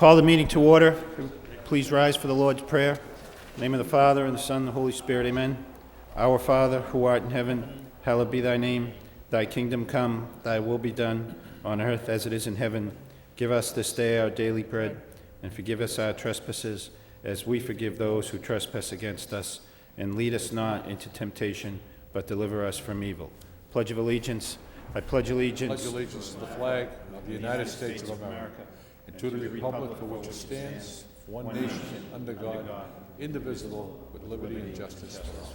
Call the meeting to order. Please rise for the Lord's Prayer. In the name of the Father, and the Son, and the Holy Spirit, amen. Our Father, who art in heaven, hallowed be thy name. Thy kingdom come, thy will be done, on earth as it is in heaven. Give us this day our daily bread, and forgive us our trespasses, as we forgive those who trespass against us. And lead us not into temptation, but deliver us from evil. Pledge of allegiance. I pledge allegiance. Pledge allegiance to the flag of the United States of America, and to the republic for which it stands, one nation, under God, indivisible, with liberty and justice for all.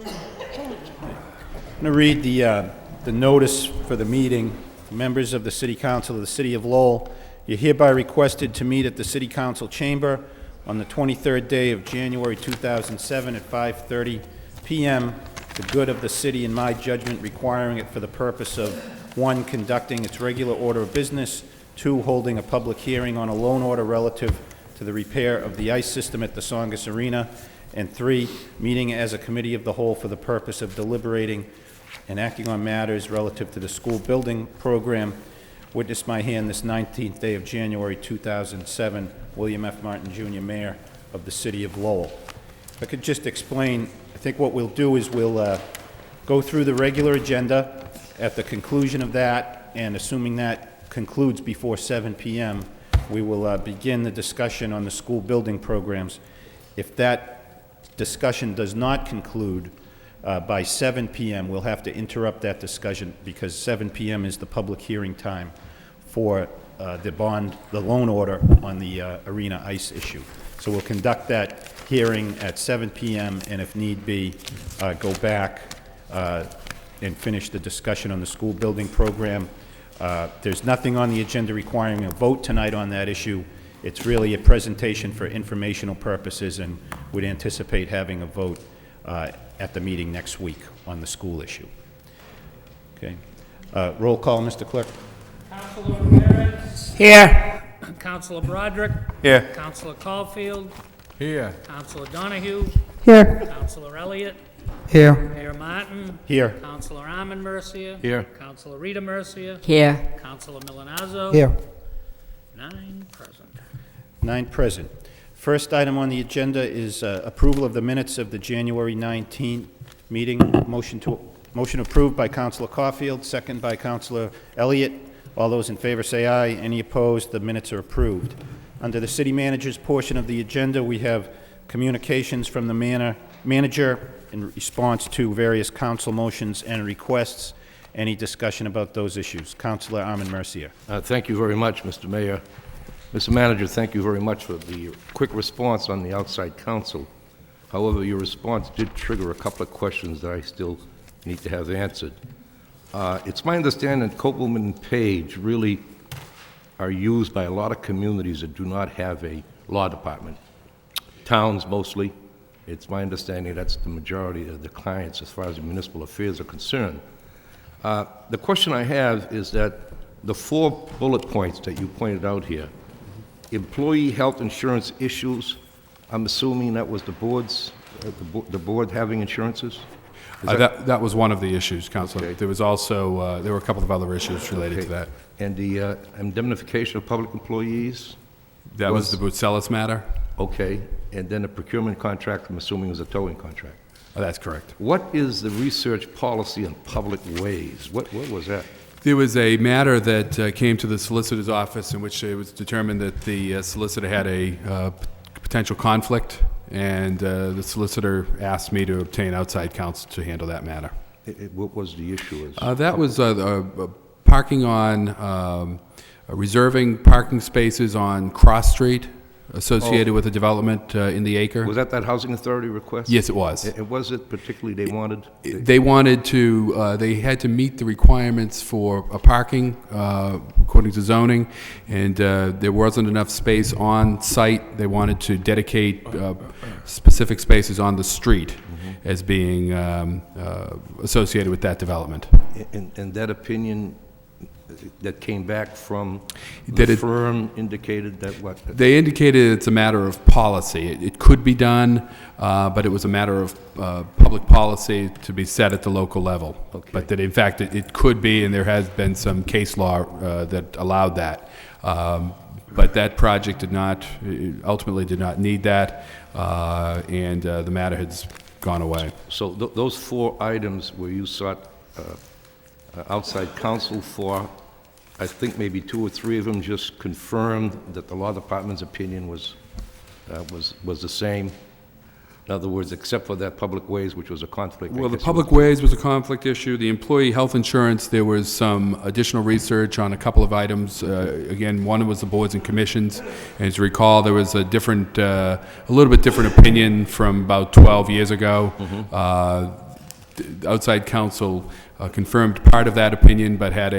I'm going to read the notice for the meeting. Members of the City Council of the City of Lowell, you're hereby requested to meet at the City Council Chamber on the 23rd day of January 2007 at 5:30 p.m. The good of the city, in my judgment, requiring it for the purpose of 1, conducting its regular order of business, 2, holding a public hearing on a loan order relative to the repair of the ice system at the Songus Arena, and 3, meeting as a committee of the whole for the purpose of deliberating and acting on matters relative to the school building program. Witness my hand this 19th day of January 2007, William F. Martin, Jr., Mayor of the City of Lowell. If I could just explain, I think what we'll do is we'll go through the regular agenda. At the conclusion of that, and assuming that concludes before 7 p.m., we will begin the discussion on the school building programs. If that discussion does not conclude by 7 p.m., we'll have to interrupt that discussion because 7 p.m. is the public hearing time for the loan order on the arena ice issue. So we'll conduct that hearing at 7 p.m. and if need be, go back and finish the discussion on the school building program. There's nothing on the agenda requiring a vote tonight on that issue. It's really a presentation for informational purposes, and would anticipate having a vote at the meeting next week on the school issue. Okay. Roll call, Mr. Clerk. Councilor Ramirez. Here. Councilor Broderick. Here. Councilor Caulfield. Here. Councilor Donahue. Here. Councilor Elliott. Here. Mayor Martin. Here. Councilor Armand Mercier. Here. Councilor Rita Mercier. Here. Councilor Milanazzo. Here. 9 present. 9 present. First item on the agenda is approval of the minutes of the January 19th meeting. Motion approved by Councilor Caulfield, second by Councilor Elliott. All those in favor say aye. Any opposed? The minutes are approved. Under the city manager's portion of the agenda, we have communications from the manager in response to various council motions and requests. Any discussion about those issues? Councilor Armand Mercier. Thank you very much, Mr. Mayor. Mr. Manager, thank you very much for the quick response on the outside counsel. However, your response did trigger a couple of questions that I still need to have answered. It's my understanding that Copeland and Page really are used by a lot of communities that do not have a law department. Towns mostly. It's my understanding that's the majority of the clients as far as the municipal affairs are concerned. The question I have is that the 4 bullet points that you pointed out here, employee health insurance issues, I'm assuming that was the board's, the board having insurances? That was one of the issues, Councilor. Okay. There was also, there were a couple of other issues related to that. And the indemnification of public employees? That was the Boutsellis matter? Okay, and then the procurement contract, I'm assuming was a towing contract. Oh, that's correct. What is the research policy on public ways? What was that? There was a matter that came to the solicitor's office in which it was determined that the solicitor had a potential conflict, and the solicitor asked me to obtain outside counsel to handle that matter. What was the issue? That was parking on, reserving parking spaces on Cross Street associated with the development in the acre. Was that housing authority request? Yes, it was. And was it particularly they wanted? They wanted to, they had to meet the requirements for a parking, according to zoning, and there wasn't enough space on site. They wanted to dedicate specific spaces on the street as being associated with that development. And that opinion that came back from the firm indicated that what? They indicated it's a matter of policy. It could be done, but it was a matter of public policy to be set at the local level. Okay. But that in fact it could be, and there has been some case law that allowed that. but that project ultimately did not need that, and the matter has gone away. So those 4 items where you sought outside counsel for, I think maybe 2 or 3 of them just confirmed that the law department's opinion was the same. In other words, except for that public ways, which was a conflict. Well, the public ways was a conflict issue. The employee health insurance, there was some additional research on a couple of items. Again, one was the boards and commissions. And as you recall, there was a little bit different opinion from about 12 years ago. The outside counsel confirmed part of that opinion, but had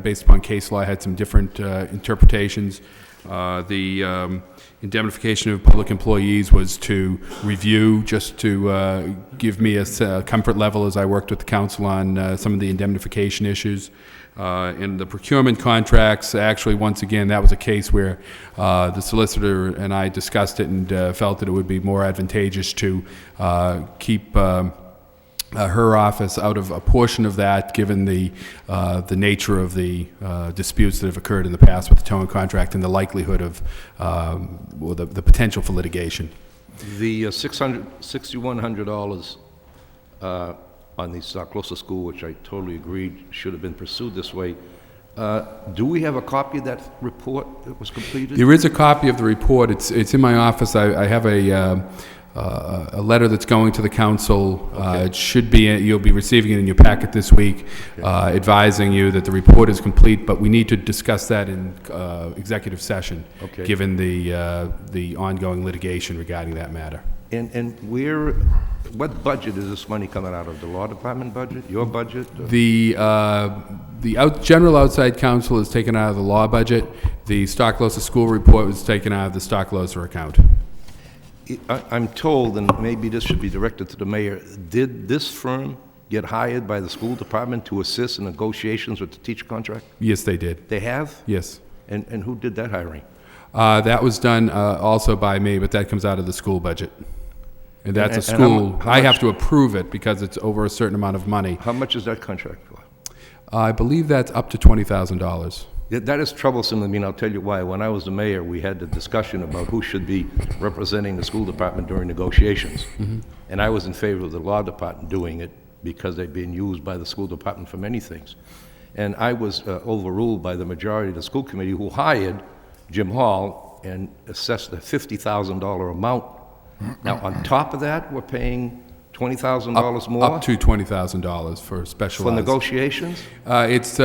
based upon case law, had some different interpretations. The indemnification of public employees was to review, just to give me a comfort level as I worked with the council on some of the indemnification issues. In the procurement contracts, actually, once again, that was a case where the solicitor and I discussed it and felt that it would be more advantageous to keep her office out of a portion of that, given the nature of the disputes that have occurred in the past with the towing contract and the likelihood of the potential for litigation. The $6,100 on the Stock Closer School, which I totally agreed should have been pursued this way. Do we have a copy of that report that was completed? There is a copy of the report. It's in my office. I have a letter that's going to the council. It should be, you'll be receiving it in your packet this week, advising you that the report is complete, but we need to discuss that in executive session, given the ongoing litigation regarding that matter. And what budget is this money coming out of? The law department budget? Your budget? The general outside counsel is taken out of the law budget. The Stock Closer School report was taken out of the Stock Closer account. I'm told, and maybe this should be directed to the mayor, did this firm get hired by the school department to assist in negotiations with the teacher contract? Yes, they did. They have? Yes. And who did that hiring? That was done also by me, but that comes out of the school budget. And that's a school, how I much- have to approve it because it's over a certain amount of money. How much is that contract for? I believe that's up to $20,000. That is troublesome to me, and I'll tell you why. When I was the mayor, we had the discussion about who should be representing the school department during negotiations. And I was in favor of the law department doing it because they've been used by the school department for many things. And I was overruled by the majority of the school committee, who hired Jim Hall and assessed a $50,000 amount. Now, on top of that, we're paying $20,000 more? Up to $20,000 for specialized. For negotiations? It's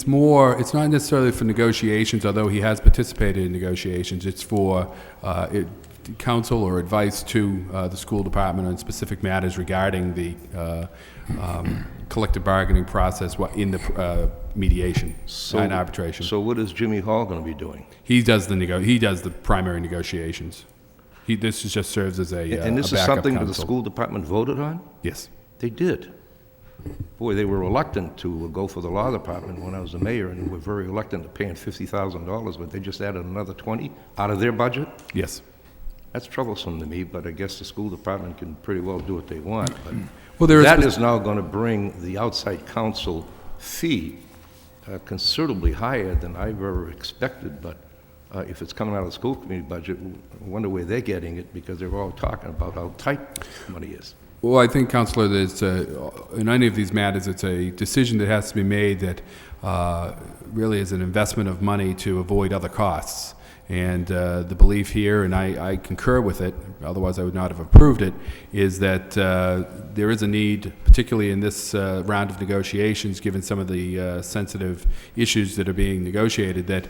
more, it's not necessarily for negotiations, although he has participated in negotiations. It's for counsel or advice to the school department on specific matters regarding the collective bargaining process in the mediation and arbitration. So what is Jimmy Hall going to be doing? He does the primary negotiations. This just serves as a And this a is backup something that the counsel. school department voted on? Yes. They did. Boy, they were reluctant to go for the law department when I was the mayor, and were very reluctant to paying $50,000, but they just added another 20 out of their budget? Yes. That's troublesome to me, but I guess the school department can pretty well do what they want. But Well, there is that is now going to bring the outside counsel fee considerably higher than I've ever expected, but if it's coming out of the school committee budget, I wonder where they're getting it, because they're all talking about how tight money is. Well, I think, Councilor, there's in any of these matters, it's a decision that has to be made that really is an investment of money to avoid other costs. And the belief here, and I concur with it, otherwise I would not have approved it, is that there is a need, particularly in this round of negotiations, given some of the sensitive issues that are being negotiated, that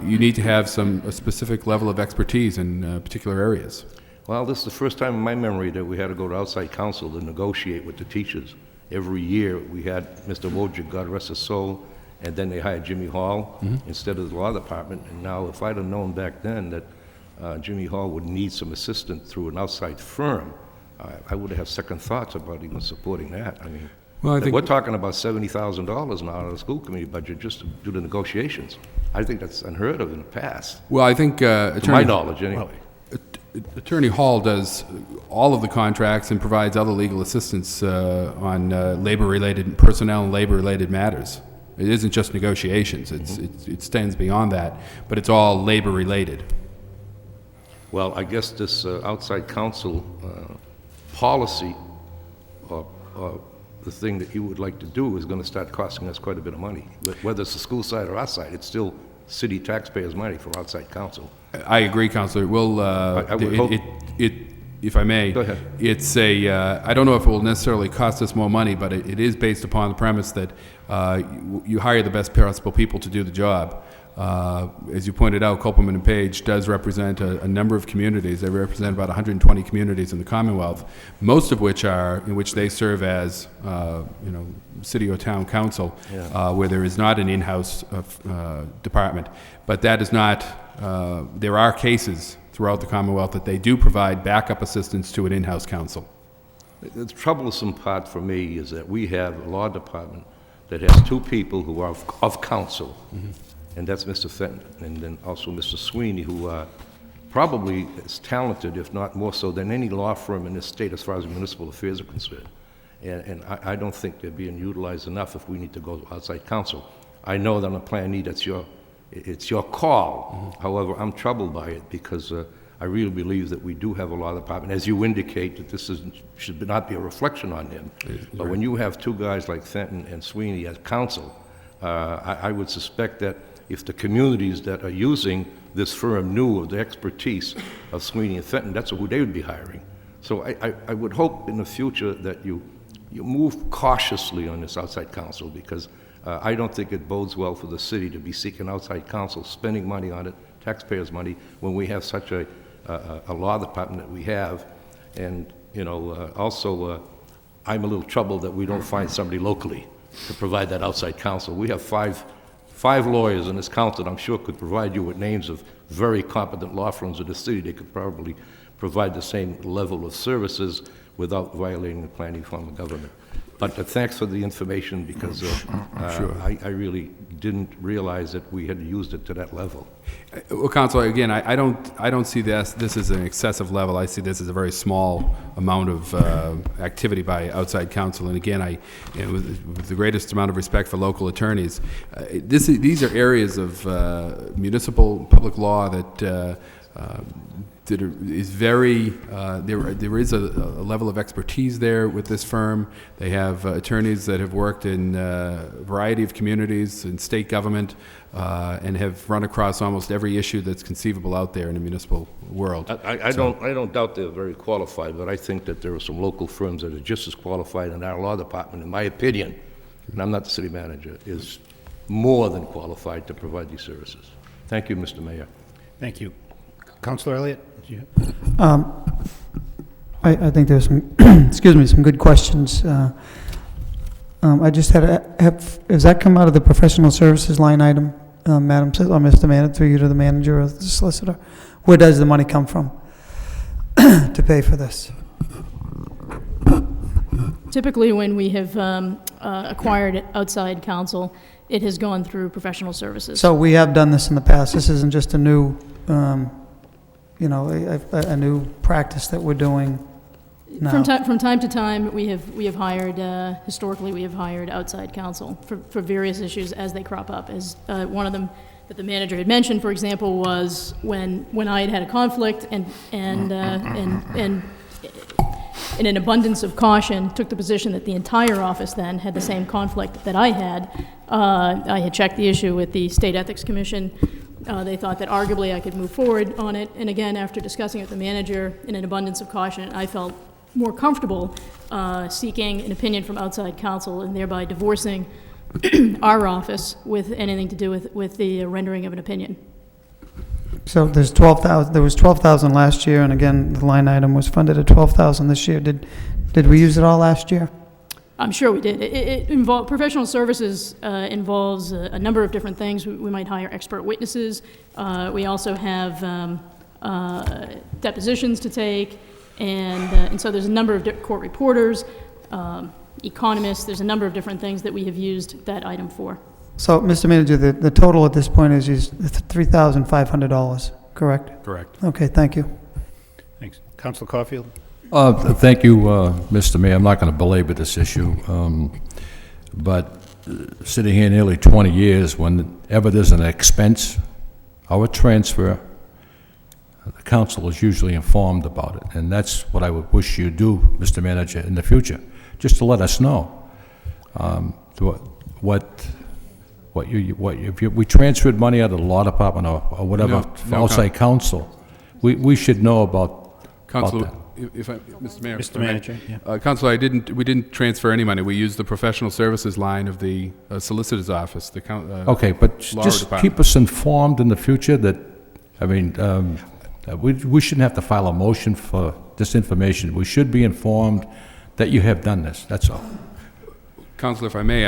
you need to have a specific level of expertise in particular areas. Well, this is the first time in my memory that we had to go to outside counsel to negotiate with the teachers. Every year, we had Mr. Wojcik, God rest his soul, and then they hired Jimmy Hall instead of the law department. And now, if I'd have known back then that Jimmy Hall would need some assistance through an outside firm, I would have second thoughts about even supporting that. I mean, Well, I think we're talking about $70,000 now out of the school committee budget just to do the negotiations. I think that's unheard of in the past, Well, I think to my knowledge, anyway. Attorney Hall does all of the contracts and provides other legal assistance on labor-related, personnel and labor-related matters. It isn't just negotiations. It extends beyond that, but it's all labor-related. Well, I guess this outside counsel policy, or the thing that you would like to do, is going to start costing us quite a bit of money. Whether it's the school side or our side, it's still city taxpayers' money for outside counsel. I agree, Counselor. We'll, I would hope- if I may, Go ahead. it's I don't know if it will necessarily cost us more money, but it is based upon the premise that you hire the best possible people to do the job. As you pointed out, Copeland and Page does represent a number of communities. They represent about 120 communities in the Commonwealth, most of which are in which they serve as city or town council, where there is not an in-house department. But that is not. There are cases throughout the Commonwealth that they do provide backup assistance to an in-house counsel. The troublesome part for me is that we have a law department that has two people who are of counsel, and that's Mr. Fenton, and then also Mr. Sweeney, who are probably as talented, if not more so, than any law firm in this state as far as municipal affairs are concerned. And I don't think they're being utilized enough if we need to go to outside counsel. I know that on Plan E, it's your call. However, I'm troubled by it because I really believe that we do have a law department. As you indicate, that this should not be a reflection on them. But when you have two guys like Fenton and Sweeney as counsel, I would suspect that if the communities that are using this firm knew of the expertise of Sweeney and Fenton, that's who they would be hiring. So I would hope in the future that you move cautiously on this outside counsel, because I don't think it bodes well for the city to be seeking outside counsel, spending money on it, taxpayers' money, when we have such a law department that we have. And, also, I'm a little troubled that we don't find somebody locally to provide that outside counsel. We have five lawyers in this council that I'm sure could provide you with names of very competent law firms in the city. They could probably provide the same level of services without violating the planning form of government. But thanks for the information, because Sure. I really didn't realize that we had used it to that level. Well, Counselor, again, I don't see this as an excessive level. I see this as a very small amount of activity by outside counsel. And again, with the greatest amount of respect for local attorneys, these are areas of municipal public law that is very, there is a level of expertise there with this firm. They have attorneys that have worked in a variety of communities and state government and have run across almost every issue that's conceivable out there in the municipal world. I don't doubt they're very qualified, but I think that there are some local firms that are just as qualified, and our law department, in my opinion, and I'm not the city manager, is more than qualified to provide these services. Thank you, Mr. Mayor. Thank you. Councilor Elliott? I think there's some, excuse me, some good questions. I just has that come out of the professional services line item, Madam, or Mr. Manager, through you to the manager or the solicitor? Where does the money come from to pay for this? Typically, when we have acquired outside counsel, it has gone through professional services. So we have done this in the past. This isn't just a new, a new practice that we're doing now. From time to time, we have hired, historically, we have hired outside counsel for various issues as they crop up. As one of them that the manager had mentioned, for example, was when I had a conflict and in an abundance of caution, took the position that the entire office then had the same conflict that I had. I had checked the issue with the State Ethics Commission. They thought that arguably I could move forward on it. And again, after discussing it with the manager, in an abundance of caution, I felt more comfortable seeking an opinion from outside counsel and thereby divorcing our office with anything to do with the rendering of an opinion. So there's 12,000. There was 12,000 last year, and again, the line item was funded at 12,000 this year. Did we use it all last year? I'm sure we did. It involved professional services involves a number of different things. We might hire expert witnesses. We also have depositions to take, and so there's a number of court reporters, economists. There's a number of different things that we have used that item for. So, Mr. Manager, the total at this point is $3,500, correct? Correct. Okay, thank you. Thanks. Councilor Caulfield? Thank you, Mr. Mayor. I'm not going to belabor this issue, but sitting here nearly 20 years, whenever there's an expense or a transfer, the council is usually informed about it, and that's what I would wish you do, Mr. Manager, in the future, just to let us know if we transferred money out of the law department or whatever for outside counsel, we should know about Councilor, that. Mr. Mayor. Mr. Manager, yeah. Councilor, we didn't transfer any money. We used the professional services line of the solicitor's office. Okay, but Law just department. keep us informed in the future that, I mean, we shouldn't have to file a motion for this information. We should be informed that you have done this, that's all. Councilor, if I may,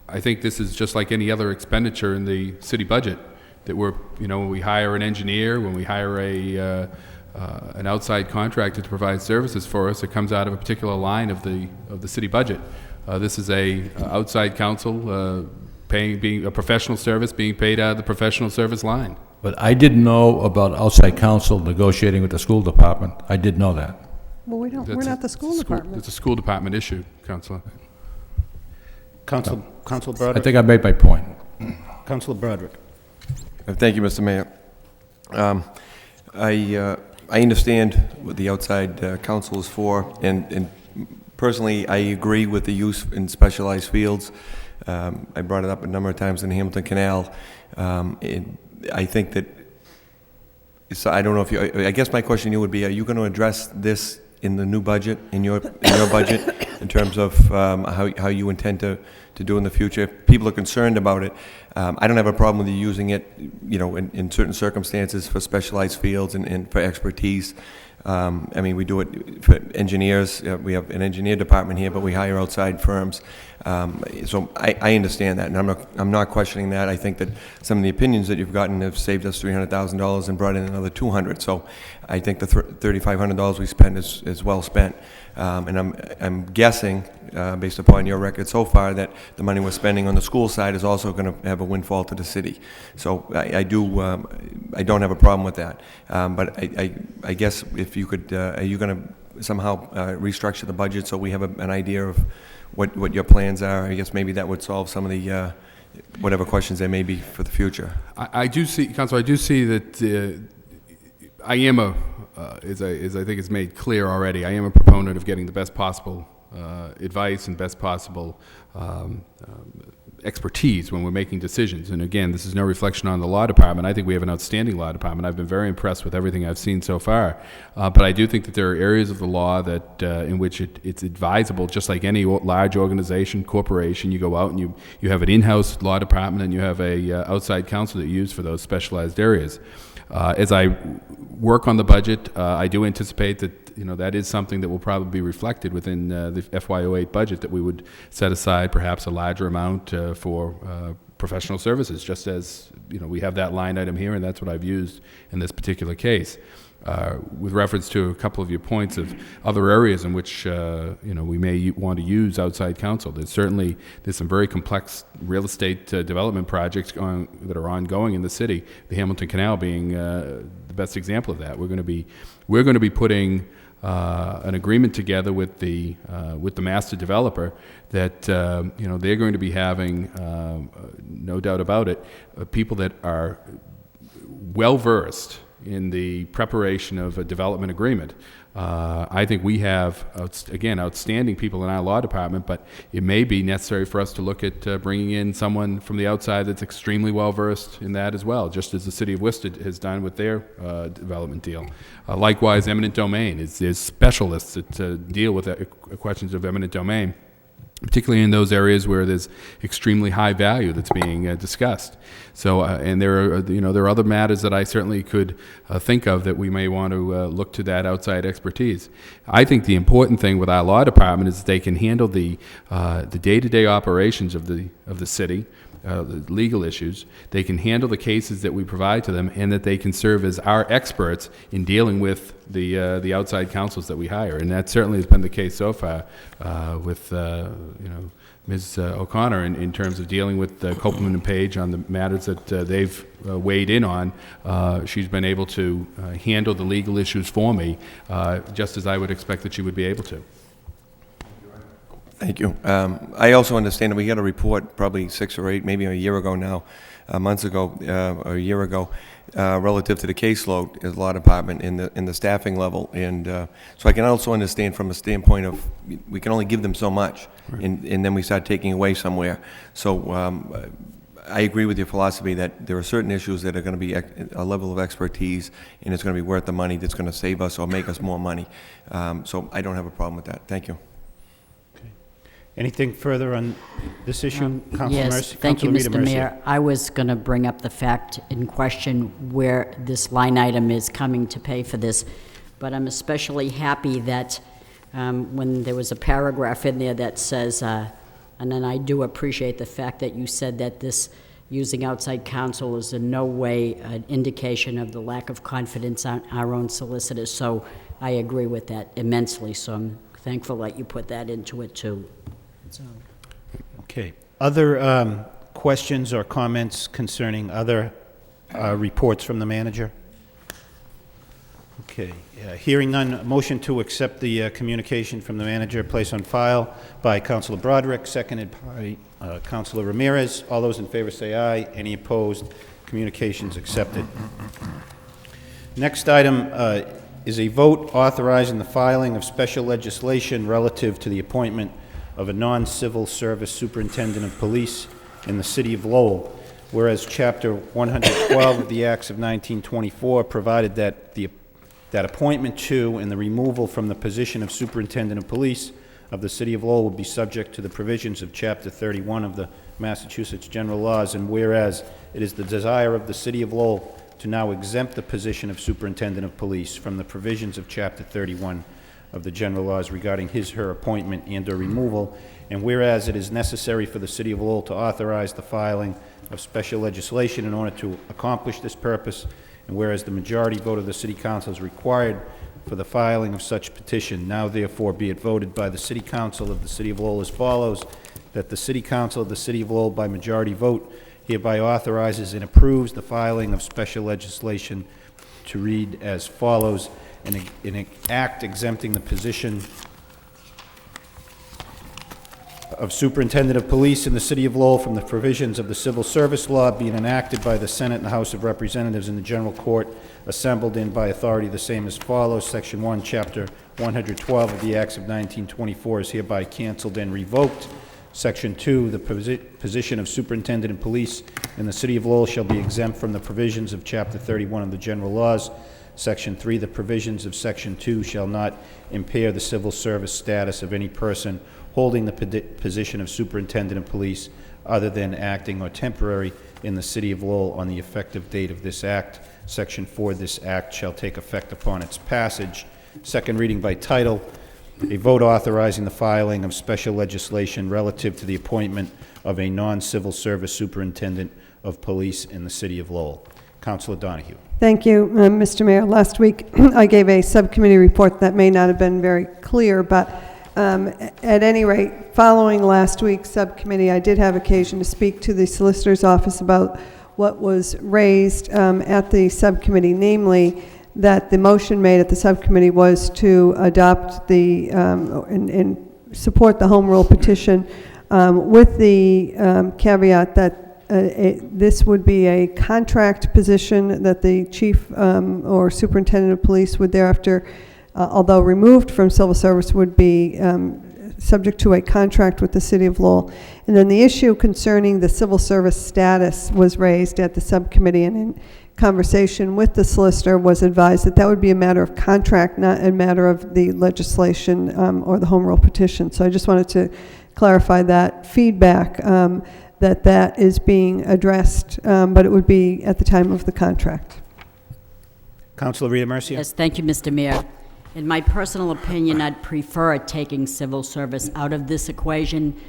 I think this is just like any other expenditure in the city budget, that when we hire an engineer, when we hire an outside contractor to provide services for us, it comes out of a particular line of the city budget. This is a outside counsel being a professional service being paid out of the professional service line. But I didn't know about outside counsel negotiating with the school department. I did know that. Well, we're not the school department. It's a school department issue, Councilor. Council I Broderick? think I made my point. Councilor Broderick? Thank you, Mr. Mayor. I understand what the outside counsel is for, and personally, I agree with the use in specialized fields. I brought it up a number of times in the Hamilton Canal. I think that, so I don't know if I guess my question to you would be, are you going to address this in the new budget, in your budget, in terms of how you intend to do in the future? People are concerned about it. I don't have a problem with you using it, in certain circumstances for specialized fields and for expertise. I mean, we do it for engineers. We have an engineer department here, but we hire outside firms. So I understand that, and I'm not questioning that. I think that some of the opinions that you've gotten have saved us $300,000 and brought in another $200. So I think the $3,500 we spent is well spent. And I'm guessing, based upon your record so far, that the money we're spending on the school side is also going to have a windfall to the city. So I don't have a problem with that. But I guess if you could, are you going to somehow restructure the budget so we have an idea of what your plans are? I guess maybe that would solve some of the whatever questions there may be for the future. I do see, Councilor, I do see that I am as I think it's made clear already, I am a proponent of getting the best possible advice and best possible expertise when we're making decisions. And again, this is no reflection on the law department. I think we have an outstanding law department. I've been very impressed with everything I've seen so far. But I do think that there are areas of the law that in which it's advisable, just like any large organization, corporation, you go out and you have an in-house law department and you have a outside counsel that you use for those specialized areas. As I work on the budget, I do anticipate that that is something that will probably be reflected within the FY08 budget, that we would set aside perhaps a larger amount for professional services, just as we have that line item here, and that's what I've used in this particular case. With reference to a couple of your points of other areas in which we may want to use outside counsel, there's some very complex real estate development projects that are ongoing in the city. The Hamilton Canal being the best example of that. We're going to be putting an agreement together with the master developer that they're going to be having, no doubt about it, people that are well versed in the preparation of a development agreement. I think we have, again, outstanding people in our law department, but it may be necessary for us to look at bringing in someone from the outside that's extremely well versed in that as well, just as the city of Worcester has done with their development deal. Likewise, eminent domain. There's specialists that deal with questions of eminent domain, particularly in those areas where there's extremely high value that's being discussed. So, and there are other matters that I certainly could think of that we may want to look to that outside expertise. I think the important thing with our law department is they can handle the day-to-day operations of the city, the legal issues. They can handle the cases that we provide to them, and that they can serve as our experts in dealing with the outside counsels that we hire. And that certainly has been the case so far with Ms. O'Connor in terms of dealing with Copeland and Page on the matters that they've weighed in on. She's been able to handle the legal issues for me, just as I would expect that she would be able to. Thank you. I also understand that we got a report probably 6 or 8, maybe a year ago now, months ago, or a year ago, relative to the caseload in the law department in the staffing level. And so I can also understand from a standpoint of we can only give them so much, and then we start taking away somewhere. So I agree with your philosophy that there are certain issues that are going to be a level of expertise, and it's going to be worth the money that's going to save us or make us more money. So I don't have a problem with that. Thank you. Anything further on this issue? Councilor Yes, Mercia? thank you, Councilor Rita Mr. Mercia. Mayor. I was going to bring up the fact in question where this line item is coming to pay for this, but I'm especially happy that when there was a paragraph in there that says, and then I do appreciate the fact that you said that this using outside counsel is in no way an indication of the lack of confidence on our own solicitors, so I agree with that immensely, so I'm thankful that you put that into it too. Okay. Other questions or comments concerning other reports from the manager? Okay. Hearing none, a motion to accept the communication from the manager placed on file by Councilor Broderick, seconded by Councilor Ramirez. All those in favor say aye. Any opposed? Communications accepted. Next item is a vote authorizing the filing of special legislation relative to the appointment of a non-civil service superintendent of police in the city of Lowell, whereas Chapter 112 of the Acts of 1924 provided that that appointment to and the removal from the position of superintendent of police of the city of Lowell would be subject to the provisions of Chapter 31 of the Massachusetts General Laws, and whereas it is the desire of the city of Lowell to now exempt the position of superintendent of police from the provisions of Chapter 31 of the general laws regarding his/her appointment and or removal, and whereas it is necessary for the city of Lowell to authorize the filing of special legislation in order to accomplish this purpose, and whereas the majority vote of the city council is required for the filing of such petition, now therefore be it voted by the city council of the city of Lowell as follows, that the city council of the city of Lowell by majority vote hereby authorizes and approves the filing of special legislation to read as follows: an act exempting the position of superintendent of police in the city of Lowell from the provisions of the civil service law being enacted by the Senate and the House of Representatives in the general court assembled in by authority the same as follows. Section 1, Chapter 112 of the Acts of 1924 is hereby canceled and revoked. Section 2, the position of superintendent of police in the city of Lowell shall be exempt from the provisions of Chapter 31 of the general laws. Section 3, the provisions of Section 2 shall not impair the civil service status of any person holding the position of superintendent of police other than acting or temporary in the city of Lowell on the effective date of this act. Section 4, this act shall take effect upon its passage. Second reading by title, a vote authorizing the filing of special legislation relative to the appointment of a non-civil service superintendent of police in the city of Lowell. Councilor Donahue. Thank you, Mr. Mayor. Last week, I gave a subcommittee report that may not have been very clear, but at any rate, following last week's subcommittee, I did have occasion to speak to the solicitor's office about what was raised at the subcommittee, namely that the motion made at the subcommittee was to adopt the and support the home rule petition with the caveat that this would be a contract position that the chief or superintendent of police would thereafter, although removed from civil service, would be subject to a contract with the city of Lowell. And then the issue concerning the civil service status was raised at the subcommittee, and in conversation with the solicitor was advised that that would be a matter of contract, not a matter of the legislation or the home rule petition. So I just wanted to clarify that feedback, that is being addressed, but it would be at the time of the contract. Councilor Rita Mercia. Yes, thank you, Mr. Mayor. In my personal opinion, I'd prefer taking civil service out of this equation.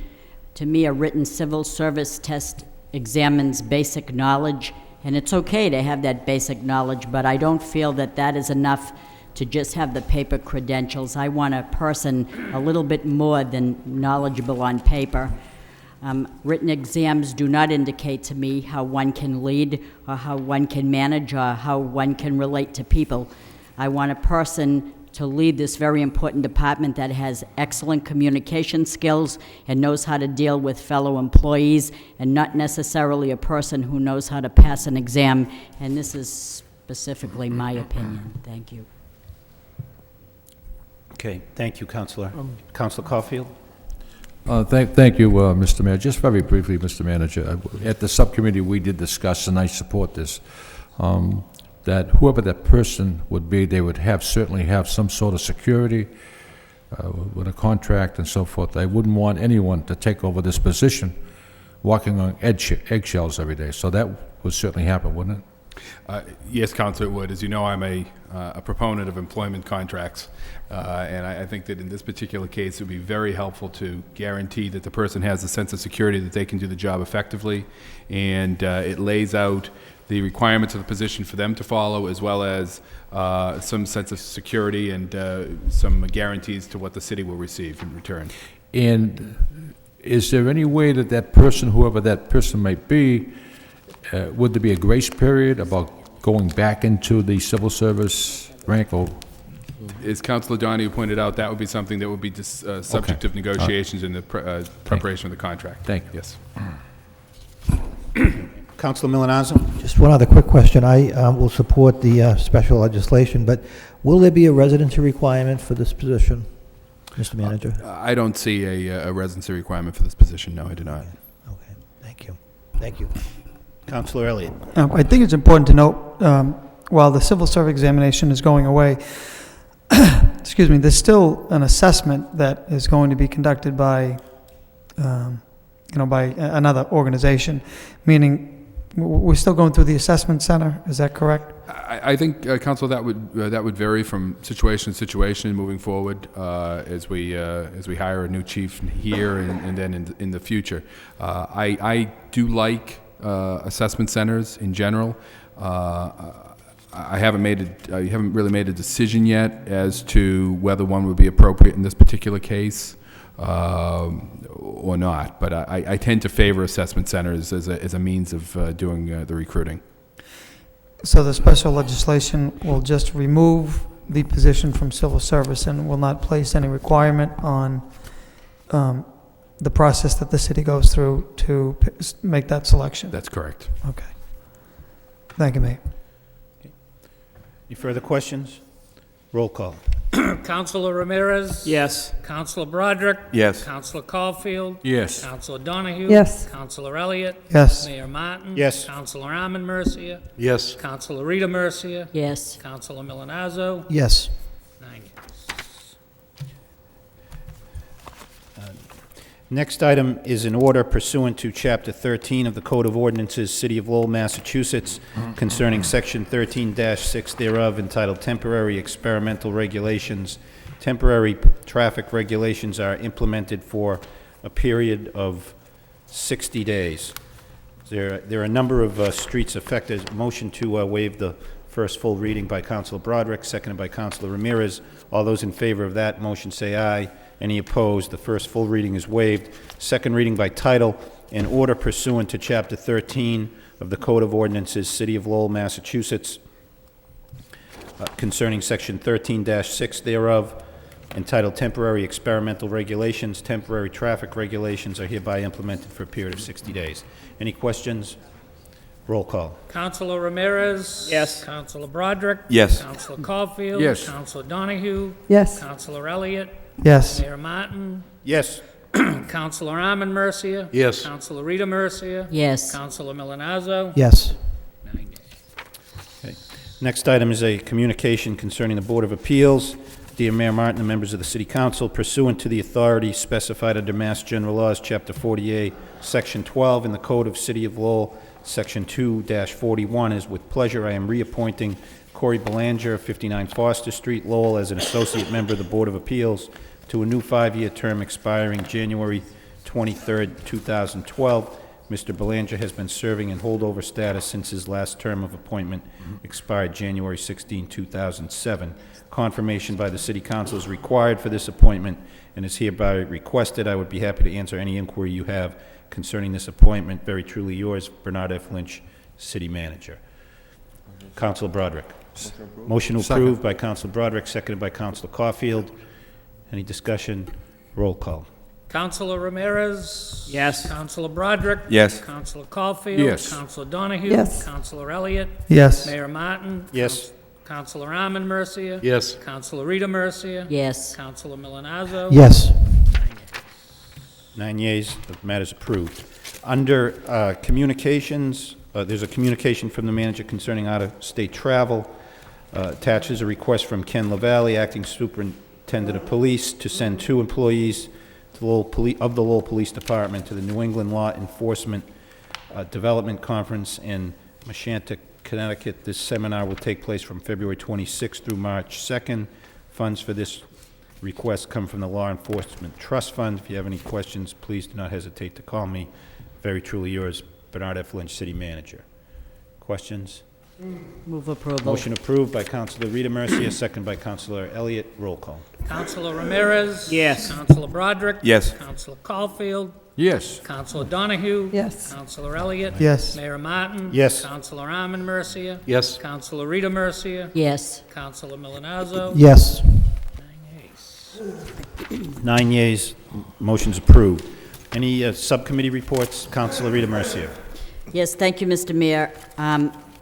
To me, a written civil service test examines basic knowledge, and it's okay to have that basic knowledge, but I don't feel that that is enough to just have the paper credentials. I want a person a little bit more than knowledgeable on paper. Written exams do not indicate to me how one can lead or how one can manage or how one can relate to people. I want a person to lead this very important department that has excellent communication skills and knows how to deal with fellow employees, and not necessarily a person who knows how to pass an exam. And this is specifically my opinion. Thank you. Okay, thank you, Counselor. Counselor Caulfield? Thank you, Mr. Mayor. Just very briefly, Mr. Manager, at the subcommittee, we did discuss, and I support this, that whoever that person would be, they would certainly have some sort of security with a contract and so forth. I wouldn't want anyone to take over this position walking on eggshells every day. So that would certainly happen, wouldn't it? Yes, Councilor, it would. As you know, I'm a proponent of employment contracts, and I think that in this particular case, it would be very helpful to guarantee that the person has a sense of security that they can do the job effectively, and it lays out the requirements of the position for them to follow, as well as some sense of security and some guarantees to what the city will receive in return. And is there any way that that person, whoever that person might be, would there be a grace period about going back into the civil service rank? Or As Councilor Donahue pointed out, that would be something that would be subject of negotiations in the preparation of the contract. Thank you. Yes. Counselor Milonazo? Just one other quick question. I will support the special legislation, but will there be a residency requirement for this position, Mr. Manager? I don't see a residency requirement for this position. No, I do not. Okay, thank you. Thank you. Counselor Elliott? I think it's important to note, while the civil service examination is going away, excuse me, there's still an assessment that is going to be conducted by, by another organization, meaning we're still going through the assessment center. Is that correct? I think, Council, that would vary from situation to situation moving forward as we hire a new chief here and then in the future. I do like assessment centers in general. I haven't really made a decision yet as to whether one would be appropriate in this particular case or not. But I tend to favor assessment centers as a means of doing the recruiting. So the special legislation will just remove the position from civil service and will not place any requirement on the process that the city goes through to make that selection? That's correct. Okay. Thank you, Mayor. Any further questions? Roll call. Counselor Ramirez? Yes. Counselor Broderick? Yes. Counselor Caulfield? Yes. Counselor Donahue? Yes. Counselor Elliott? Yes. Mayor Martin? Yes. Counselor Armin Mercia? Yes. Counselor Rita Mercia? Yes. Counselor Milonazo? Yes. 9 yes. Next item is an order pursuant to Chapter 13 of the Code of Ordinances, City of Lowell, Massachusetts, concerning Section 13-6 thereof, entitled Temporary Experimental Regulations. Temporary traffic regulations are implemented for a period of 60 days. There are a number of streets affected. Motion to waive the first full reading by Councilor Broderick, seconded by Councilor Ramirez. All those in favor of that motion say aye. Any opposed? The first full reading is waived. Second reading by title, an order pursuant to Chapter 13 of the Code of Ordinances, City of Lowell, Massachusetts, concerning Section 13-6 thereof, entitled Temporary Experimental Regulations. Temporary traffic regulations are hereby implemented for a period of 60 days. Any questions? Roll call. Counselor Ramirez? Yes. Counselor Broderick? Yes. Counselor Caulfield? Yes. Counselor Donahue? Yes. Counselor Elliott? Yes. Mayor Martin? Yes. Counselor Armin Mercia? Yes. Counselor Rita Mercia? Yes. Counselor Milonazo? Yes. 9 yes. Next item is a communication concerning the Board of Appeals. Dear Mayor Martin and members of the City Council, pursuant to the authority specified under Mass General Laws, Chapter 48, Section 12, in the Code of City of Lowell, Section 2-41, is with pleasure I am reappointing Corey Belanger, 59 Foster Street, Lowell, as an associate member of the Board of Appeals to a new 5-year term expiring January 23rd, 2012. Mr. Belanger has been serving in holdover status since his last term of appointment expired January 16, 2007. Confirmation by the City Council is required for this appointment and is hereby requested. I would be happy to answer any inquiry you have concerning this appointment. Very truly yours, Bernard F. Lynch, City Manager. Councilor Broderick. Motion approved by Counsel Broderick, seconded by Counsel Caulfield. Any discussion? Roll call. Counselor Ramirez? Yes. Counselor Broderick? Yes. Counselor Caulfield? Yes. Counselor Donahue? Yes. Counselor Elliott? Yes. Mayor Martin? Yes. Counselor Arman Mercia? Yes. Counselor Rita Mercia? Yes. Counselor Milonazo? Yes. 9 yeas, the matter's approved. Under communications, there's a communication from the manager concerning out-of-state travel. Attaches a request from Ken LaValle, Acting Superintendent of Police, to send 2 employees to the Lowell Police Department to the New England Law Enforcement Development Conference in Meshantic, Connecticut. This seminar will take place from February 26th through March 2nd. Funds for this request come from the Law Enforcement Trust Fund. If you have any questions, please do not hesitate to call me. Very truly yours, Bernard F. Lynch, City Manager. Questions? Move approval. Motion approved by Councilor Rita Mercia, second by Councilor Elliott. Roll call. Counselor Ramirez? Yes. Counselor Broderick? Yes. Counselor Caulfield? Yes. Counselor Donahue? Yes. Counselor Elliott? Yes. Mayor Martin? Yes. Counselor Arman Mercia? Yes. Counselor Rita Mercia? Yes. Counselor Milonazo? Yes. 9 yeas, motion's approved. Any subcommittee reports? Councilor Rita Mercia. Yes, thank you, Mr. Mayor.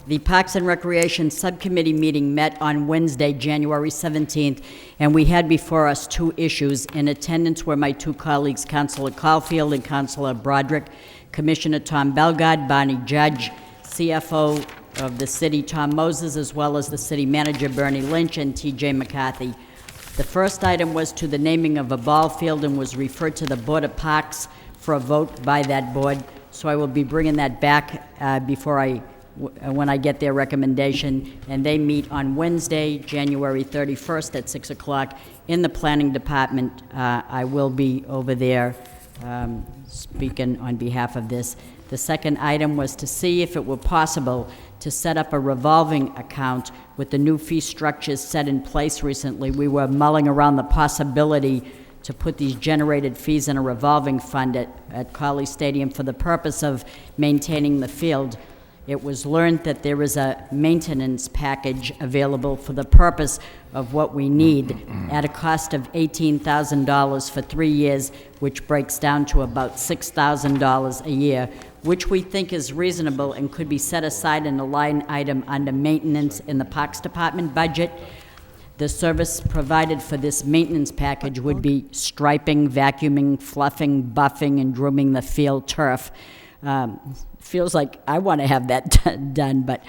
The Parks and Recreation Subcommittee meeting met on Wednesday, January 17th, and we had before us 2 issues. In attendance were my 2 colleagues, Councilor Caulfield and Councilor Broderick, Commissioner Tom Belgard, Barney Judge, CFO of the city, Tom Moses, as well as the city manager, Bernie Lynch, and T.J. McCarthy. The first item was to the naming of a ball field and was referred to the Board of Parks for a vote by that board. So I will be bringing that back when I get their recommendation. And they meet on Wednesday, January 31st at 6 o'clock in the Planning Department. I will be over there speaking on behalf of this. The second item was to see if it were possible to set up a revolving account with the new fee structures set in place recently. We were mulling around the possibility to put these generated fees in a revolving fund at Colley Stadium for the purpose of maintaining the field. It was learned that there is a maintenance package available for the purpose of what we need at a cost of $18,000 for 3 years, which breaks down to about $6,000 a year, which we think is reasonable and could be set aside in a line item under maintenance in the Parks Department budget. The service provided for this maintenance package would be striping, vacuuming, fluffing, buffing, and grooming the field turf. Feels like I want to have that done, but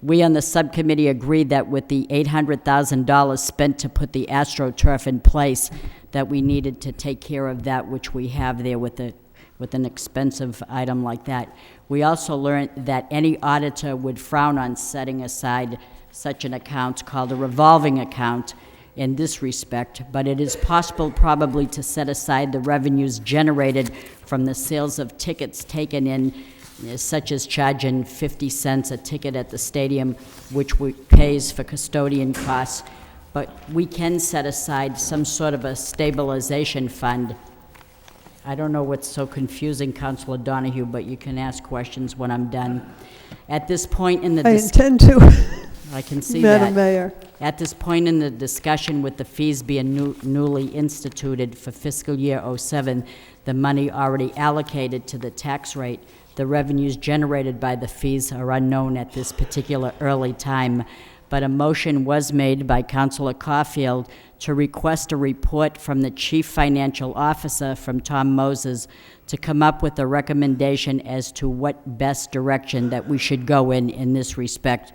we on the subcommittee agreed that with the $800,000 spent to put the AstroTurf in place, that we needed to take care of that which we have there with an expensive item like that. We also learned that any auditor would frown on setting aside such an account called a revolving account in this respect, but it is possible probably to set aside the revenues generated from the sales of tickets taken in, such as charging 50 cents a ticket at the stadium, which pays for custodian costs. But we can set aside some sort of a stabilization fund. I don't know what's so confusing, Councilor Donahue, but you can ask questions when I'm done. At this point in the I intend to. I can see Madam that. Mayor. At this point in the discussion, with the fees being newly instituted for fiscal year '07, the money already allocated to the tax rate, the revenues generated by the fees are unknown at this particular early time. But a motion was made by Councilor Caulfield to request a report from the Chief Financial Officer, from Tom Moses, to come up with a recommendation as to what best direction that we should go in this respect.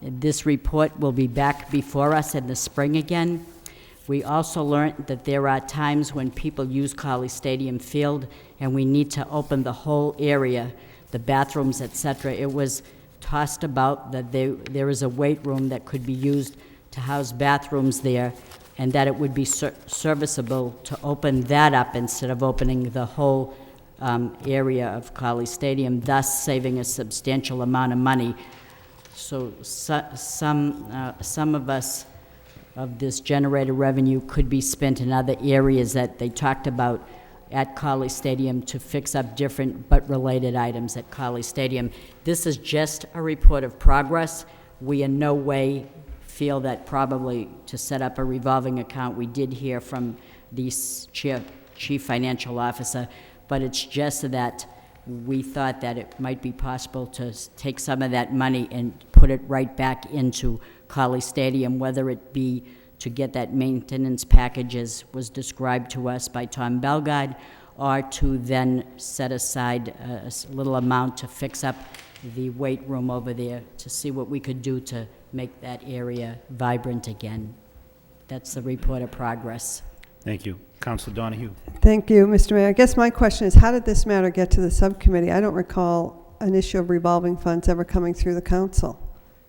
This report will be back before us in the spring again. We also learned that there are times when people use Colley Stadium Field and we need to open the whole area, the bathrooms, etc. It was tossed about that there is a weight room that could be used to house bathrooms there, and that it would be serviceable to open that up instead of opening the whole area of Colley Stadium, thus saving a substantial amount of money. So some of us of this generated revenue could be spent in other areas that they talked about at Colley Stadium to fix up different but related items at Colley Stadium. This is just a report of progress. we in no way feel that probably to set up a revolving account. We did hear from the chief financial officer, but it's just that we thought that it might be possible to take some of that money and put it right back into Colley Stadium, whether it be to get that maintenance package as was described to us by Tom Bellegarde, or to then set aside a little amount to fix up the weight room over there to see what we could do to make that area vibrant again. That's the report of progress. Thank you. Councilor Donahue. Thank you, Mr. Mayor. I guess my question is, how did this matter get to the subcommittee? I don't recall an issue of revolving funds ever coming through the council.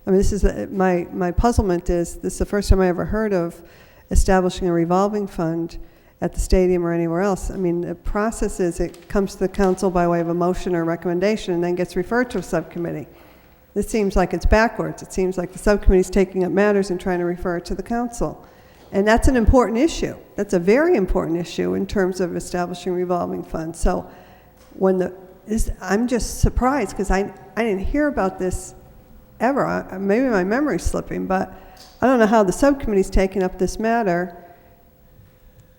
I mean, this is my puzzlement is this is the first time I ever heard of establishing a revolving fund at the stadium or anywhere else. I mean, the process is it comes to the council by way of a motion or recommendation and then gets referred to a subcommittee. This seems like it's backwards. It seems like the subcommittee's taking up matters and trying to refer it to the council. And that's an important issue. That's a very important issue in terms of establishing revolving funds. So when I'm just surprised because I didn't hear about this ever. Maybe my memory's slipping, but I don't know how the subcommittee's taking up this matter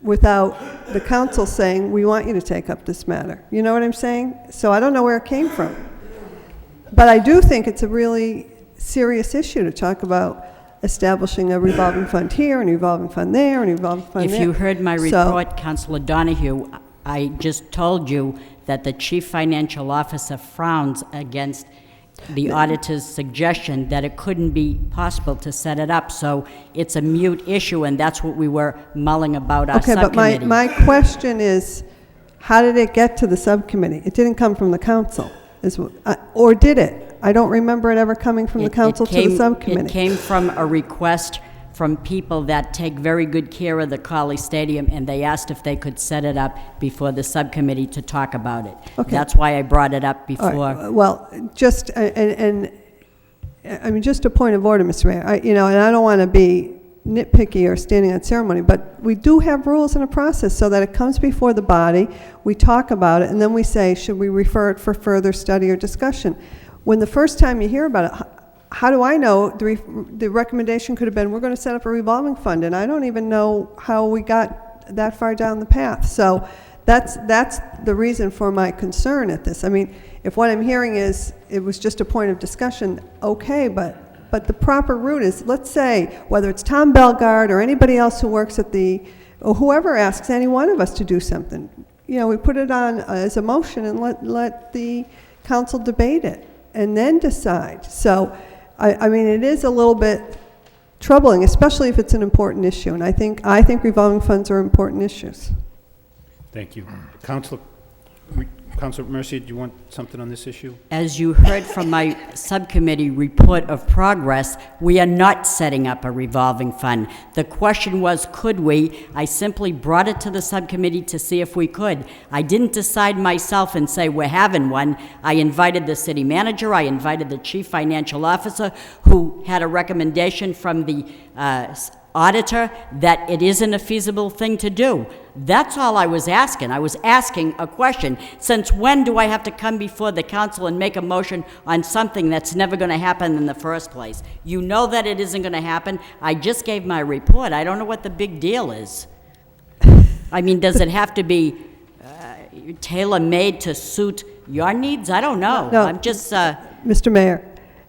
without the council saying, we want you to take up this matter. You know what I'm saying? So I don't know where it came from. But I do think it's a really serious issue to talk about establishing a revolving fund here, and a revolving fund there, and a revolving fund there. If you heard my report, Councilor Donahue, I just told you that the chief financial officer frowns against the auditor's suggestion that it couldn't be possible to set it up. So it's a mute issue, and that's what we were mulling about our subcommittee. But my question is, how did it get to the subcommittee? It didn't come from the council, or did it? I don't remember it ever coming from the council to the subcommittee. It came from a request from people that take very good care of the Colley Stadium, and they asked if they could set it up before the subcommittee to talk about it. Okay. That's why I brought it up before. Right. Well, just, I mean, just a point of order, Mr. Mayor. And I don't want to be nitpicky or standing on ceremony, but we do have rules and a process so that it comes before the body, we talk about it, and then we say, should we refer it for further study or discussion? When the first time you hear about it, how do I know the recommendation could have been, we're going to set up a revolving fund, and I don't even know how we got that far down the path. So that's the reason for my concern at this. I mean, if what I'm hearing is it was just a point of discussion, okay, but the proper route is, let's say, whether it's Tom Bellegarde or anybody else who works at or whoever asks any one of us to do something, we put it on as a motion and let the council debate it and then decide. So, I mean, it is a little bit troubling, especially if it's an important issue. And I think revolving funds are important issues. Thank you. Councilor Mercia, do you want something on this issue? As you heard from my subcommittee report of progress, we are not setting up a revolving fund. The question was, could we? I simply brought it to the subcommittee to see if we could. I didn't decide myself and say we're having one. I invited the city manager, I invited the chief financial officer, who had a recommendation from the auditor that it isn't a feasible thing to do. That's all I was asking. I was asking a question. Since when do I have to come before the council and make a motion on something that's never going to happen in the first place? You know that it isn't going to happen. I just gave my report. I don't know what the big deal is. I mean, does it have to be tailor-made to suit your needs? I don't know. No, I'm just... Mr. Mayor,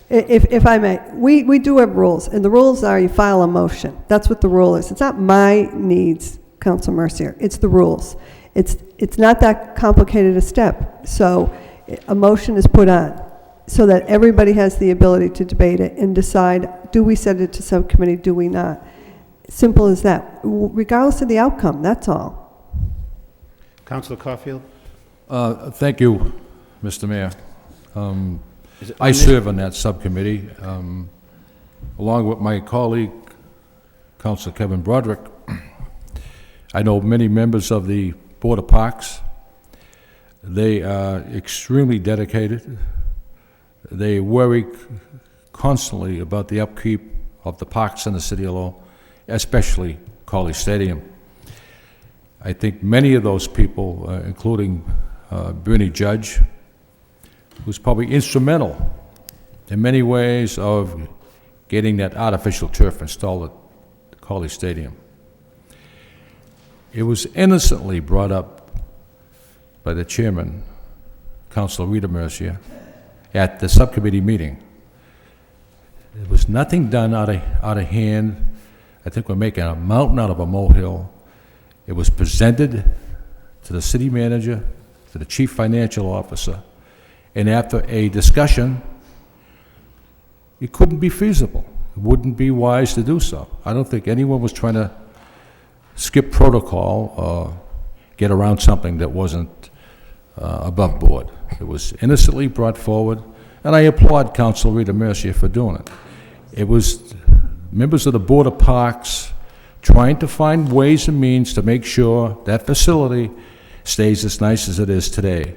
if I may, we do have rules, and the rules are you file a motion. That's what the rule is. It's not my needs, Councilor Mercier. It's the rules. It's not that complicated a step. So a motion is put on so that everybody has the ability to debate it and decide, do we send it to subcommittee, do we not? Simple as that, regardless of the outcome, that's all. Councilor Caulfield? Thank you, Mr. Mayor. I serve on that subcommittee, along with my colleague, Councilor Kevin Broderick. I know many members of the Board of Parks. They are extremely dedicated. They worry constantly about the upkeep of the parks in the city of Lowell, especially Colley Stadium. I think many of those people, including Bernie Judge, who's probably instrumental in many ways of getting that artificial turf installed at College Stadium. It was innocently brought up by the chairman, Councilor Rita Mercier, at the subcommittee meeting. There was nothing done out of hand. I think we're making a mountain out of a molehill. It was presented to the city manager, to the chief financial officer, and after a discussion, it couldn't be feasible. It wouldn't be wise to do so. I don't think anyone was trying to skip protocol or get around something that wasn't above board. It was innocently brought forward, and I applaud Council Rita Mercier for doing it. It was members of the Board of Parks trying to find ways and means to make sure that facility stays as nice as it is today,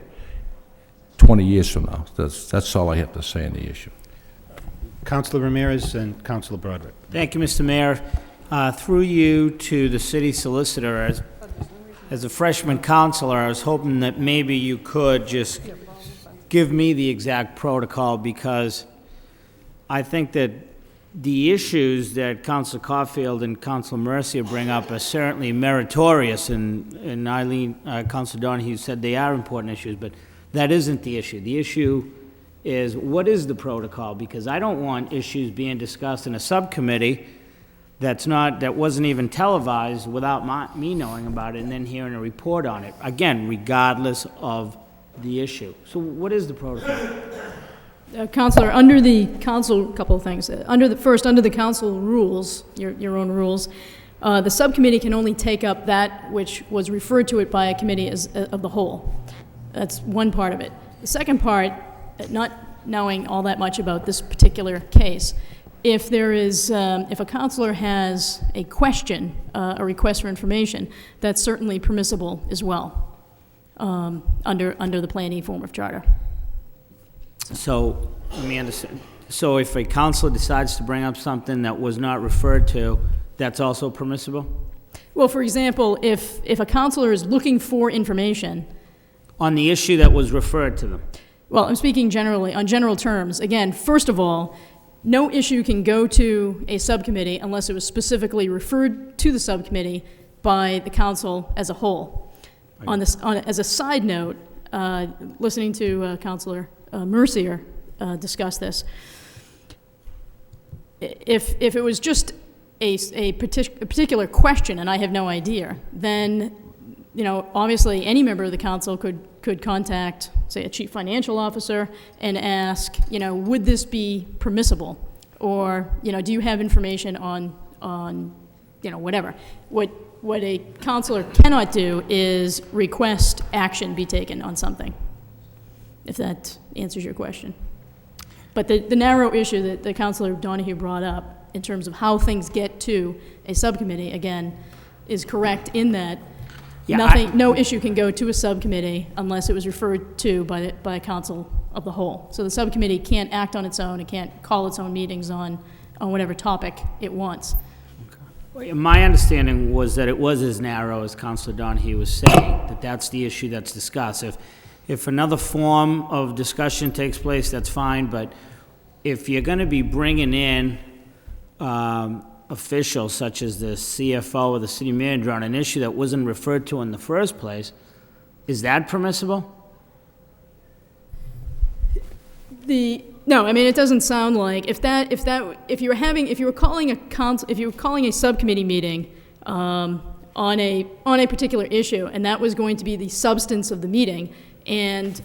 20 years from now. That's all I have to say on the issue. Councilor Ramirez and Councilor Broderick. Thank you, Mr. Mayor. Through you to the city solicitor, as a freshman counselor, I was hoping that maybe you could just give me the exact protocol, because I think that the issues that Councilor Caulfield and Councilor Mercier bring up are certainly meritorious, and Eileen, Councilor Donahue said they are important issues, but that isn't the issue. The issue is, what is the protocol? Because I don't want issues being discussed in a subcommittee that wasn't even televised without me knowing about it and then hearing a report on it. Again, regardless of the issue. So what is the protocol? Counselor, under the council, a couple of things. Under the council rules, your own rules, the subcommittee can only take up that which was referred to it by a committee as of the whole. That's one part of it. The second part, not knowing all that much about this particular case, if a counselor has a question, a request for information, that's certainly permissible as well, under the Plan E form of charter. So, let me understand. So if a counselor decides to bring up something that was not referred to, that's also permissible? Well, for example, if a counselor is looking for information On the issue that was referred to them? Well, I'm speaking generally, on general terms. Again, first of all, no issue can go to a subcommittee unless it was specifically referred to the subcommittee by the council as a whole. As a side note, listening to Councilor Mercier discuss this, if it was just a particular question and I have no idea, then obviously any member of the council could contact, say, a chief financial officer and ask, would this be permissible? Or, do you have information on whatever. What a counselor cannot do is request action be taken on something, if that answers your question. But the narrow issue that the Councilor Donahue brought up in terms of how things get to a subcommittee, again, is correct in that no issue can go to a subcommittee unless it was referred to by a council of the whole. So the subcommittee can't act on its own. It can't call its own meetings on whatever topic it wants. My understanding was that it was as narrow as Councilor Donahue was saying, that's the issue that's discussed. If another form of discussion takes place, that's fine, but if you're going to be bringing in officials such as the CFO or the city manager on an issue that wasn't referred to in the first place, is that permissible? No, I mean, it doesn't sound like if you were calling a subcommittee meeting on a particular issue, and that was going to be the substance of the meeting, and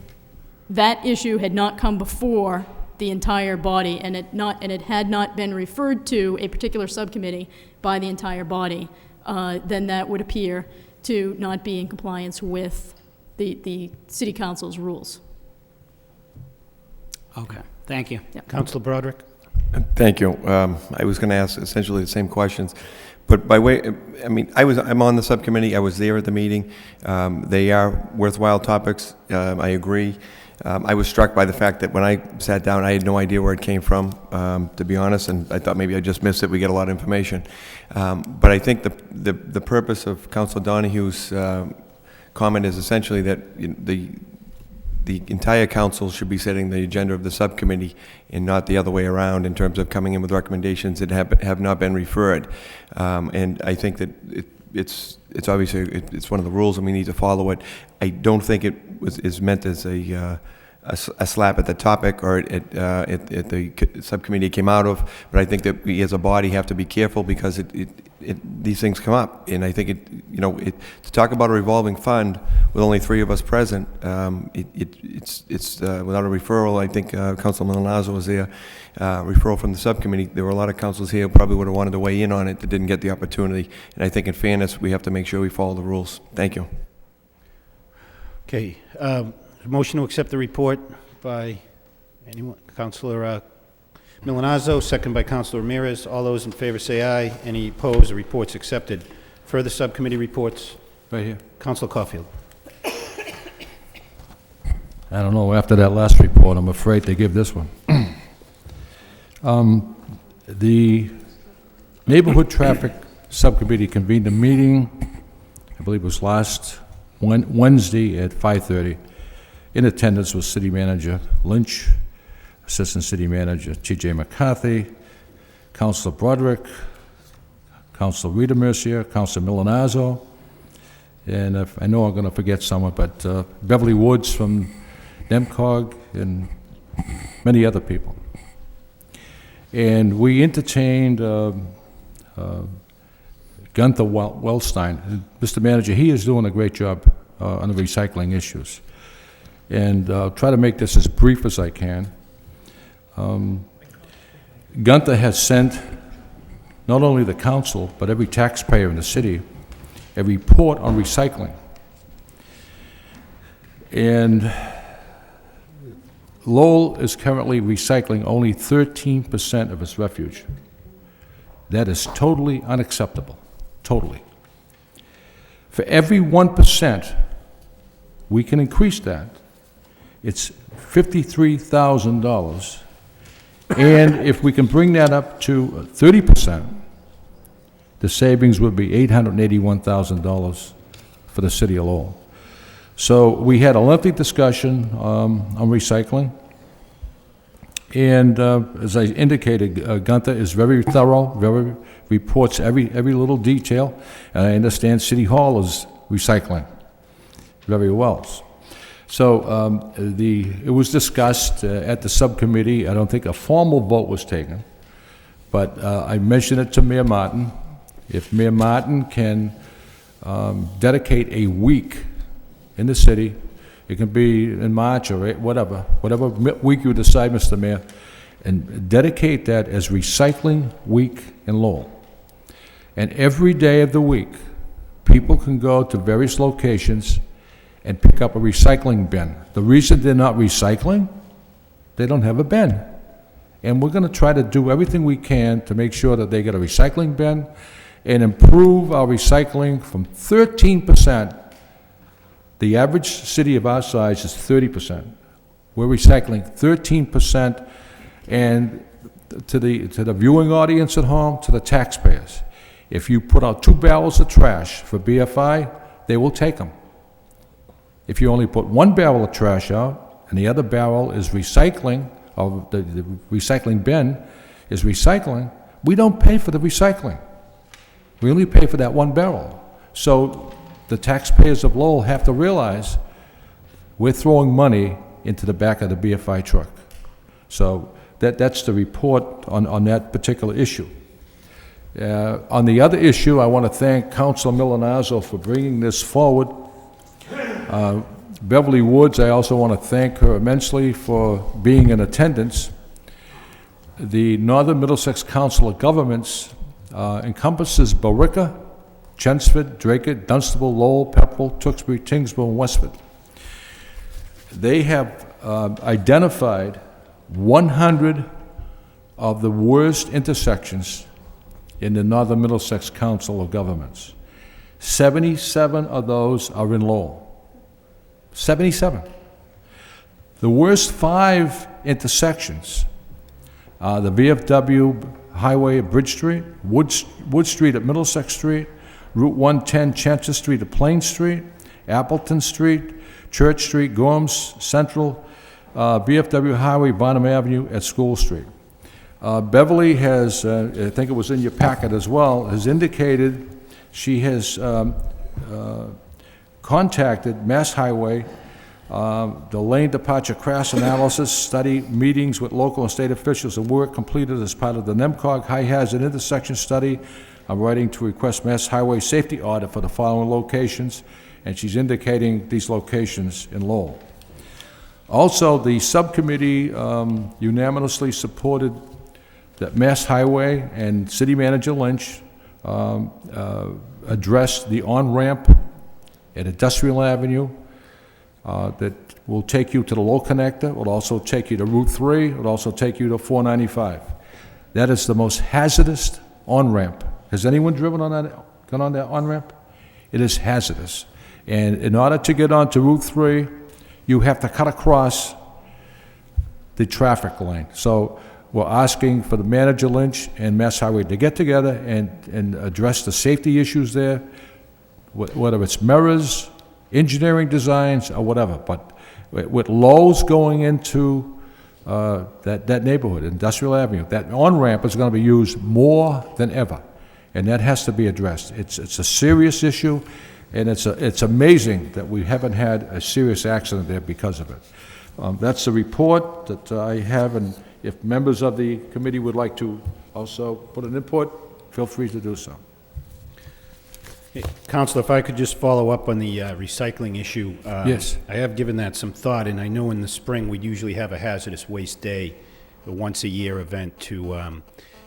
that issue had not come before the entire body, and it had not been referred to a particular subcommittee by the entire body, then that would appear to not be in compliance with the city council's rules. Okay, thank you. Yep. Councilor Broderick? Thank you. I was going to ask essentially the same questions, but I'm on the subcommittee. I was there at the meeting. They are worthwhile topics. I agree. I was struck by the fact that when I sat down, I had no idea where it came from, to be honest, and I thought maybe I just missed it. We get a lot of information. But I think the purpose of Councilor Donahue's comment is essentially that the entire council should be setting the agenda of the subcommittee and not the other way around in terms of coming in with recommendations that have not been referred. And I think that it's obviously, it's one of the rules and we need to follow it. I don't think it is meant as a slap at the topic or at the subcommittee it came out of, but I think that we as a body have to be careful because these things come up, and I think to talk about a revolving fund with only 3 of us present, it's without a referral. I think Councilman Milanazo was there, referral from the subcommittee. There were a lot of councils here who probably would have wanted to weigh in on it that didn't get the opportunity, and I think in fairness we have to make sure we follow the rules. Thank you. Okay, motion to accept the report by anyone? Councilor Milanazo, second by Councilor Ramirez. All those in favor say aye. Any opposed? The report's accepted. Further subcommittee reports? Right here. Councilor Caulfield. I don't know, after that last report, I'm afraid to give this one. The Neighborhood Traffic Subcommittee convened a meeting, I believe it was last Wednesday at 5:30. In attendance was City Manager Lynch, Assistant City Manager T.J. McCarthy, Councilor Broderick, Councilor Rita Mercier, Councilor Milanazo, and I know I'm going to forget someone, but Beverly Woods from NEMCOG and many other people. And we entertained Gunther Wellstein. Mr. Manager, he is doing a great job on the recycling issues. And try to make this as brief as I can. Gunther has sent not only the council, but every taxpayer in the city, a report on recycling. And Lowell is currently recycling only 13% of its refuge. That is totally unacceptable, totally. For every 1%, we can increase that. It's $53,000. And if we can bring that up to 30%, the savings would be $881,000 for the city of Lowell. So we had a lengthy discussion on recycling. And as I indicated, Gunther is very thorough, reports every little detail. And I understand City Hall is recycling very well. So it was discussed at the subcommittee. I don't think a formal vote was taken, but I mentioned it to Mayor Martin. If Mayor Martin can dedicate a week in the city, it can be in March or whatever week you decide, Mr. Mayor, and dedicate that as Recycling Week in Lowell. And every day of the week, people can go to various locations and pick up a recycling bin. The reason they're not recycling, they don't have a bin. And we're going to try to do everything we can to make sure that they get a recycling bin and improve our recycling from 13%. The average city of our size is 30%. We're recycling 13%, and to the viewing audience at home, to the taxpayers. If you put out 2 barrels of trash for BFI, they will take them. If you only put 1 barrel of trash out, and the other barrel is recycling, or the recycling bin is recycling, we don't pay for the recycling. We only pay for that 1 barrel. So the taxpayers of Lowell have to realize we're throwing money into the back of the BFI truck. So that's the report on that particular issue. On the other issue, I want to thank Councilor Milanazo for bringing this forward. Beverly Woods, I also want to thank her immensely for being in attendance. The Northern Middlesex Council of Governments encompasses Billerica, Chelmsford, Drake, Dunstable, Lowell, Pepperell, Tewksbury, Tingsboro, and Westford. They have identified 100 of the worst intersections in the Northern Middlesex Council of Governments. 77 of those are in Lowell. 77. The worst 5 intersections are the VFW Highway at Bridge Street, Wood Street at Middlesex Street, Route 110 Chancer Street at Plain Street, Appleton Street, Church Street, Gorham's Central, VFW Highway, Bonham Avenue, at School Street. Beverly has, I think it was in your packet as well, has indicated she has contacted Mass Highway, the lane departure crash analysis study, meetings with local and state officials, and work completed as part of the NEMCOG high hazard intersection study. I'm writing to request Mass Highway safety audit for the following locations, and she's indicating these locations in Lowell. Also, the subcommittee unanimously supported that Mass Highway and City Manager Lynch address the on-ramp at Industrial Avenue that will take you to the Lowell Connector, will also take you to Route 3, will also take you to 495. That is the most hazardous on-ramp. Has anyone driven on that, gone on that on-ramp? It is hazardous. And in order to get onto Route 3, you have to cut across the traffic lane. So we're asking for the Manager Lynch and Mass Highway to get together and address the safety issues there, whether it's mirrors, engineering designs, or whatever. But with Lowe's going into that neighborhood, Industrial Avenue, that on-ramp is going to be used more than ever, and that has to be addressed. It's a serious issue, and it's amazing that we haven't had a serious accident there because of it. That's the report that I have, and if members of the committee would like to also put an input, feel free to do so. Hey, Counselor, if I could just follow up on the recycling issue. Yes. I have given that some thought, and I know in the spring we usually have a hazardous waste day, a once-a-year event to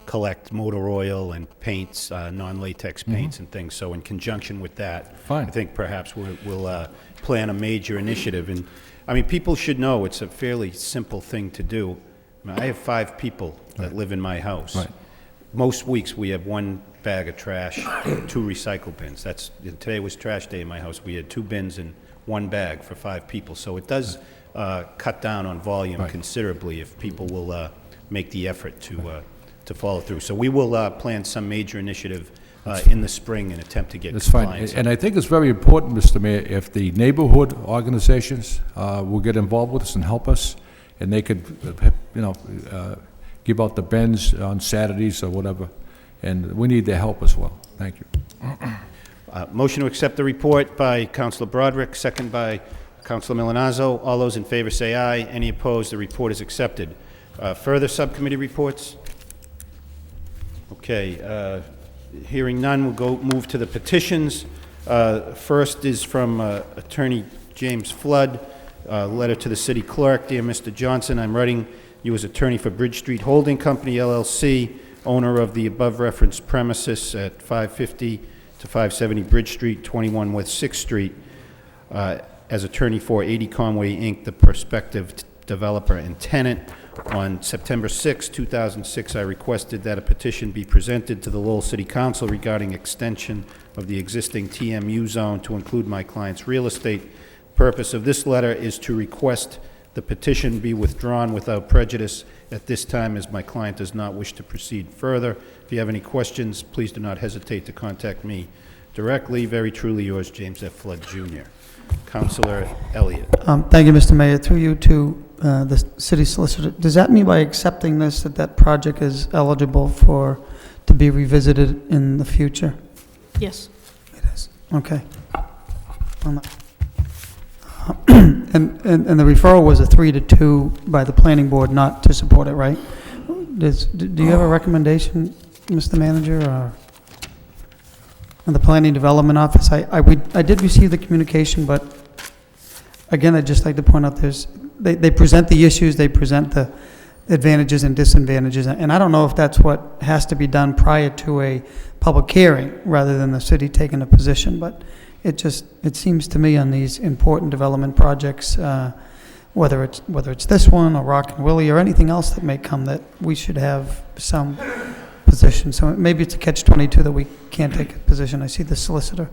collect motor oil and paints, non-latex paints and things. So in conjunction with that, Fine. I think perhaps we'll plan a major initiative. And I mean, people should know it's a fairly simple thing to do. I mean, I have 5 people that live in my house. Right. Most weeks we have 1 bag of trash, 2 recycle bins. Today was trash day in my house. We had 2 bins and 1 bag for 5 people. So it does cut down on volume considerably if people will make the effort to follow through. So we will plan some major initiative in the spring and attempt to get That's fine. compliance. And I think it's very important, Mr. Mayor, if the neighborhood organizations will get involved with us and help us, and they could, give out the bins on Saturdays or whatever. And we need their help as well. Thank you. Motion to accept the report by Councilor Broderick, second by Councilor Milonazo. All those in favor say aye. Any opposed? The report is accepted. Further subcommittee reports? Okay. Hearing none, we'll move to the petitions. First is from Attorney James Flood, letter to the city clerk. Dear Mr. Johnson, I'm writing you as attorney for Bridge Street Holding Company, LLC, owner of the above referenced premises at 550 to 570 Bridge Street, 21 West 6th Street, as attorney for 80 Conway, Inc., the prospective developer and tenant. On September 6, 2006, I requested that a petition be presented to the Lowell City Council regarding extension of the existing TMU zone to include my client's real estate. Purpose of this letter is to request the petition be withdrawn without prejudice at this time, as my client does not wish to proceed further. If you have any questions, please do not hesitate to contact me directly. Very truly yours, James F. Flood, Jr. Councilor Elliott. Thank you, Mr. Mayor. Through you to the city solicitor. Does that mean by accepting this that project is eligible to be revisited in the future? Yes. It is. Okay. And the referral was a 3-2 by the planning board not to support it, right? Do you have a recommendation, Mr. Manager, or the Planning Development Office? I did receive the communication, but again, I'd just like to point out they present the issues, they present the advantages and disadvantages, and I don't know if that's what has to be done prior to a public hearing rather than the city taking a position, but it seems to me on these important development projects, whether it's this one or Rock and Willie or anything else that may come, that we should have some position. So maybe it's a catch-22 that we can't take a position. I see the solicitor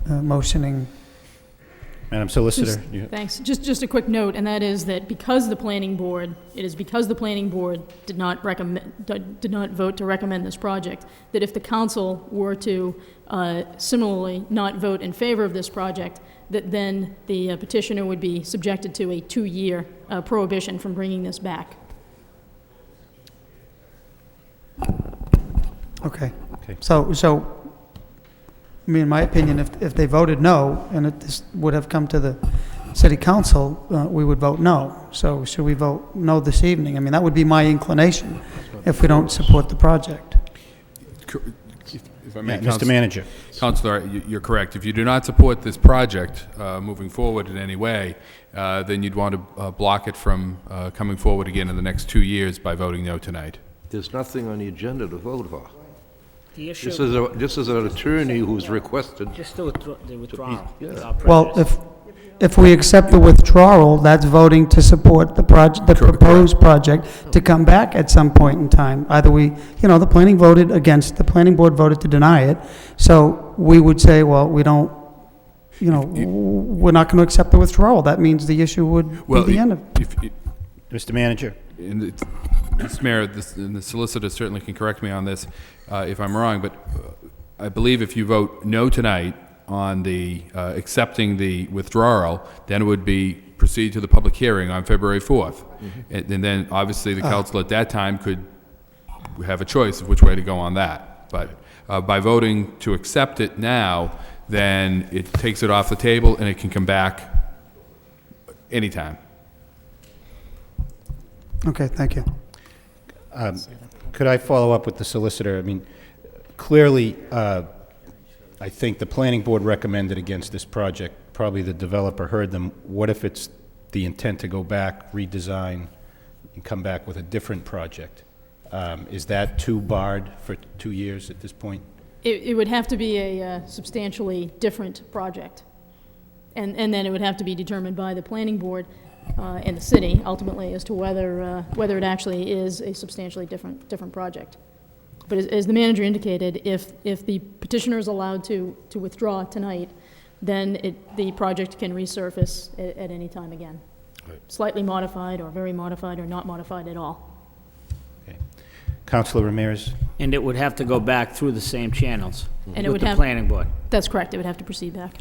motioning. Madam Solicitor. Thanks. Just a quick note, and that is that because the planning board did not vote to recommend this project, that if the council were to similarly not vote in favor of this project, that then the petitioner would be subjected to a 2-year prohibition from bringing this back. Okay. Okay. So, I mean, in my opinion, if they voted no, and this would have come to the city council, we would vote no. So should we vote no this evening? I mean, that would be my inclination if we don't support the project. If I may, Mr. Manager. Councilor, you're correct. If you do not support this project moving forward in any way, then you'd want to block it from coming forward again in the next 2 years by voting no tonight. There's nothing on the agenda to vote for. The issue, This is an attorney who's requested. just the withdrawal. Yeah. without Well, prejudice. if we accept the withdrawal, that's voting to support the project, the proposed project to come back at some point in time. Either we, the planning board voted to deny it, so we would say, well, we don't, we're not going to accept the withdrawal. That means the issue would be the end of it. Mr. Manager. Mr. Mayor, and the solicitor certainly can correct me on this if I'm wrong, but I believe if you vote no tonight on the accepting the withdrawal, then it would be proceed to the public hearing on February 4th. And then obviously the council at that time could have a choice of which way to go on that. But by voting to accept it now, then it takes it off the table and it can come back anytime. Okay, thank you. Could I follow up with the solicitor? I mean, clearly, I think the planning board recommended against this project. Probably the developer heard them. What if it's the intent to go back, redesign, and come back with a different project? Is that too barred for 2 years at this point? It would have to be a substantially different project. And then it would have to be determined by the planning board and the city, ultimately, as to whether it actually is a substantially different project. But as the manager indicated, if the petitioner is allowed to withdraw tonight, then the project can resurface at any time again. Right. Slightly modified, or very modified, or not modified at all. Okay. Councilor Ramirez? And it would have to go back through the same channels And it with would the planning board. That's correct, it would have to proceed back.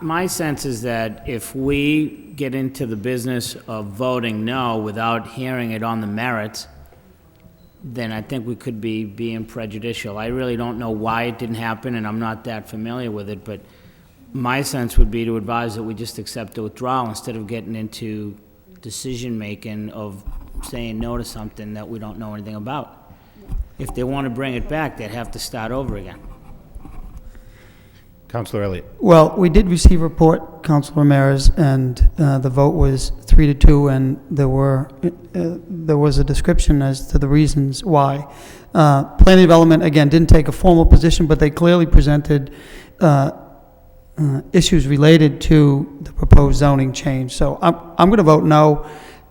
My sense is that if we get into the business of voting no without hearing it on the merits, then I think we could be being prejudicial. I really don't know why it didn't happen, and I'm not that familiar with it, but my sense would be to advise that we just accept the withdrawal instead of getting into decision-making of saying no to something that we don't know anything about. If they want to bring it back, they'd have to start over again. Councilor Elliott? Well, we did receive a report, Councilor Ramirez, and the vote was 3-2, and there was a description as to the reasons why. Planning Development, again, didn't take a formal position, but they clearly presented issues related to the proposed zoning change. So I'm going to vote no,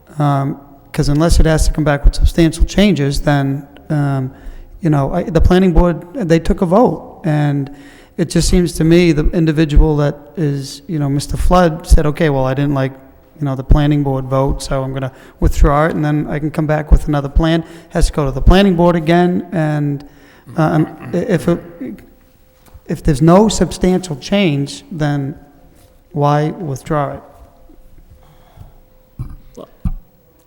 because unless it has to come back with substantial changes, then, the planning board, they took a vote, and it just seems to me the individual that is, Mr. Flood said, okay, well, I didn't like, the planning board vote, so I'm going to withdraw it, and then I can come back with another plan. Has to go to the planning board again, and if there's no substantial change, then why withdraw it?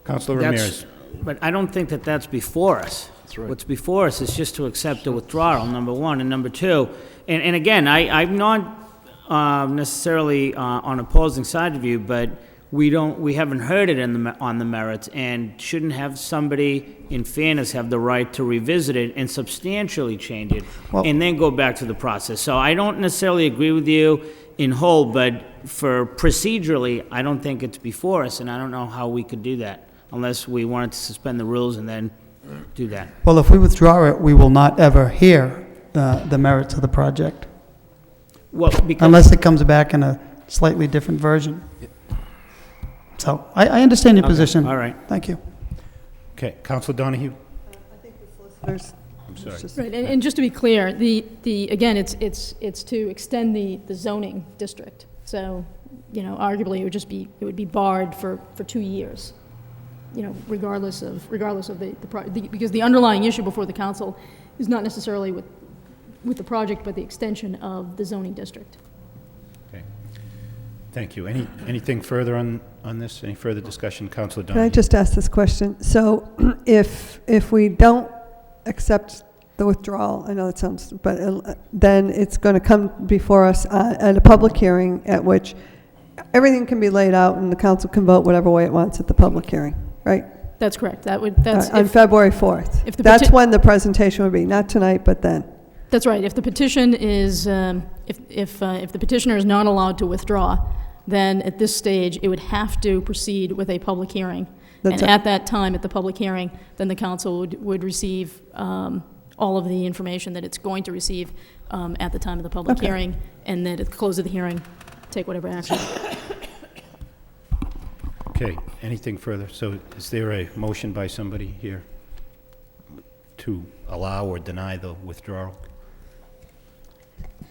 Councilor Ramirez? But I don't think that that's before us. That's right. What's before us is just to accept the withdrawal, number one, and number two, and again, I'm not necessarily on opposing side of you, but we haven't heard it on the merits, and shouldn't have somebody, in fairness, have the right to revisit it and substantially change it, and then go back to the process. So I don't necessarily agree with you in whole, but for procedurally, I don't think it's before us, and I don't know how we could do that, unless we wanted to suspend the rules and then do that. Well, if we withdraw it, we will not ever hear the merits of the project, Well, because unless it comes back in a slightly different version. So I understand your position. all right. Thank you. Okay. Councilor Donahue? I think the solicitors. I'm sorry. Right, and just to be clear, again, it's to extend the zoning district. So, arguably, it would be barred for 2 years, regardless of because the underlying issue before the council is not necessarily with the project, but the extension of the zoning district. Okay. Thank you. Anything further on this? Any further discussion? Councilor Can I Donahue? just ask this question? So if we don't accept the withdrawal, I know that sounds, but then it's going to come before us at a public hearing at which everything can be laid out and the council can vote whatever way it wants at the publilic hearing, right? That's correct. That's On February 4th. if the That's peti- when the presentation would be, not tonight, but then. That's right. If the petition is, if the petitioner is not allowed to withdraw, then at this stage, it would have to proceed with a public hearing. That's And it. at that time, at the public hearing, then the council would receive all of the information that it's going to receive at the time of the public Okay. hearing, and then at the close of the hearing, take whatever action. Okay, anything further? So is there a motion by somebody here to allow or deny the withdrawal?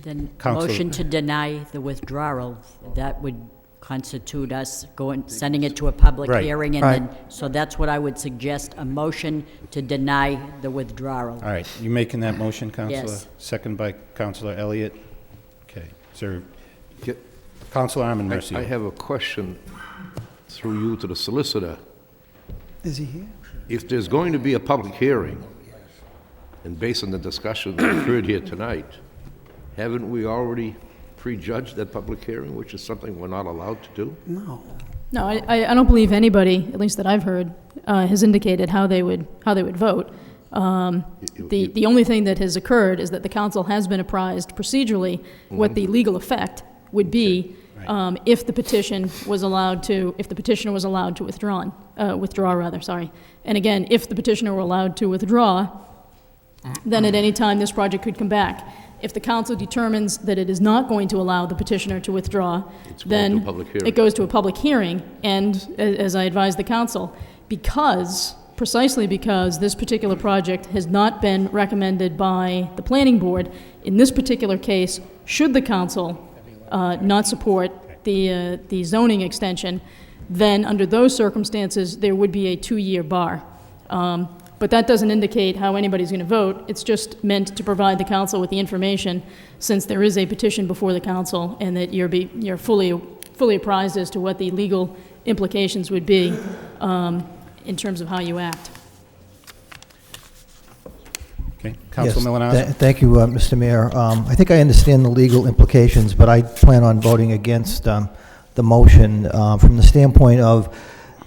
Then Counsel- motion to deny the withdrawal, that would constitute us sending it to a public Right. hearing, and Right. then, so that's what I would suggest, a motion to deny the withdrawal. All right, you making that motion, Councilor? Yes. Second by Councilor Elliott? Okay, sir. Yeah. Councilor Armin Mercia. I have a question through you to the solicitor. Is he here? If there's going to be a public hearing, and based on the discussion that occurred here tonight, haven't we already prejudged that public hearing, which is something we're not allowed to do? No, I don't believe anybody, at least that I've heard, has indicated how they would vote. The only thing that has occurred is that the council has been apprised procedurally what the legal effect would be if the petition was allowed to, if the petitioner was allowed to withdraw. And again, if the petitioner were allowed to withdraw, then at any time this project could come back. If the council determines that it is not going to allow the petitioner to withdraw, It's going to a then public hearing. it goes to a public hearing. And as I advised the council, precisely because this particular project has not been recommended by the planning board, in this particular case, should the council not support the zoning extension, then under those circumstances, there would be a 2-year bar. But that doesn't indicate how anybody's going to vote. It's just meant to provide the council with the information, since there is a petition before the council, and that you're fully apprised as to what the legal implications would be in terms of how you act. Okay, Councilor Milonazo? Yes, thank you, Mr. Mayor. I think I understand the legal implications, but I plan on voting against the motion from the standpoint of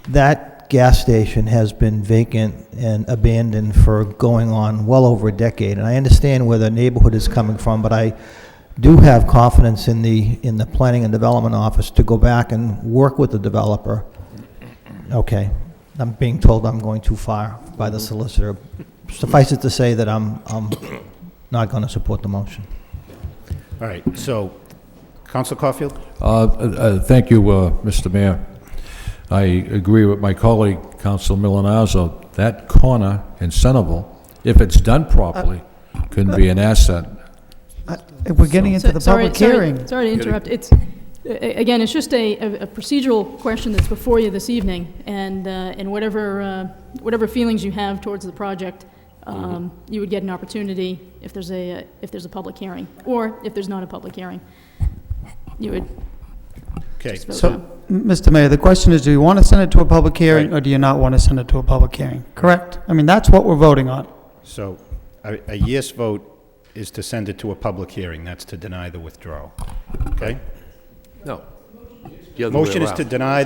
that gas station has been vacant and abandoned for going on well over a decade. And I understand where the neighborhood is coming from, but I do have confidence in the Planning and Development Office to go back and work with the developer. Okay, I'm being told I'm going too far by the solicitor. Suffice it to say that I'm not going to support the motion. All right, so, Councilor Caulfield? Thank you, Mr. Mayor. I agree with my colleague, Councilor Milonazo. That corner in Centerville, if it's done properly, can be an asset. We're getting into the public hearing. Sorry to interrupt. Again, it's just a procedural question that's before you this evening, and whatever feelings you have towards the project, you would get an opportunity if there's a public hearing, or if there's not a public hearing, you would Okay, just vote So, no. Mr. Mayor, the question is, do you want to send it to a public hearing, or do you not want to send it to a public hearing? Correct? I mean, that's what we're voting on. so a yes vote is to send it to a public hearing. That's to deny the withdrawal. Okay? No. The other way Motion is to around. deny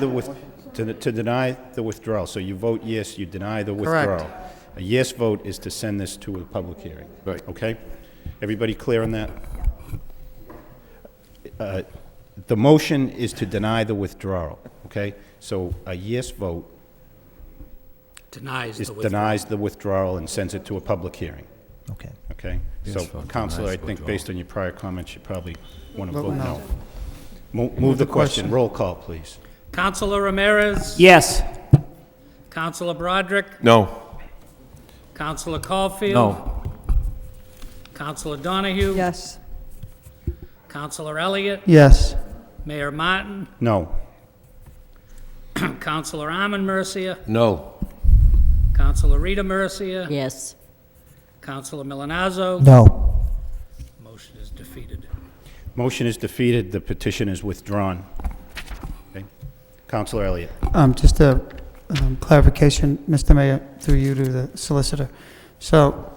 to deny the withdrawal. So you vote yes, you deny the withdrawal. A yes vote is to send this to a public hearing. Right. Okay? Everybody clear on that? The motion is to deny the withdrawal, okay? So a yes vote Denies denies the withdrawal and sends it to a public hearing, Okay. okay? So, Counselor, I think based on your prior comments, you probably want to vote no. Move the question. Roll call, please. Councilor Ramirez? Yes. Councilor Broderick? No. Councilor Caulfield? No. Councilor Donahue? Yes. Councilor Elliott? Yes. Mayor Martin? No. Councilor Armin Mercia? No. Councilor Rita Mercia? Yes. Councilor Milonazo? No. Motion is defeated. Motion is defeated. The petition is withdrawn. Counselor Elliott. Just a clarification, Mr. Mayor, through you to the solicitor. So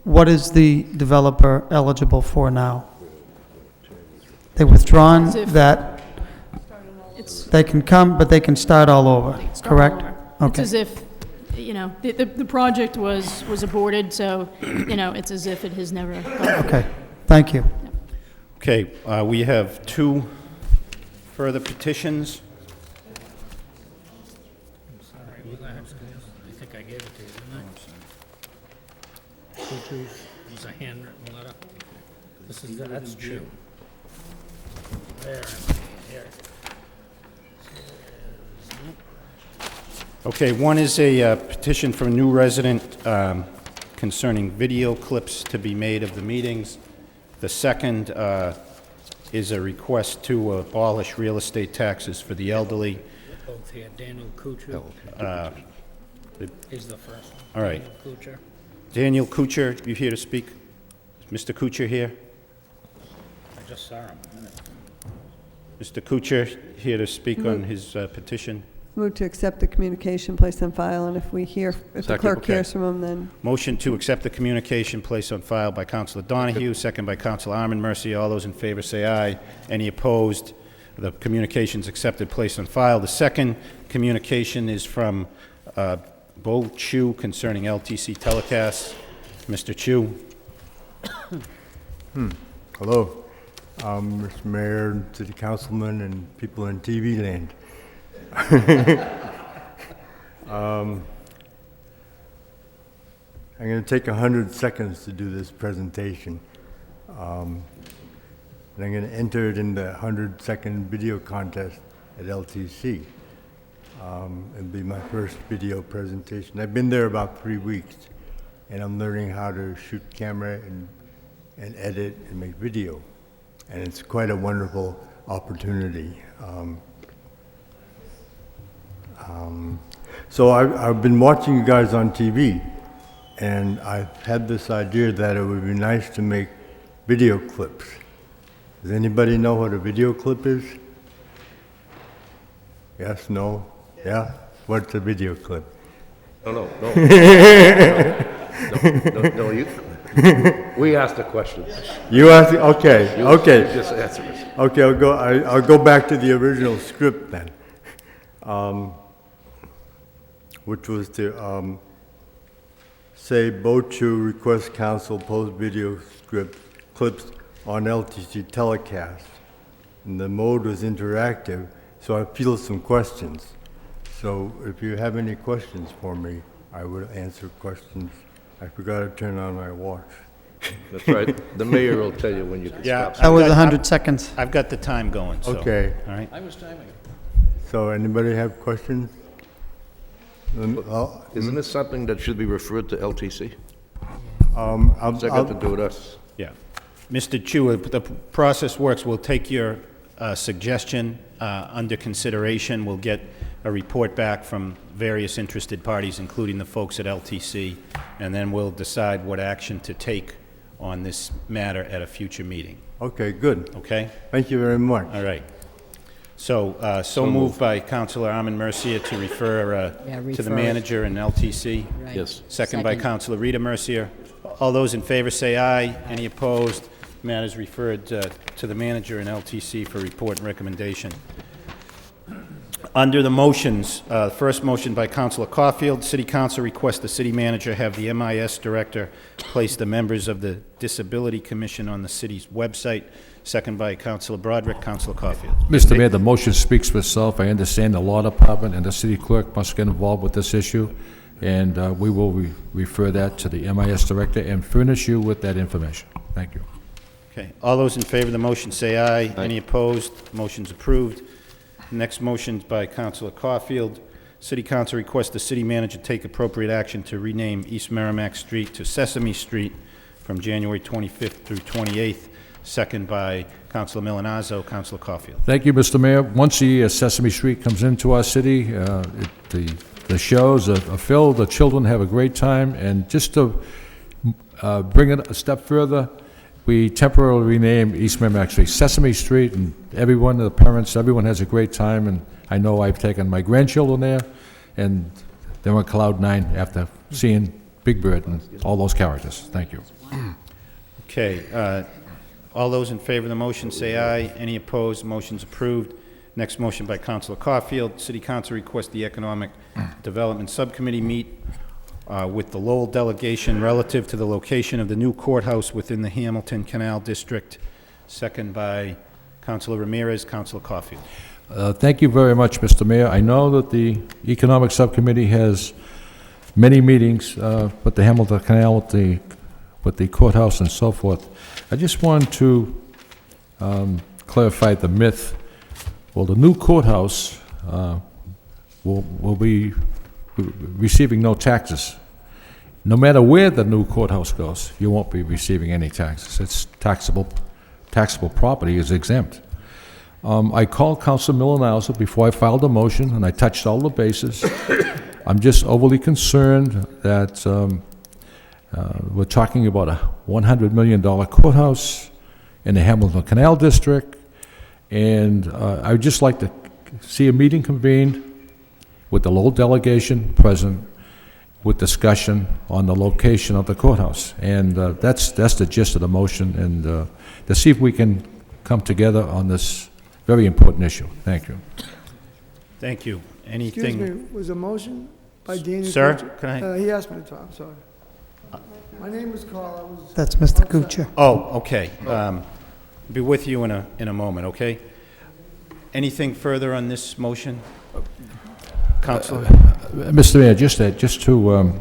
what is the developer eligible for now? They've withdrawn As if- that, It's they can come, but they can start all over, correct? It's Okay. as if, the project was aborted, so, it's as if it has never gone through. Okay, thank you. Okay, we have two further petitions. Sorry, relax, I think I gave it to you, didn't I? It's a handwritten letter. That's true. There, here. Okay, one is a petition from a new resident concerning video clips to be made of the meetings. The second is a request to abolish real estate taxes for the elderly. Both here, Daniel Kuchar is the first one. All right. Daniel Kuchar. Daniel Kuchar, you here to speak? Is Mr. Kuchar here? I just saw him a minute. Mr. Kuchar here to speak on his petition? Move to accept the communication placed on file, and if the Second. clerk Okay. hears from him, then Motion to accept the communication placed on file by Councilor Donahue, second by Councilor Arman Mercia. All those in favor say aye. Any opposed? The communication's accepted, placed on file. The second communication is from Bo Chu concerning LTC telecasts. Mr. Chu. Hello, Mr. Mayor, City Councilman, and people in TV land. I'm going to take 100 seconds to do this presentation. And I'm going to enter it in the 100-second video contest at LTC. It'll be my first video presentation. I've been there about 3 weeks, and I'm learning how to shoot camera and edit and make video. And it's quite a wonderful opportunity. So I've been watching you guys on TV, and I've had this idea that it would be nice to make video clips. Does anybody know what a video clip is? Yes, no, yeah? What's a video clip? No, you, we asked the question. You asked, okay, You okay. just answer it. Okay, I'll go back to the original script then, which was to say Bochu requests council post video script clips on LTC telecast. And the mode was interactive, so I feel some questions. So if you have any questions for me, I would answer questions. I forgot to turn on my watch. That's right. The mayor will tell you when you can Yeah. stop. That was 100 seconds. I've got the time going, so. Okay. All right. So anybody have questions? Isn't this something that should be referred to LTC? What's that got to do with us? Yeah. Mr. Chu, the process works, we'll take your suggestion under consideration. We'll get a report back from various interested parties, including the folks at LTC, and then we'll decide what action to take on this matter at a future meeting. Okay, good. Okay? Thank you very much. All right. So, so moved by Councilor Arman Mercia to refer to the refer it. manager and LTC. Right. Yes. Second by Councilor Rita Mercia. All those in favor say aye. Any opposed? Matter is referred to the manager and LTC for report and recommendation. Under the motions, first motion by Councilor Caulfield, City Council requests the city manager have the MIS director place the members of the Disability Commission on the city's website. Second by Councilor Broderick. Councilor Caulfield. Mr. Mayor, the motion speaks for itself. I understand the law department and the city clerk must get involved with this issue, and we will refer that to the MIS director and furnish you with that information. Thank you. Okay. All those in favor of the motion say aye. Any opposed? Motion's approved. Next motion by Councilor Caulfield. City Council requests the city manager take appropriate action to rename East Merrimack Street to Sesame Street from January 25th through 28th. Second by Councilor Milanazzo. Councilor Caulfield. Thank you, Mr. Mayor. Once the Sesame Street comes into our city, the shows are filled, the children have a great time, and just to bring it a step further, we temporarily rename East Merrimack Street Sesame Street, and everyone, the parents, everyone has a great time, and I know I've taken my grandchildren there, and they're on cloud nine after seeing Big Bird and all those characters. Thank you. Okay, all those in favor of the motion say aye. Any opposed? Motion's approved. Next motion by Councilor Caulfield. City Council requests the Economic Development Subcommittee meet with the Lowell delegation relative to the location of the new courthouse within the Hamilton Canal District. Second by Councilor Ramirez. Councilor Caulfield. Thank you very much, Mr. Mayor. I know that the Economic Subcommittee has many meetings, with the Hamilton Canal, with the courthouse and so forth. I just want to clarify the myth. Well, the new courthouse will be receiving no taxes. No matter where the new courthouse goes, you won't be receiving any taxes. It's taxable property is exempt. I called Council Milanauza before I filed a motion, and I touched all the bases. I'm just overly concerned that we're talking about a $100 million courthouse in the Hamilton Canal District, and I would just like to see a meeting convened with the Lowell delegation present with discussion on the location of the courthouse. And that's the gist of the motion, and to see if we can come together on this very important issue. Thank you. Thank you. Excuse Anything? me, was a motion by Daniel? Sir, Kuchar? can I? He asked me to talk, I'm sorry. My name was Carl, I was... That's Mr. outside. Kuchar. Oh, okay. Be with you in a moment, okay? Anything further on this motion? Councilor? Mr. Mayor, just to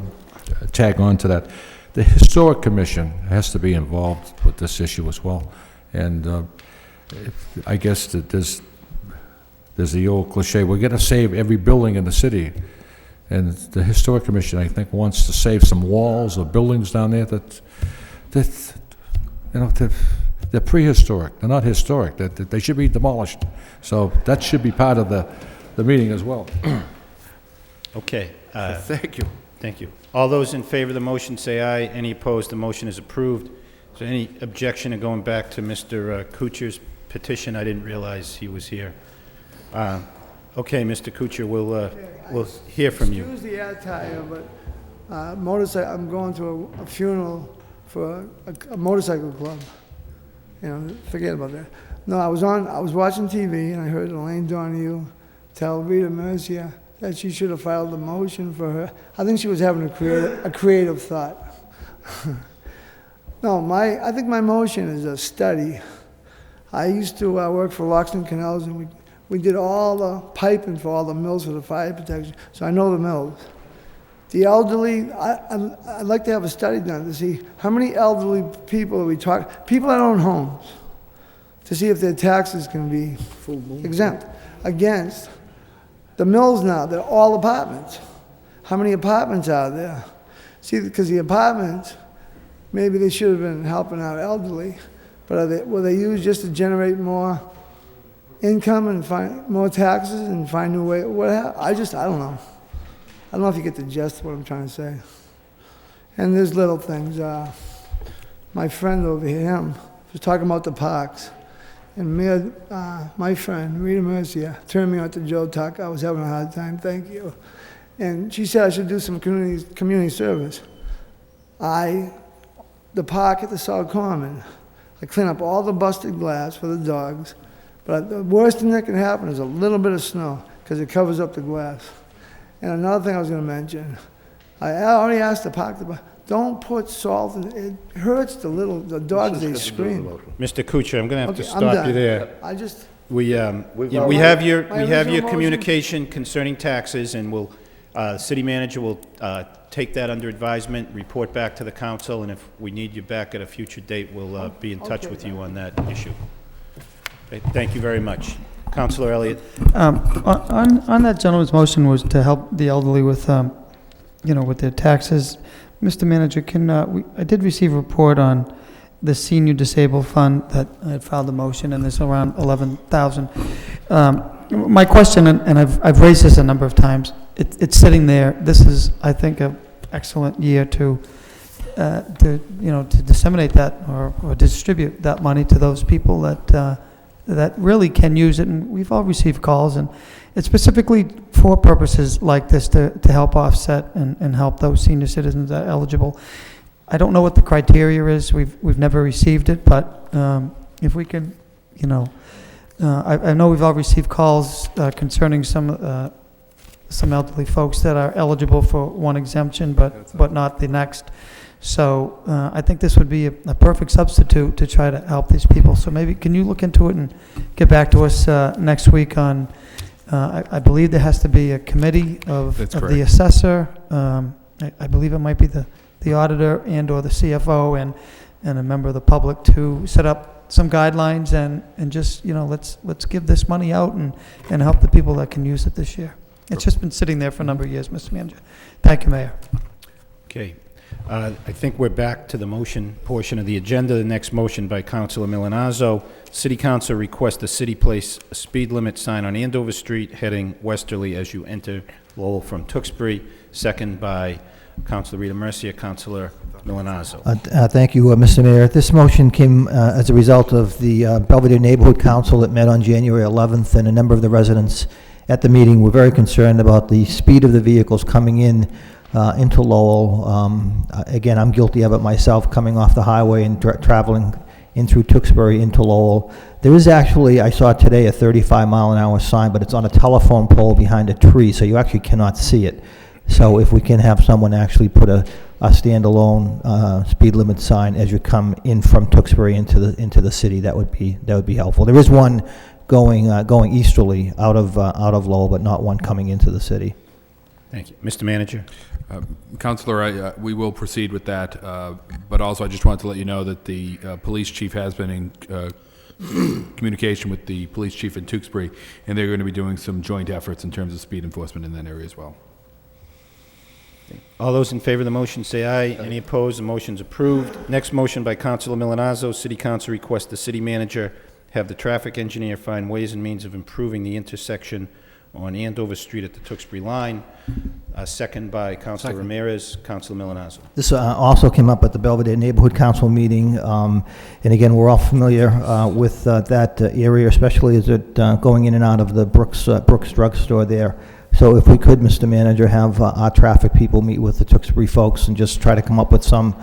tag on to that, the Historic Commission has to be involved with this issue as well. And I guess that there's the old cliche, we're going to save every building in the city. And the Historic Commission, I think, wants to save some walls or buildings down there that you know, they're prehistoric. They're not historic. That they should be demolished. So that should be part of the meeting as well. Okay. Thank you. Thank you. All those in favor of the motion say aye. Any opposed? The motion is approved. Is there any objection to going back to Mr. Kuchar's petition? I didn't realize he was here. Okay, Mr. Kuchar, we'll hear from you. Excuse the attire, but motorcycle, I'm going to a funeral for a motorcycle club. You know, forget about that. No, I was watching TV and I heard Elaine Donahue tell Rita Mercia that she should have filed a motion for her. I think she was having a creative thought. No, I think my motion is a study. I used to work for Loxton Canals, and we did all the piping for all the mills for the fire protection, so I know the mills. The elderly, I'd like to have a study done to see how many elderly people are we talking, people that own homes, to see if their taxes can be exempt against the mills now. They're all apartments. How many apartments are there? See, because the apartments, maybe they should have been helping out elderly, but were they used just to generate more income and find more taxes and find new way? I don't know. I don't know if you get the gist of what I'm trying to say. And there's little things. My friend over here, him, was talking about the parks. And my friend, Rita Mercia, turned me on to Joe Tuck. I was having a hard time, thank you. And she said I should do some community service. The park at the South Common, I clean up all the busted glass for the dogs. But the worst thing that can happen is a little bit of snow, because it covers up the glass. And another thing I was going to mention, I already asked the park, don't put salt in it. It hurts the dogs, they scream. Mr. Kuchar, I'm going to have to Okay, I'm stop you done. there. We have your communication concerning taxes, and the city manager will take that under advisement, report back to the council, and if we need you back at a future date, we'll be in touch with you on that issue. Okay, thank you very much. Councilor Elliott. On that gentleman's motion was to help the elderly with, with their taxes. Mr. Manager, I did receive a report on the senior disabled fund that I had filed a motion, and there's around 11,000. My question, and I've raised this a number of times, it's sitting there. This is, I think, an excellent year to disseminate that or distribute that money to those people that that really can use it, and we've all received calls, and it's specifically for purposes like this to help offset and help those senior citizens that are eligible. I don't know what the criteria is. We've never received it, but if we can, I know we've all received calls concerning some elderly folks that are eligible for one exemption, but not the next. So I think this would be a perfect substitute to try to help these people. So maybe, can you look into it and get back to us next week on, I believe there has to be a committee of the assessor. I believe it might be the auditor and or the CFO and a member of the public to set up some guidelines and just, let's give this money out and help the people that can use it this year. It's just been sitting there for a number of years, Mr. Manager. Thank you, Mayor. Okay. I think we're back to the motion portion of the agenda. The next motion by Councilor Milanazzo. City Council requests the city place a speed limit sign on Andover Street heading westerly as you enter Lowell from Tewksbury. Second by Councilor Rita Mercia. Councilor Milanazzo. Thank you, Mr. Mayor. This motion came as a result of the Belvedere Neighborhood Council that met on January 11th, and a number of the residents at the meeting were very concerned about the speed of the vehicles coming in into Lowell. Again, I'm guilty of it myself, coming off the highway and traveling in through Tewksbury into Lowell. There is actually, I saw today, a 35-mile-an-hour sign, but it's on a telephone pole behind a tree, so you actually cannot see it. So if we can have someone actually put a standalone speed limit sign as you come in from Tewksbury into the city, that would be helpful. There is one going easterly out of Lowell, but not one coming into the city. Thank you. Mr. Manager. Councilor, we will proceed with that, but also I just wanted to let you know that the police chief has been in communication with the police chief in Tewksbury, and they're going to be doing some joint efforts in terms of speed enforcement in that area as well. All those in favor of the motion say aye. Any opposed? The motion's approved. Next motion by Councilor Milanazzo. City Council requests the city manager have the traffic engineer find ways and means of improving the intersection on Andover Street at the Tewksbury line. Second by Councilor Ramirez. Councilor Milanazzo. This also came up at the Belvedere Neighborhood Council meeting, and again, we're all familiar with that area, especially as it going in and out of the Brooks drugstore there. So if we could, Mr. Manager, have our traffic people meet with the Tewksbury folks and just try to come up with some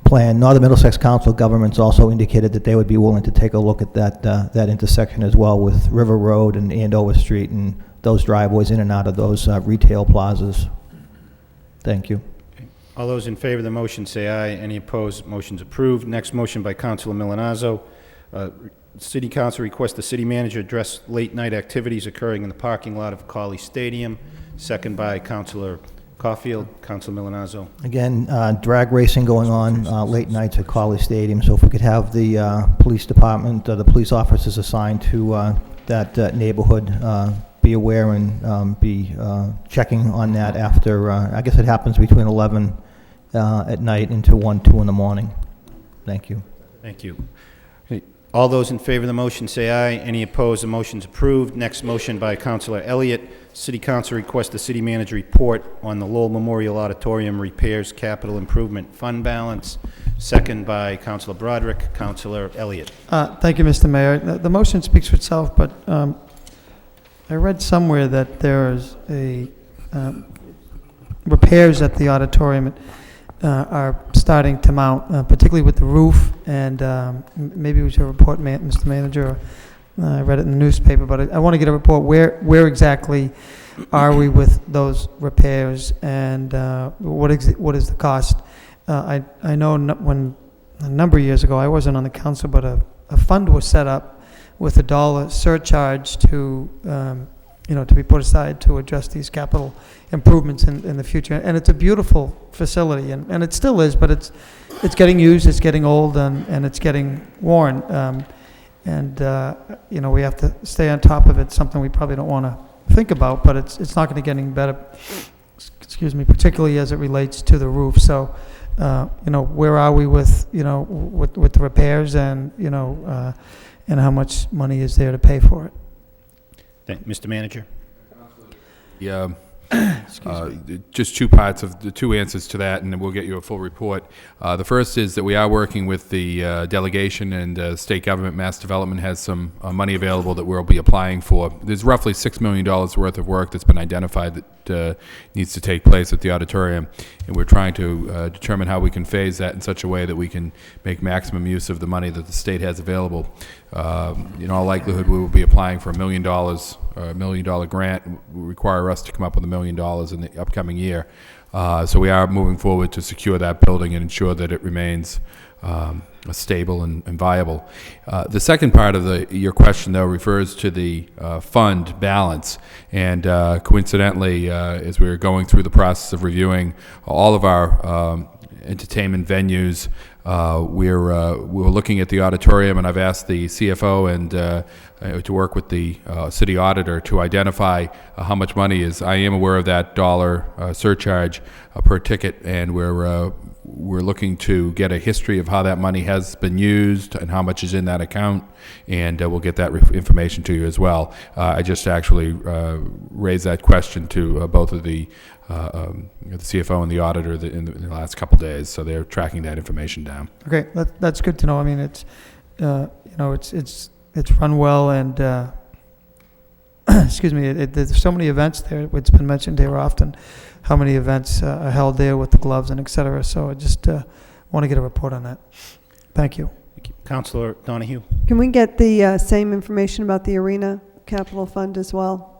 plan. Northern Middlesex Council Governments also indicated that they would be willing to take a look at that intersection as well with River Road and Andover Street and those driveways in and out of those retail plazas. Thank you. Okay. All those in favor of the motion say aye. Any opposed? Motion's approved. Next motion by Councilor Milanazzo. City Council requests the city manager address late-night activities occurring in the parking lot of Colley Stadium. Second by Councilor Caulfield. Councilor Milanazzo. Again, drag racing going on late nights at Colley Stadium, so if we could have the police department, the police officers assigned to that neighborhood be aware and be checking on that after, I guess it happens between 11 at night into 1, 2 in the morning. Thank you. Thank you. All those in favor of the motion say aye. Any opposed? The motion's approved. Next motion by Councilor Elliott. City Council requests the city manager report on the Lowell Memorial Auditorium repairs capital improvement fund balance. Second by Councilor Broderick. Councilor Elliott. Thank you, Mr. Mayor. The motion speaks for itself, but I read somewhere that there is a repairs at the auditorium are starting to mount, particularly with the roof, and maybe we should report, Mr. Manager. I read it in the newspaper, but I want to get a report. Where exactly are we with those repairs, and what is the cost? I know when a number of years ago, I wasn't on the council, but a fund was set up with $1 surcharge to to be put aside to address these capital improvements in the future. And it's a beautiful facility, and it still is, but it's getting used, it's getting old, and it's getting worn. We have to stay on top of it, something we probably don't want to think about, but it's not going to get any better, excuse me, particularly as it relates to the roof. So, where are we with the repairs, and how much money is there to pay for it? Mr. Manager. Yeah, Just two parts of the two answers to that, and then we'll get you a full report. The first is that we are working with the delegation, and state government. Mass Development has some money available that we'll be applying for. There's roughly $6 million worth of work that's been identified that needs to take place at the auditorium, and we're trying to determine how we can phase that in such a way that we can make maximum use of the money that the state has available. In all likelihood, we will be applying for $1 million. A $1 million grant will require us to come up with $1 million in the upcoming year. So we are moving forward to secure that building and ensure that it remains stable and viable. The second part of your question, though, refers to the fund balance. And coincidentally, as we were going through the process of reviewing all of our entertainment venues, we're looking at the auditorium, and I've asked the CFO and to work with the city auditor to identify how much money is. I am aware of that dollar surcharge per ticket, and we're looking to get a history of how that money has been used and how much is in that account, and we'll get that information to you as well. I just actually raised that question to both of the CFO and the auditor in the last couple days, so they're tracking that information down. Okay, that's good to know. I mean, it's, it's run well, and, excuse me, there's so many events there. It's been mentioned here often, how many events are held there with the gloves and et cetera. So I just want to get a report on that. Thank you. Thank you. Councilor Donahue. Can we get the same information about the arena capital fund as well?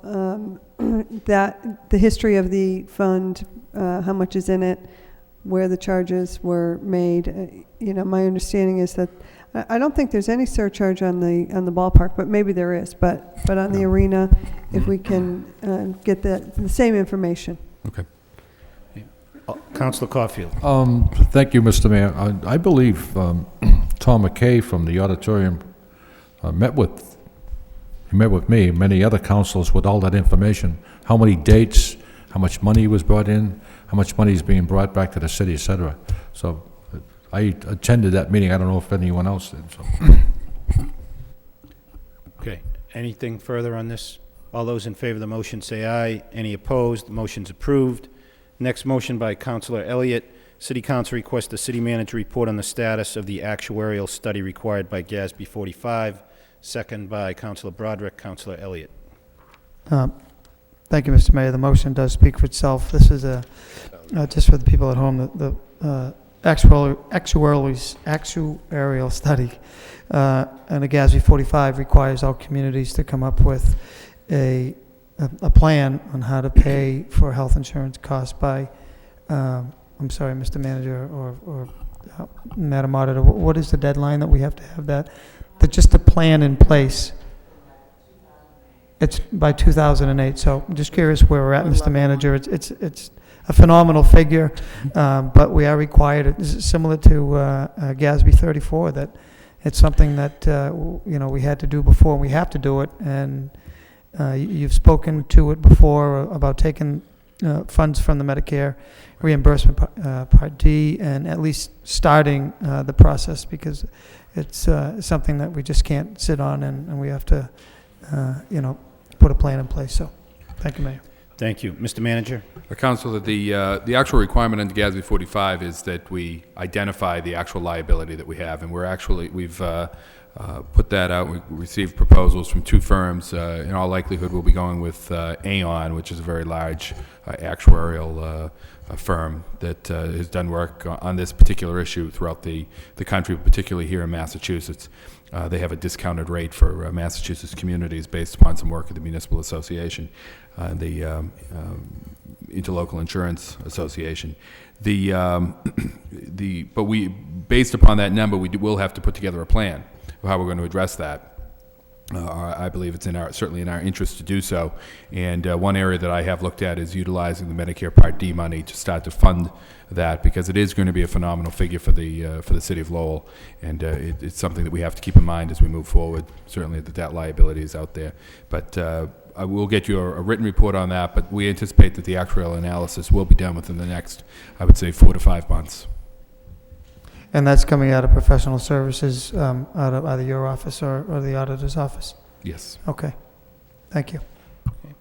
That the history of the fund, how much is in it, where the charges were made. My understanding is that I don't think there's any surcharge on the ballpark, but maybe there is. But on the arena, if we can get the same information. Okay. Councilor Caulfield. Thank you, Mr. Mayor. I believe Tom McKay from the auditorium met with me, many other councils, with all that information. How many dates, how much money was brought in, how much money is being brought back to the city, etc. So I attended that meeting. I don't know if anyone else did. So. Okay. Anything further on this? All those in favor of the motion say aye. Any opposed? The motion's approved. Next motion by Councilor Elliott. City Council requests the city manager report on the status of the actuarial study required by GASB 45. Second by Councilor Broderick. Councilor Elliott. Thank you, Mr. Mayor. The motion does speak for itself. This is just for the people at home, the actuarial study. And the GASB 45 requires all communities to come up with a plan on how to pay for health insurance costs by, I'm sorry, Mr. Manager or Madam Auditor, what is the deadline that we have to have that? Just a plan in place. It's by 2008. So I'm just curious where we're at, Mr. Manager. It's a phenomenal figure, but we are required, similar to GASB 34, that it's something that we had to do before, and we have to do it. And you've spoken to it before about taking funds from the Medicare reimbursement Part D, and at least starting the process, because it's something that we just can't sit on, and we have to, put a plan in place. So, thank you, Mayor. Thank you. Mr. Manager? Councilor, the actual requirement under GASB 45 is that we identify the actual liability that we have, and we've put that out. We received proposals from two firms. In all likelihood, we'll be going with Aon, which is a very large actuarial firm that has done work on this particular issue throughout the country, particularly here in Massachusetts. They have a discounted rate for Massachusetts communities based upon some work of the Municipal Association, the Interlocal Insurance Association. But we, based upon that number, we will have to put together a plan of how we're going to address that. I believe it's certainly in our interest to do so. And one area that I have looked at is utilizing the Medicare Part D money to start to fund that, because it is going to be a phenomenal figure for the city of Lowell, and it's something that we have to keep in mind as we move forward. Certainly, the debt liability is out there, but I will get you a written report on that. But we anticipate that the actuarial analysis will be done within the next, I would say, 4 to 5 months. And that's coming out of professional services, out of either your office or the auditor's office? Yes. Okay. Thank you. Okay.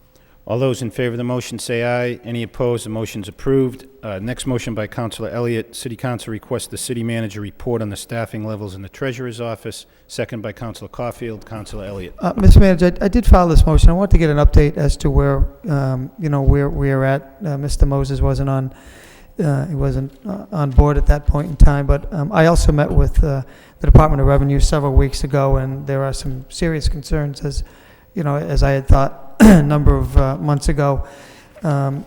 All those in favor of the motion say aye. Any opposed? The motion's approved. Next motion by Councilor Elliott. City Council requests the city manager report on the staffing levels in the treasurer's office. Second by Councilor Caulfield. Councilor Elliott. Mr. Manager, I did file this motion. I want to get an update as to where, where we're at. Mr. Moses wasn't on, he wasn't on board at that point in time, but I also met with the Department of Revenue several weeks ago, and there are some serious concerns, as I had thought a number of months ago. Can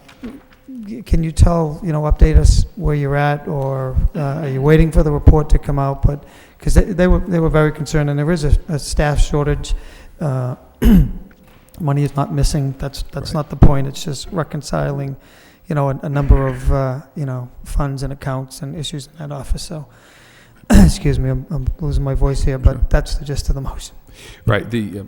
you update us where you're at, or are you waiting for the report to come out? But because they were very concerned, and there is a staff shortage. Money is not missing. That's Right. not the point. It's just reconciling, a number of funds and accounts and issues in that office. So, excuse me, I'm losing my voice here, but that's the gist of the motion. Right, the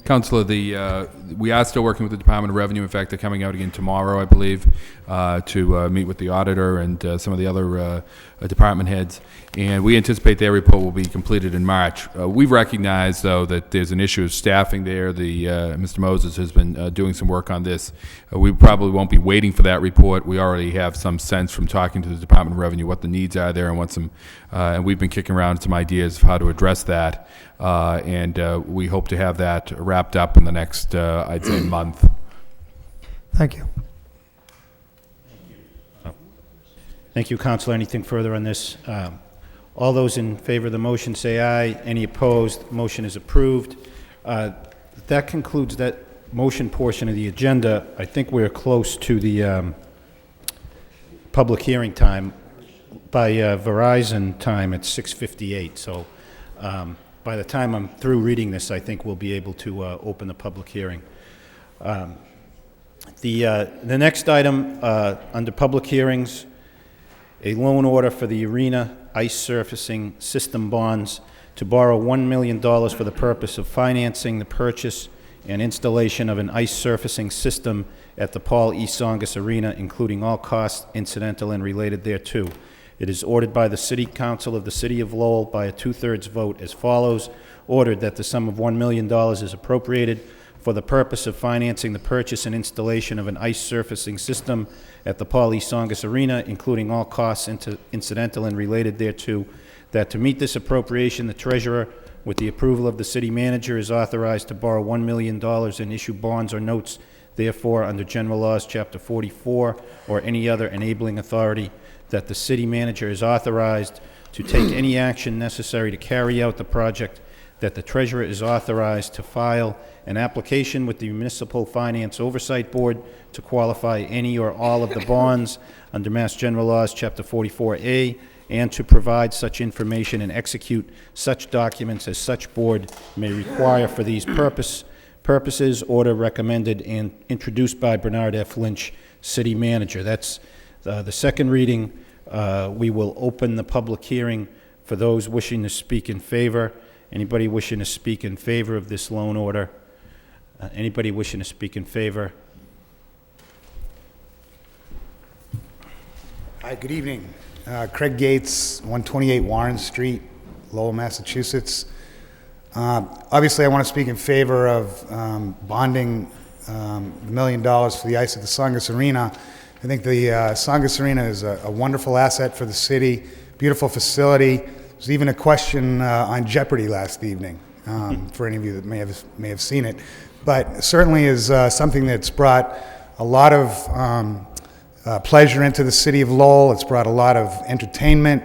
Councilor, we are still working with the Department of Revenue. In fact, they're coming out again tomorrow, I believe, to meet with the auditor and some of the other department heads. And we anticipate their report will be completed in March. We recognize, though, that there's an issue of staffing there. Mr. Moses has been doing some work on this. We probably won't be waiting for that report. We already have some sense from talking to the Department of Revenue what the needs are there and and we've been kicking around some ideas of how to address that. And we hope to have that wrapped up in the next, I'd say, month. Thank you. Thank you, Councilor. Anything further on this? All those in favor of the motion say aye. Any opposed? Motion is approved. That concludes that motion portion of the agenda. I think we're close to the public hearing time. By Verizon time, it's 6:58. So by the time I'm through reading this, I think we'll be able to open the public hearing. The next item under public hearings, a loan order for the Arena Ice Surfacing System bonds to borrow $1 million for the purpose of financing the purchase and installation of an ice surfacing system at the Paul E. Tsongas Arena, including all costs incidental and related thereto. It is ordered by the City Council of the City of Lowell by a 2/3 vote as follows. Ordered that the sum of $1 million is appropriated for the purpose of financing the purchase and installation of an ice surfacing system at the Paul E. Tsongas Arena, including all costs incidental and related thereto, that to meet this appropriation, the treasurer, with the approval of the city manager, is authorized to borrow $1 million and issue bonds or notes, therefore, under General Laws, Chapter 44, or any other enabling authority, that the city manager is authorized to take any action necessary to carry out the project, that the treasurer is authorized to file an application with the Municipal Finance Oversight Board to qualify any or all of the bonds under Mass General Laws, Chapter 44A, and to provide such information and execute such documents as such board may require for these purposes. Order recommended and introduced by Bernard F. Lynch, City Manager. That's the second reading. We will open the public hearing for those wishing to speak in favor. Anybody wishing to speak in favor of this loan order? Anybody wishing to speak in favor? Hi, good evening. Craig Gates, 128 Warren Street, Lowell, Massachusetts. Obviously, I want to speak in favor of bonding $1 million for the ice at the Tsongas Arena. I think the Tsongas Arena is a wonderful asset for the city, beautiful facility. There's even a question on Jeopardy last evening, for any of you that may have seen it. But certainly is something that's brought a lot of pleasure into the city of Lowell. It's brought a lot of entertainment.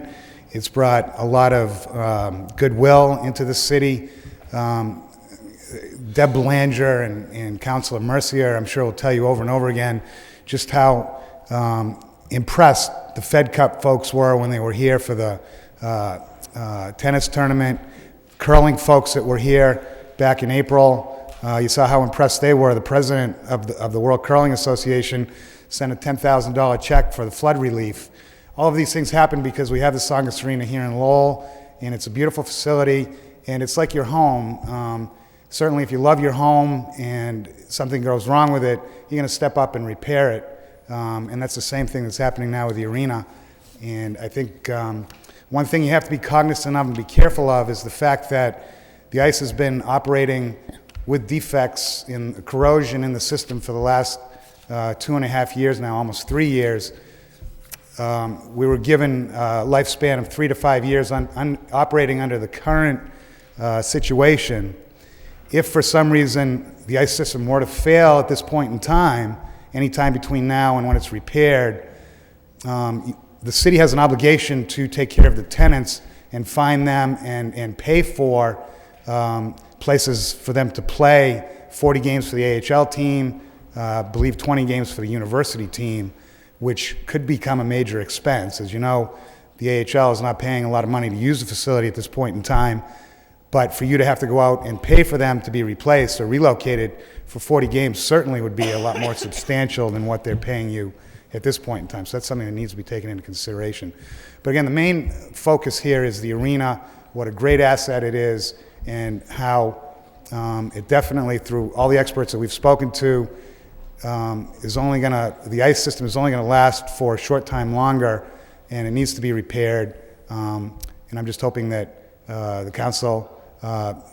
It's brought a lot of goodwill into the city. Deb Belanger and Councilor Mercier, I'm sure will tell you over and over again just how impressed the Fed Cup folks were when they were here for the tennis tournament. Curling folks that were here back in April, you saw how impressed they were. The president of the World Curling Association sent a $10,000 check for the flood relief. All of these things happen because we have the Tsongas Arena here in Lowell, and it's a beautiful facility, and it's like your home. Certainly if you love your home and something goes wrong with it, you're going to step up and repair it. And that's the same thing that's happening now with the arena. And I think one thing you have to be cognizant of and be careful of is the fact that the ice has been operating with defects in corrosion in the system for the last 2.5 years now, almost 3 years. We were given a lifespan of 3 to 5 years operating under the current situation. If for some reason the ice system were to fail at this point in time, anytime between now and when it's repaired, the city has an obligation to take care of the tenants and find them and pay for places for them to play, 40 games for the AHL team, I believe 20 games for the university team, which could become a major expense. As you know, the AHL is not paying a lot of money to use the facility at this point in time, but for you to have to go out and pay for them to be replaced or relocated for 40 games certainly would be a lot more substantial than what they're paying you at this point in time. So that's something that needs to be taken into consideration. But again, the main focus here is the arena, what a great asset it is, and how it definitely, through all the experts that we've spoken to, the ice system is only gonna last for a short time longer, and it needs to be repaired. And I'm just hoping that the council,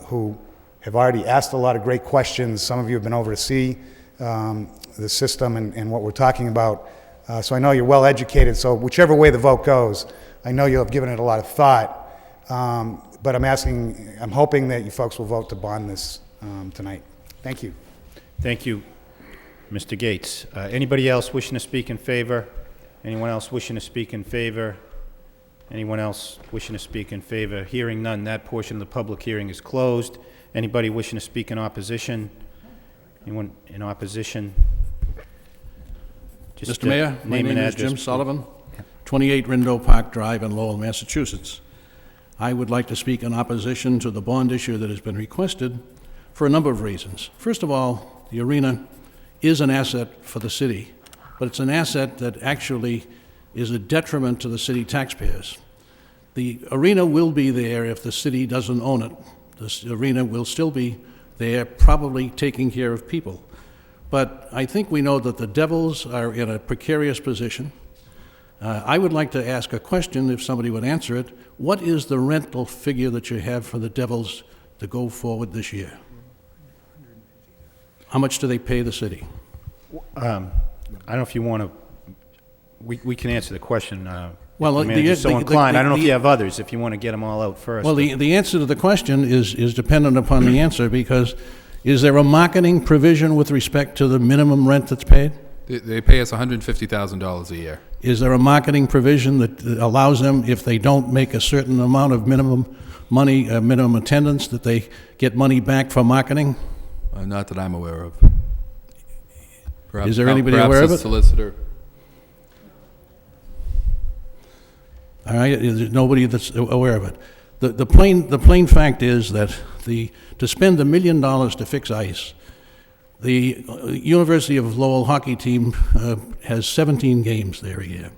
who have already asked a lot of great questions, some of you have been over to see the system and what we're talking about, so I know you're well educated, so whichever way the vote goes, I know you'll have given it a lot of thought, but I'm hoping that you folks will vote to bond this tonight. Thank you. Thank you, Mr. Gates. Anybody else wishing to speak in favor? Anyone else wishing to speak in favor? Anyone else wishing to speak in favor? Hearing none, that portion of the public hearing is closed. Anybody wishing to speak in opposition? Anyone in opposition? Mr. Mayor, my name is Jim Sullivan, 28 Rindle Park Drive in Lowell, Massachusetts. I would like to speak in opposition to the bond issue that has been requested for a number of reasons. First of all, the arena is an asset for the city, but it's an asset that actually is a detriment to the city taxpayers. The arena will be there if the city doesn't own it. This arena will still be there, probably taking care of people. But I think we know that the Devils are in a precarious position. I would like to ask a question, if somebody would answer it. What is the rental figure that you have for the Devils to go forward this year? How much do they pay the city? I don't know if you want to, we can answer the question. Well, the manager's so inclined. I don't know if you have others, if you want to get them all out first. Well, the answer to the question is dependent upon the answer, because is there a marketing provision with respect to the minimum rent that's paid? They pay us $150,000 a year. Is there a marketing provision that allows them, if they don't make a certain amount of minimum money, minimum attendance, that they get money back for marketing? Not that I'm aware of. Is there anybody aware of it? Perhaps a solicitor. All right, there's nobody that's aware of it. The plain fact is that to spend $1 million to fix ice, the University of Lowell hockey team has 17 games there a year.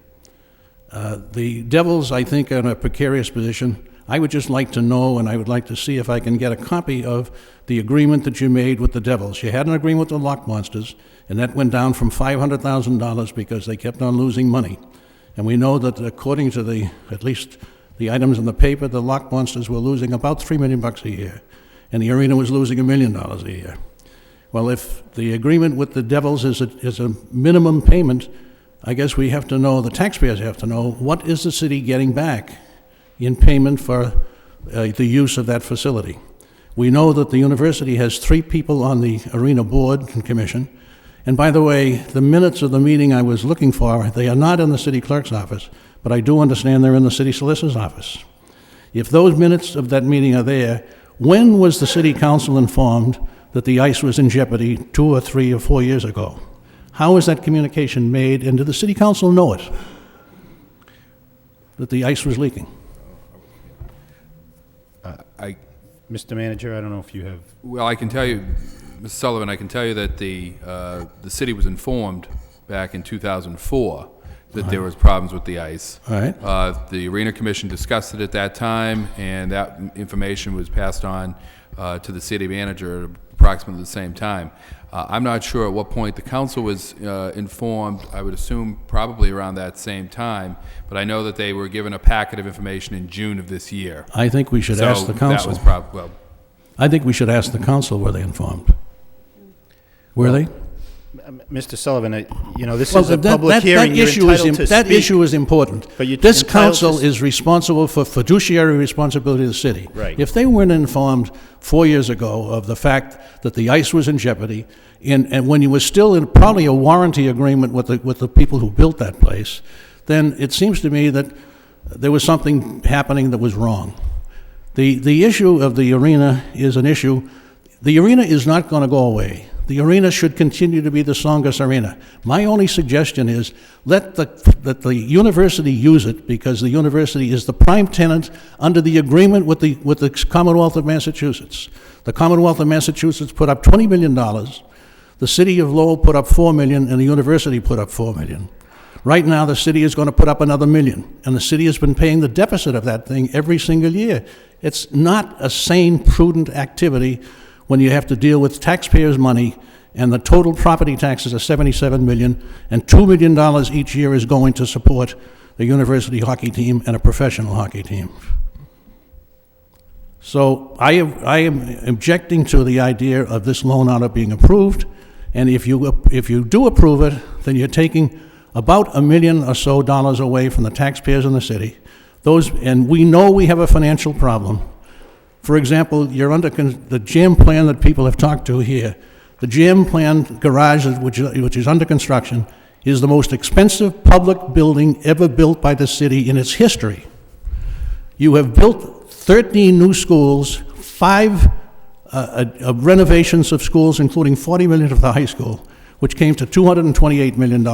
The Devils, I think, are in a precarious position. I would just like to know, and I would like to see if I can get a copy of the agreement that you made with the Devils. You had an agreement with the Lock Monsters, and that went down from $500,000 because they kept on losing money. And we know that according to at least the items in the paper, the Lock Monsters were losing about $3 million a year, and the arena was losing $1 million a year. Well, if the agreement with the Devils is a minimum payment, I guess we have to know, the taxpayers have to know, what is the city getting back in payment for the use of that facility? We know that the university has 3 people on the arena board and commission. And by the way, the minutes of the meeting I was looking for, they are not in the city clerk's office, but I do understand they're in the city solicitor's office. If those minutes of that meeting are there, when was the city council informed that the ice was in jeopardy 2 or 3 or 4 years ago? How is that communication made, and did the city council know it, that the ice was leaking? Mr. Manager, I don't know if you have... Well, I can tell you, Mr. Sullivan, I can tell you that the city was informed back in 2004 that there was problems with the ice. All right. The Arena Commission discussed it at that time, and that information was passed on to the city manager at approximately the same time. I'm not sure at what point the council was informed. I would assume probably around that same time, but I know that they were given a packet of information in June of this year. I think we should ask the council. That was I think we should ask the council, were they informed? Were they? Mr. Sullivan, you know, this Well, is a public hearing. You're entitled to that speak. issue is important. But you're This entitled council to is responsible for fiduciary responsibility of the city. Right. If they weren't informed 4 years ago of the fact that the ice was in jeopardy, and when you were still in probably a warranty agreement with the people who built that place, then it seems to me that there was something happening that was wrong. The issue of the arena is an issue. The arena is not going to go away. The arena should continue to be the Songus Arena. My only suggestion is let the university use it, because the university is the prime tenant under the agreement with the Commonwealth of Massachusetts. The Commonwealth of Massachusetts put up $20 million. The city of Lowell put up $4 million, and the university put up $4 million. Right now, the city is going to put up another $1 million, and the city has been paying the deficit of that thing every single year. It's not a sane, prudent activity when you have to deal with taxpayers' money, and the total property taxes are $77 million, and $2 million each year is going to support a university hockey team and a professional hockey team. So I am objecting to the idea of this loan order being approved, and if you do approve it, then you're taking about $1 million or so away from the taxpayers in the city. And we know we have a financial problem. For example, you're under the gym plan that people have talked to here. The gym plan garage, which is under construction, is the most expensive public building ever built by the city in its history. You have built 13 new schools, 5 renovations of schools, including $40 million of the high school, which came to $228 million.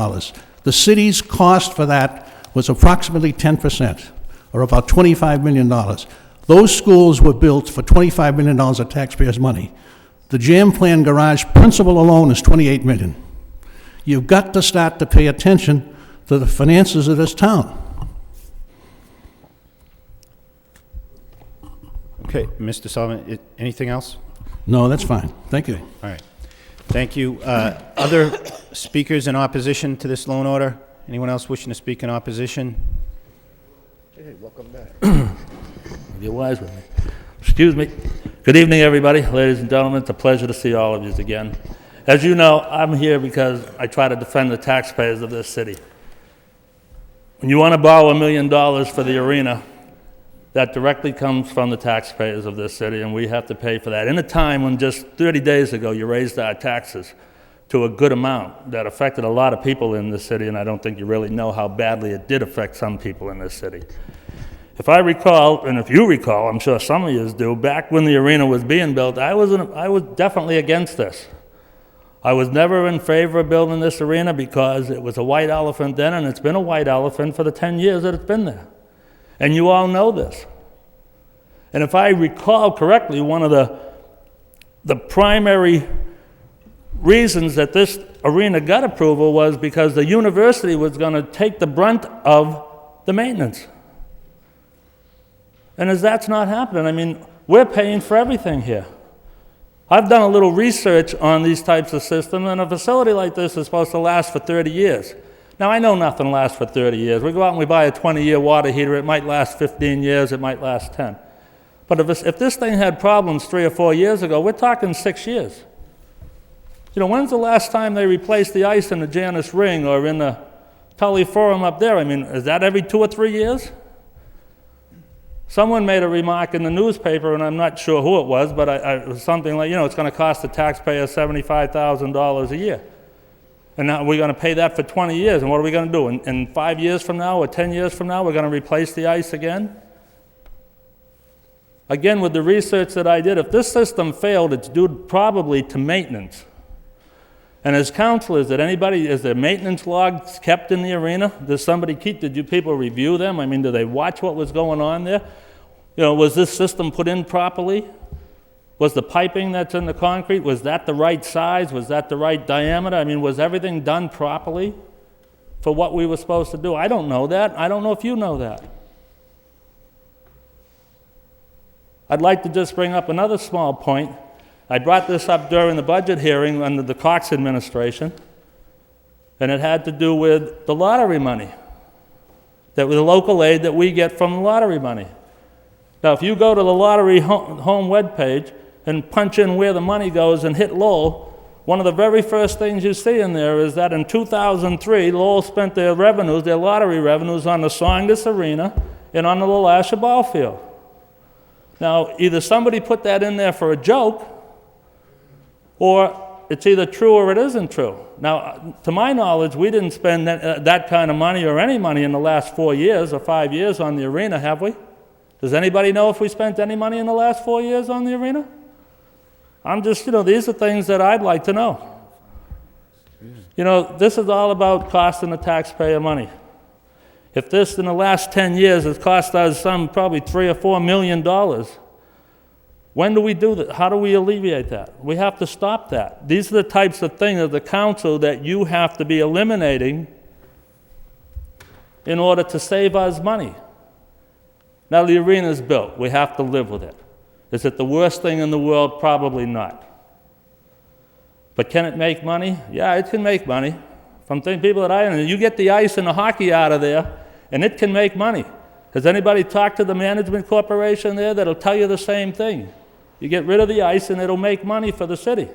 The city's cost for that was approximately 10%, or about $25 million. Those schools were built for $25 million of taxpayers' money. The jam plan garage principal alone is $28 million. You've got to start to pay attention to the finances of this town. Okay, Mr. Sullivan, anything else? No, that's fine. Thank you. All right. Thank you. Other speakers in opposition to this loan order? Anyone else wishing to speak in opposition? Hey, welcome back. Get wise with me. Excuse me. Good evening, everybody. Ladies and gentlemen, it's a pleasure to see all of you again. As you know, I'm here because I try to defend the taxpayers of this city. When you want to borrow $1 million for the arena, that directly comes from the taxpayers of this city, and we have to pay for that. In a time when just 30 days ago you raised our taxes to a good amount that affected a lot of people in this city, and I don't think you really know how badly it did affect some people in this city. If I recall, and if you recall, I'm sure some of you do, back when the arena was being built, I was definitely against this. I was never in favor of building this arena because it was a white elephant then, and it's been a white elephant for the 10 years that it's been there. And you all know this. And if I recall correctly, one of the primary reasons that this arena got approval was because the university was going to take the brunt of the maintenance. And as that's not happening, I mean, we're paying for everything here. I've done a little research on these types of systems, and a facility like this is supposed to last for 30 years. Now, I know nothing lasts for 30 years. We go out and we buy a 20-year water heater. It might last 15 years. It might last 10. But if this thing had problems 3 or 4 years ago, we're talking 6 years. You know, when's the last time they replaced the ice in the Janus Ring or in the Tully Forum up there? I mean, is that every 2 or 3 years? Someone made a remark in the newspaper, and I'm not sure who it was, but it was something like, you know, it's going to cost the taxpayer $75,000 a year. And now we're going to pay that for 20 years. And what are we going to do? In 5 years from now or 10 years from now, we're going to replace the ice again? Again, with the research that I did, if this system failed, it's due probably to maintenance. And as counselors, is there maintenance logs kept in the arena? Did you people review them? I mean, do they watch what was going on there? You know, was this system put in properly? Was the piping that's in the concrete, was that the right size? Was that the right diameter? I mean, was everything done properly for what we were supposed to do? I don't know that. I don't know if you know that. I'd like to just bring up another small point. I brought this up during the budget hearing under the Cox administration, and it had to do with the lottery money, that was the local aid that we get from the lottery money. Now, if you go to the lottery home webpage, and punch in where the money goes and hit Lowell, one of the very first things you see in there is that in 2003, Lowell spent their revenues, their lottery revenues, on the Songus Arena and on the LaLasha ball field. Now, either somebody put that in there for a joke, or it's either true or it isn't true. Now, to my knowledge, we didn't spend that kind of money or any money in the last 4 years or 5 years on the arena, have we? Does anybody know if we spent any money in the last 4 years on the arena? I'm just, these are things that I'd like to know. This is all about costing the taxpayer money. If this in the last 10 years has cost us probably $3 or $4 million, when do we do that? How do we alleviate that? We have to stop that. These are the types of things as the council that you have to be eliminating in order to save us money. Now the arena's built. We have to live with it. Is it the worst thing in the world? Probably not. But can it make money? Yeah, it can make money. From people that I know, you get the ice and the hockey out of there, and it can make money. Has anybody talked to the management corporation there that'll tell you the same thing? You get rid of the ice and it'll make money for the city.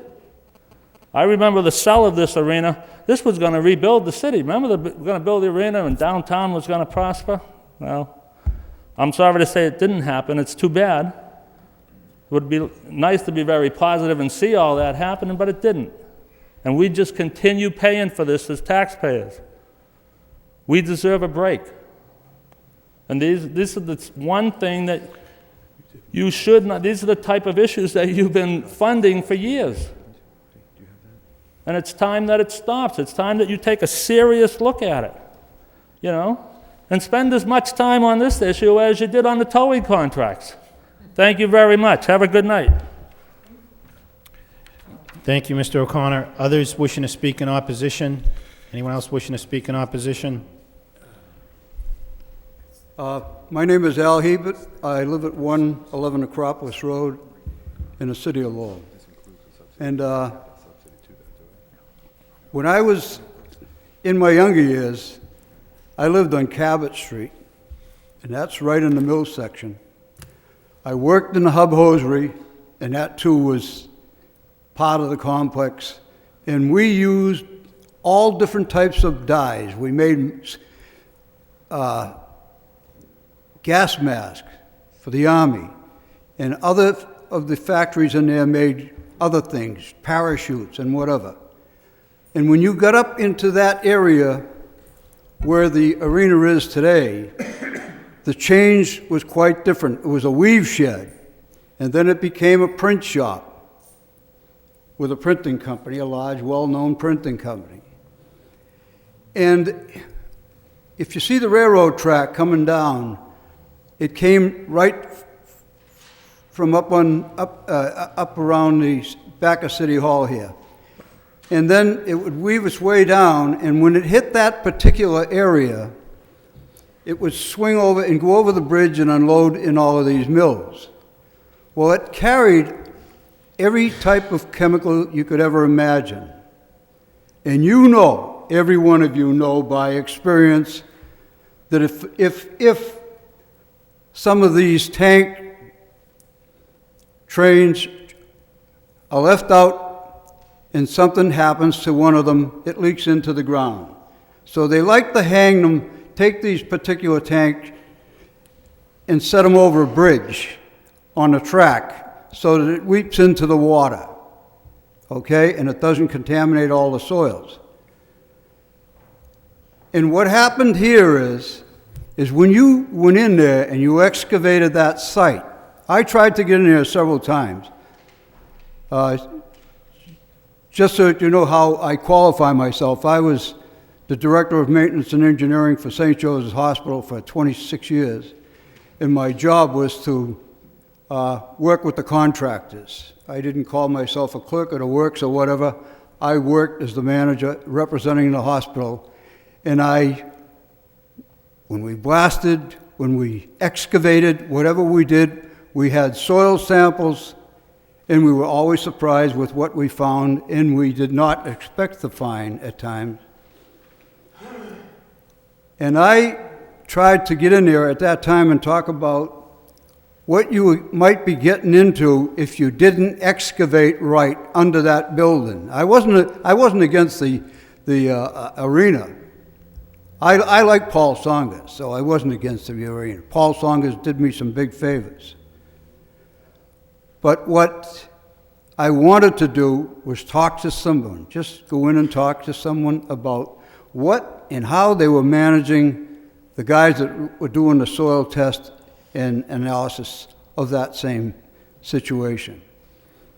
I remember the sell of this arena. This was going to rebuild the city. Remember, we're going to build the arena and downtown was going to prosper? Well, I'm sorry to say it didn't happen. It's too bad. It would be nice to be very positive and see all that happening, but it didn't. And we just continue paying for this as taxpayers. We deserve a break. And this is the one thing that you should not, these are the type of issues that you've been funding for years. And it's time that it stops. It's time that you take a serious look at it, and spend as much time on this issue as you did on the towing contracts. Thank you very much. Have a good night. Thank you, Mr. O'Connor. Others wishing to speak in opposition? Anyone else wishing to speak in opposition? My name is Al Hebert. I live at 111 Acropolis Road in the city of Lowell. And when I was in my younger years, I lived on Cabot Street, and that's right in the mill section. I worked in the hub hosiery, and that too was part of the complex. And we used all different types of dyes. We made gas masks for the Army, and other of the factories in there made other things, parachutes and whatever. And when you got up into that area where the arena is today, the change was quite different. It was a weave shed, and then it became a print shop with a printing company, a large, well-known printing company. And if you see the railroad track coming down, it came right from up around the back of City Hall here. And then it would weave its way down, and when it hit that particular area, it would swing over and go over the bridge and unload in all of these mills. Well, it carried every type of chemical you could ever imagine. And every one of you know by experience that if some of these tank trains are left out and something happens to one of them, it leaks into the ground. So they like to hang them, take these particular tanks and set them over a bridge on a track so that it weeps into the water, okay? And it doesn't contaminate all the soils. And what happened here is when you went in there and you excavated that site, I tried to get in there several times. Just so you know how I qualify myself, I was the Director of Maintenance and Engineering for St. Joseph's Hospital for 26 years, and my job was to work with the contractors. I didn't call myself a clerk at a works or whatever. I worked as the manager representing the hospital, and when we blasted, when we excavated, whatever we did, we had soil samples, and we were always surprised with what we found, and we did not expect to find at times. And I tried to get in there at that time and talk about what you might be getting into if you didn't excavate right under that building. I wasn't against the arena. I like Paul Songers, so I wasn't against the arena. Paul Songers did me some big favors. But what I wanted to do was talk to someone, just go in and talk to someone about what and how they were managing the guys that were doing the soil test and analysis of that same situation.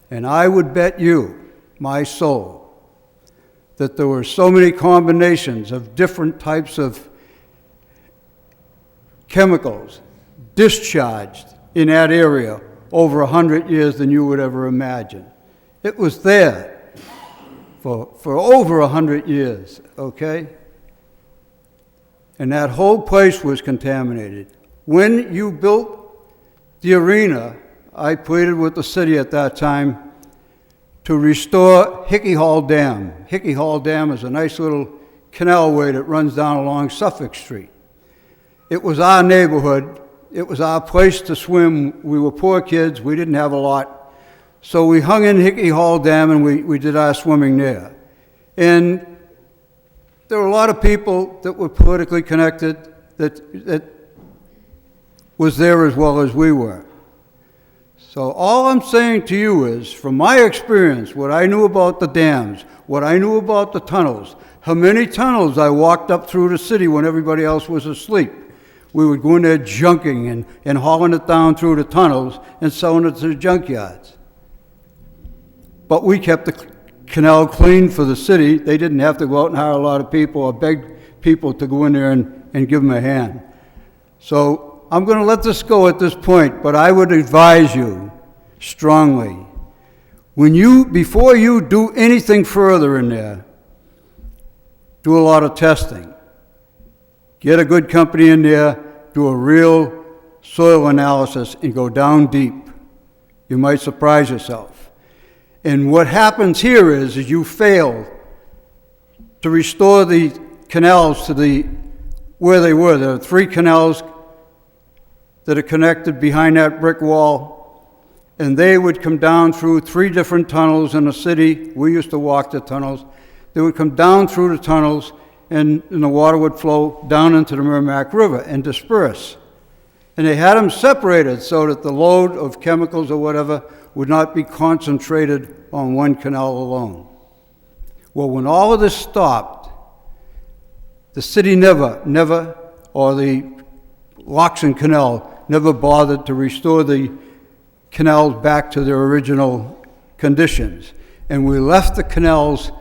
And I would bet you, my soul, that there were so many combinations of different types of chemicals discharged in that area over 100 years than you would ever imagine. It was there for over 100 years, okay? And that whole place was contaminated. When you built the arena, I pleaded with the city at that time to restore Hickey Hall Dam. Hickey Hall Dam is a nice little canalway that runs down along Suffolk Street. It was our neighborhood. It was our place to swim. We were poor kids. We didn't have a lot. So we hung in Hickey Hall Dam and we did our swimming there. And there were a lot of people that were politically connected that was there as well as we were. So all I'm saying to you is, from my experience, what I knew about the dams, what I knew about the tunnels, how many tunnels I walked up through the city when everybody else was asleep. We would go in there junking and hauling it down through the tunnels and selling it to the junkyards. But we kept the canal clean for the city. They didn't have to go out and hire a lot of people or beg people to go in there and give them a hand. So I'm going to let this go at this point, but I would advise you strongly, before you do anything further in there, do a lot of testing. Get a good company in there, do a real soil analysis, and go down deep. You might surprise yourself. And what happens here is you fail to restore the canals to where they were. There are 3 canals that are connected behind that brick wall, and they would come down through 3 different tunnels in the city. We used to walk the tunnels. They would come down through the tunnels, and the water would flow down into the Merrimack River and disperse. And they had them separated so that the load of chemicals or whatever would not be concentrated on one canal alone. Well, when all of this stopped, the city never, or the Loxon Canal never bothered to restore the canals back to their original conditions. And we left the canals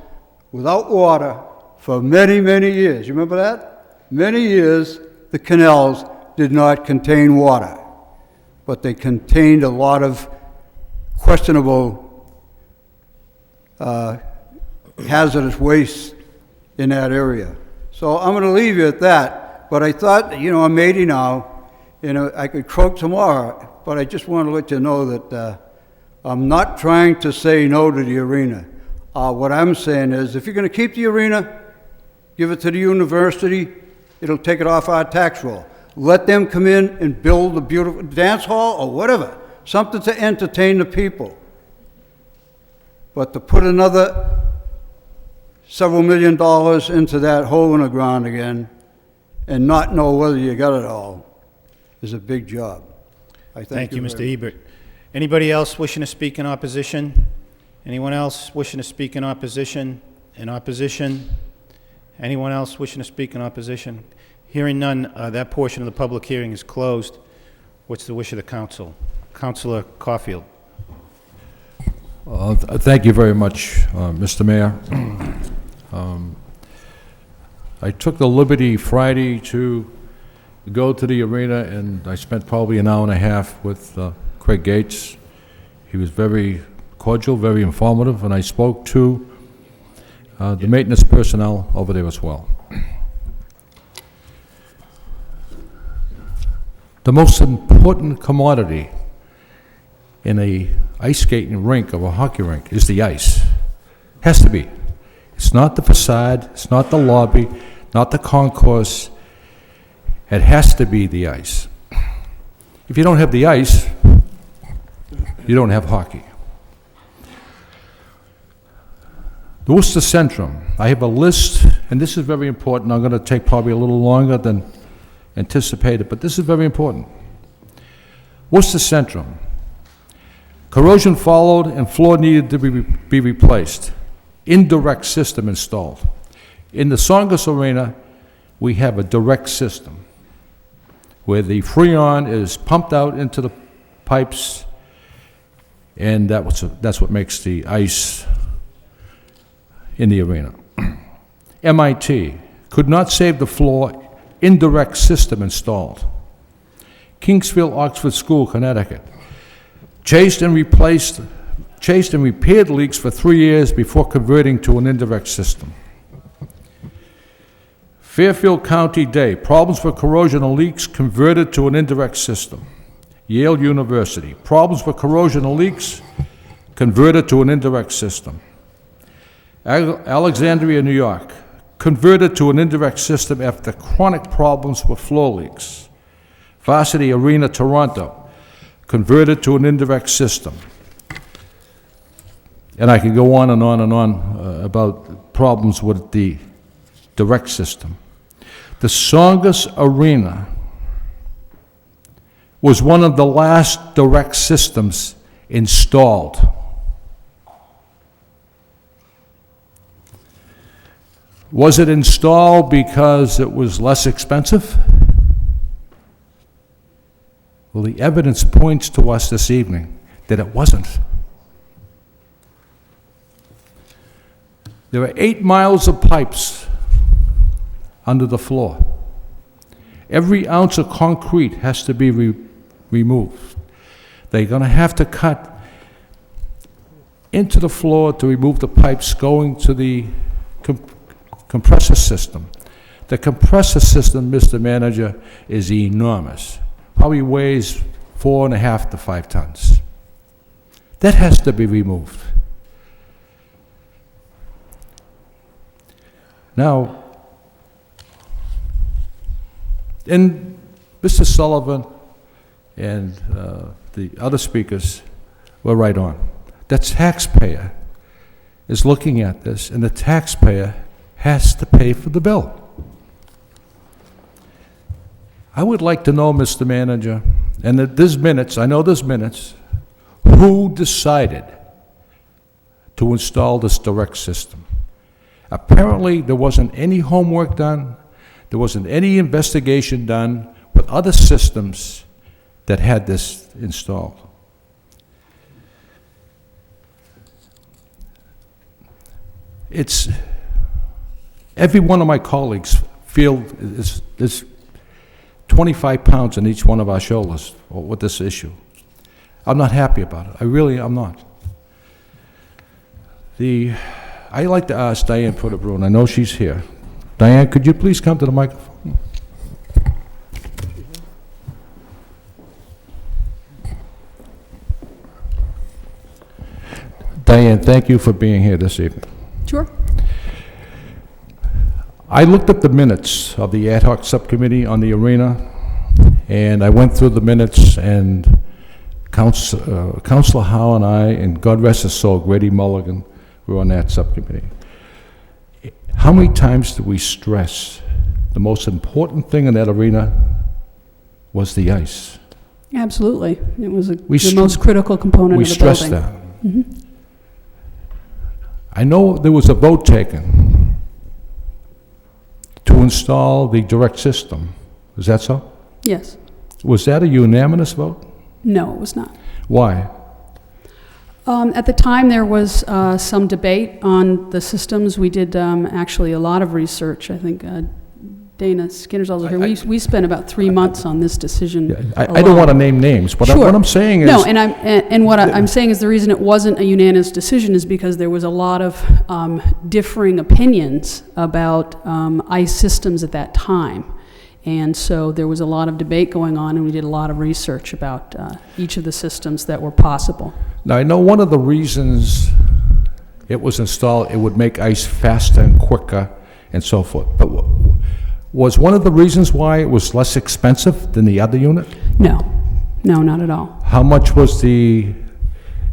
without water for many, many years. You remember that? Many years, the canals did not contain water, but they contained a lot of questionable hazardous waste in that area. So I'm going to leave you at that, but I thought, I'm 80 now, I could croak tomorrow, but I just want to let you know that I'm not trying to say no to the arena. What I'm saying is, if you're going to keep the arena, give it to the university, it'll take it off our tax roll. Let them come in and build a beautiful dance hall or whatever, something to entertain the people. But to put another several $1 million into that hole in the ground again and not know whether you got it all is a big job. I Thank you, Mr. Ebert. Anybody else wishing to speak in opposition? Anyone else wishing to speak in opposition? In opposition? Anyone else wishing to speak in opposition? Hearing none, that portion of the public hearing is closed. What's the wish of the council? Councilor Caulfield. Thank you very much, Mr. Mayor. I took the liberty Friday to go to the arena, and I spent probably an hour and a half with Craig Gates. He was very cordial, very informative, and I spoke to the maintenance personnel over there as well. The most important commodity in a ice skating rink or a hockey rink is the ice. Has to be. It's not the facade, it's not the lobby, not the concourse. It has to be the ice. If you don't have the ice, You don't have hockey. The Worcester Centrum, I have a list, and this is very important. I'm going to take probably a little longer than anticipated, but this is very important. Worcester Centrum, corrosion followed and floor needed to be replaced. Indirect system installed. In the Songus Arena, we have a direct system where the Freon is pumped out into the pipes, and that's what makes the ice in the arena. MIT could not save the floor, indirect system installed. Kingsfield Oxford School, Connecticut, chased and repaired leaks for 3 years before converting to an indirect system. Fairfield County Day, problems with corrosion and leaks, converted to an indirect system. Yale University, problems with corrosion and leaks, converted to an indirect system. Alexandria, New York, converted to an indirect system after chronic problems with floor leaks. Varsity Arena, Toronto, converted to an indirect system. And I can go on and on and on about problems with the direct system. The Songus Arena was one of the last direct systems installed. Was it installed because it was less expensive? Well, the evidence points to us this evening that it wasn't. There are 8 miles of pipes under the floor. Every ounce of concrete has to be removed. They're going to have to cut into the floor to remove the pipes going to the compressor system. The compressor system, Mr. Manager, is enormous. Probably weighs 4.5 to 5 tons. That has to be removed. Now, and Mr. Sullivan and the other speakers were right on. The taxpayer is looking at this, and the taxpayer has to pay for the bill. I would like to know, Mr. Manager, and that there's minutes, I know there's minutes, who decided to install this direct system? Apparently, there wasn't any homework done, there wasn't any investigation done with other systems that had this installed. It's, every one of my colleagues feel there's 25 pounds on each one of our shoulders with this issue. I'm not happy about it. I really am not. I'd like to ask Diane Putter-Bruin, I know she's here. Diane, could you please come to the microphone? Diane, thank you for being here this evening. Sure. I looked at the minutes of the ad hoc subcommittee on the arena, and I went through the minutes, and Councilor Howe and I, and God rest his soul, Grady Mulligan, were on that subcommittee. How many times did we stress the most important thing in that arena was the ice? Absolutely. It was the most critical component of the building. We stressed that. Mm-hmm. I know there was a vote taken to install the direct system. Is that so? Yes. Was that a unanimous vote? No, it was not. Why? At the time, there was some debate on the systems. We did actually a lot of research. I think Dana Skinner's also here. We spent about 3 months on this decision. Yeah, I don't want to name names, but sure. What I'm saying is... No, and what I'm saying is the reason it wasn't a unanimous decision is because there was a lot of differing opinions about ICE systems at that time. And so there was a lot of debate going on, and we did a lot of research about each of the systems that were possible. Now, I know one of the reasons it was installed, it would make ice faster and quicker and so forth. But was one of the reasons why it was less expensive than the other unit? No. No, not at all. How much was the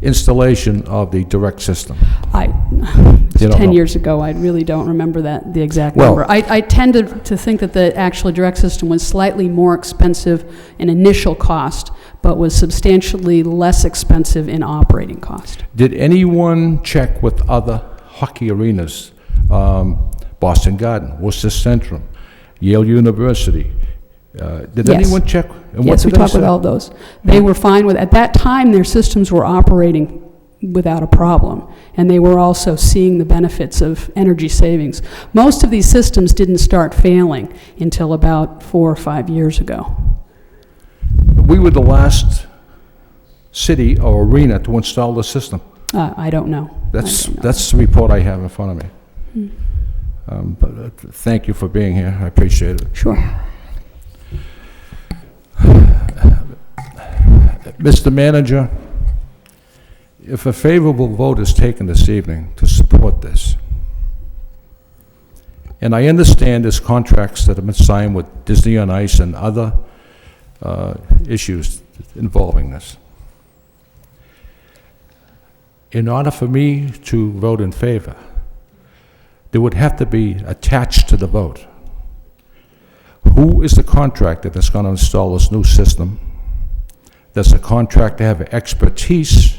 installation of the direct system? It's You don't 10 know. years ago, I really don't remember the exact Well- number. I tended to think that the actual direct system was slightly more expensive in initial cost, but was substantially less expensive in operating cost. Did anyone check with other hockey arenas? Boston Garden, Worcester Centrum, Yale University. Did Yes. anyone check? And what Yes, we did they talked with say? all those. They were fine with, at that time, their systems were operating without a problem, and they were also seeing the benefits of energy savings. Most of these systems didn't start failing until about 4 or 5 years ago. We were the last city or arena to install the system. I don't know. That's the report I have in front of me. But thank you for being here. I appreciate it. Sure. Mr. Manager, if a favorable vote is taken this evening to support this, and I understand there's contracts that have been signed with Disney on Ice and other issues involving this. In order for me to vote in favor, there would have to be attached to the vote. Who is the contractor that's going to install this new system? Does the contractor have expertise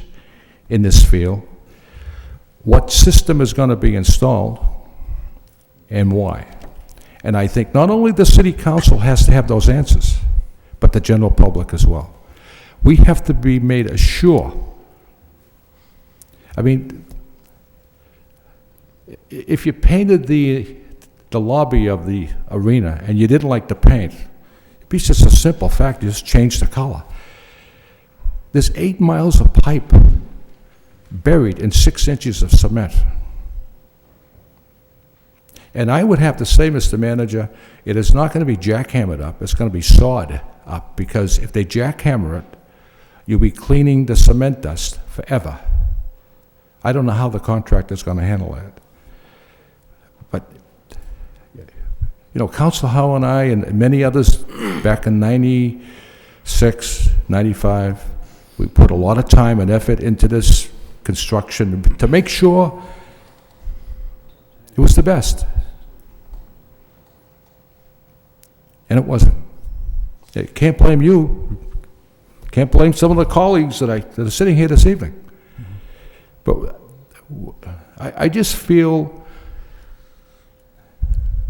in this field? What system is going to be installed and why? And I think not only the city council has to have those answers, but the general public as well. We have to be made assured. I mean, if you painted the lobby of the arena and you didn't like the paint, it'd be just a simple fact, you just change the color. There's 8 miles of pipe buried in 6 inches of cement. And I would have to say, Mr. Manager, it is not going to be jackhammered up, it's going to be sawed up, because if they jackhammer it, you'll be cleaning the cement dust forever. I don't know how the contractor's going to handle that. But, you know, Councilor Howe and I and many others back in 96, 95, we put a lot of time and effort into this construction to make sure it was the best. And it wasn't. You can't blame you. Can't blame some of the colleagues that are sitting here this evening. But I just feel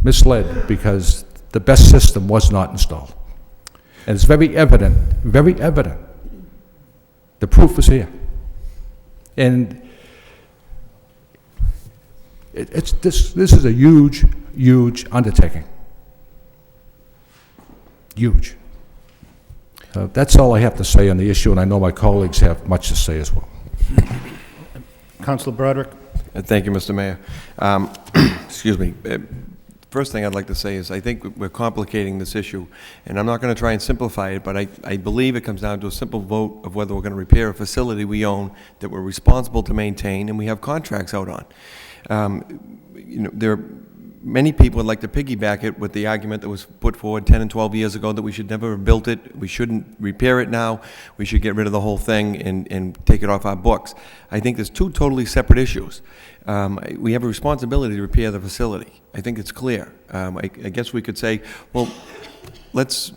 misled because the best system was not installed. And it's very evident, very evident. The proof is here. And this is a huge, huge undertaking. Huge. That's all I have to say on the issue, and I know my colleagues have much to say as well. Councilor Broderick? Thank you, Mr. Mayor. Excuse me. First thing I'd like to say is I think we're complicating this issue, and I'm not going to try and simplify it, but I believe it comes down to a simple vote of whether we're going to repair a facility we own that we're responsible to maintain and we have contracts out on. You know, there are many people would like to piggyback it with the argument that was put forward 10 and 12 years ago that we should never have built it, we shouldn't repair it now, we should get rid of the whole thing and take it off our books. I think there's two totally separate issues. We have a responsibility to repair the facility. I think it's clear. I guess we could say, well, let's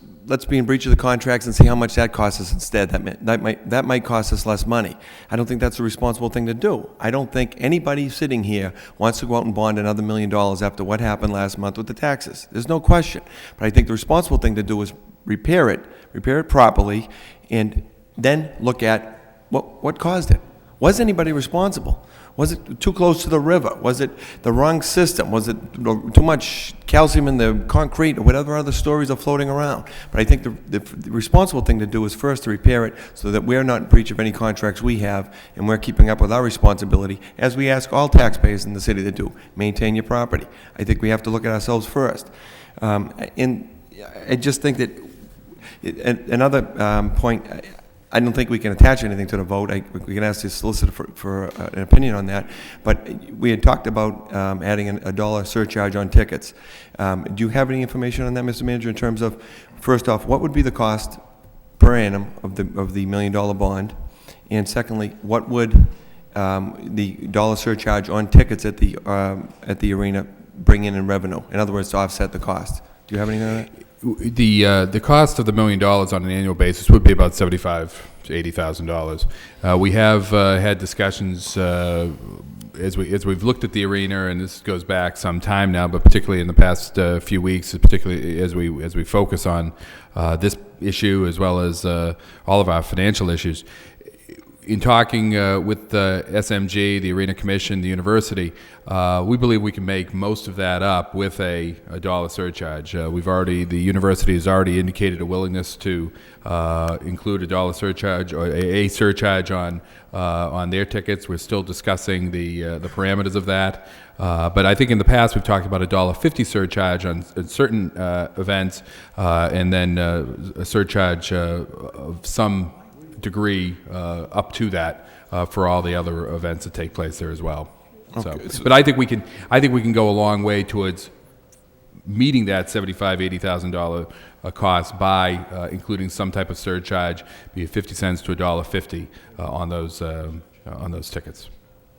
be in breach of the contracts and see how much that costs us instead. That might cost us less money. I don't think that's a responsible thing to do. I don't think anybody sitting here wants to go out and bond another $1 million after what happened last month with the taxes. There's no question. But I think the responsible thing to do is repair it properly, and then look at what caused it. Was anybody responsible? Was it too close to the river? Was it the wrong system? Was it too much calcium in the concrete, or whatever other stories are floating around? But I think the responsible thing to do is first to repair it so that we're not in breach of any contracts we have, and we're keeping up with our responsibility, as we ask all taxpayers in the city to do. Maintain your property. I think we have to look at ourselves first. And I just think that another point, I don't think we can attach anything to the vote. We can ask the solicitor for an opinion on that. But we had talked about adding a $1 surcharge on tickets. Do you have any information on that, Mr. Manager, in terms of, first off, what would be the cost per annum of the $1 million bond? And secondly, what would the dollar surcharge on tickets at the arena bring in revenue? In other words, to offset the cost. Do you have anything on that? The cost of the $1 million on an annual basis would be about $75,000 to $80,000. We have had discussions as we've looked at the arena, and this goes back some time now, but particularly in the past few weeks, particularly as we focus on this issue as well as all of our financial issues. In talking with the SMG, the Arena Commission, the university, we believe we can make most of that up with a dollar surcharge. The university has already indicated a willingness to include a dollar surcharge or a surcharge on their tickets. We're still discussing the parameters of that. But I think in the past we've talked about a $1.50 surcharge on certain events, and then a surcharge of some degree up to that for all the other events that take place there as well. Okay. But I think we can go a long way towards meeting that $75,000 to $80,000 cost by including some type of surcharge, be it 50 cents to $1.50 on those tickets.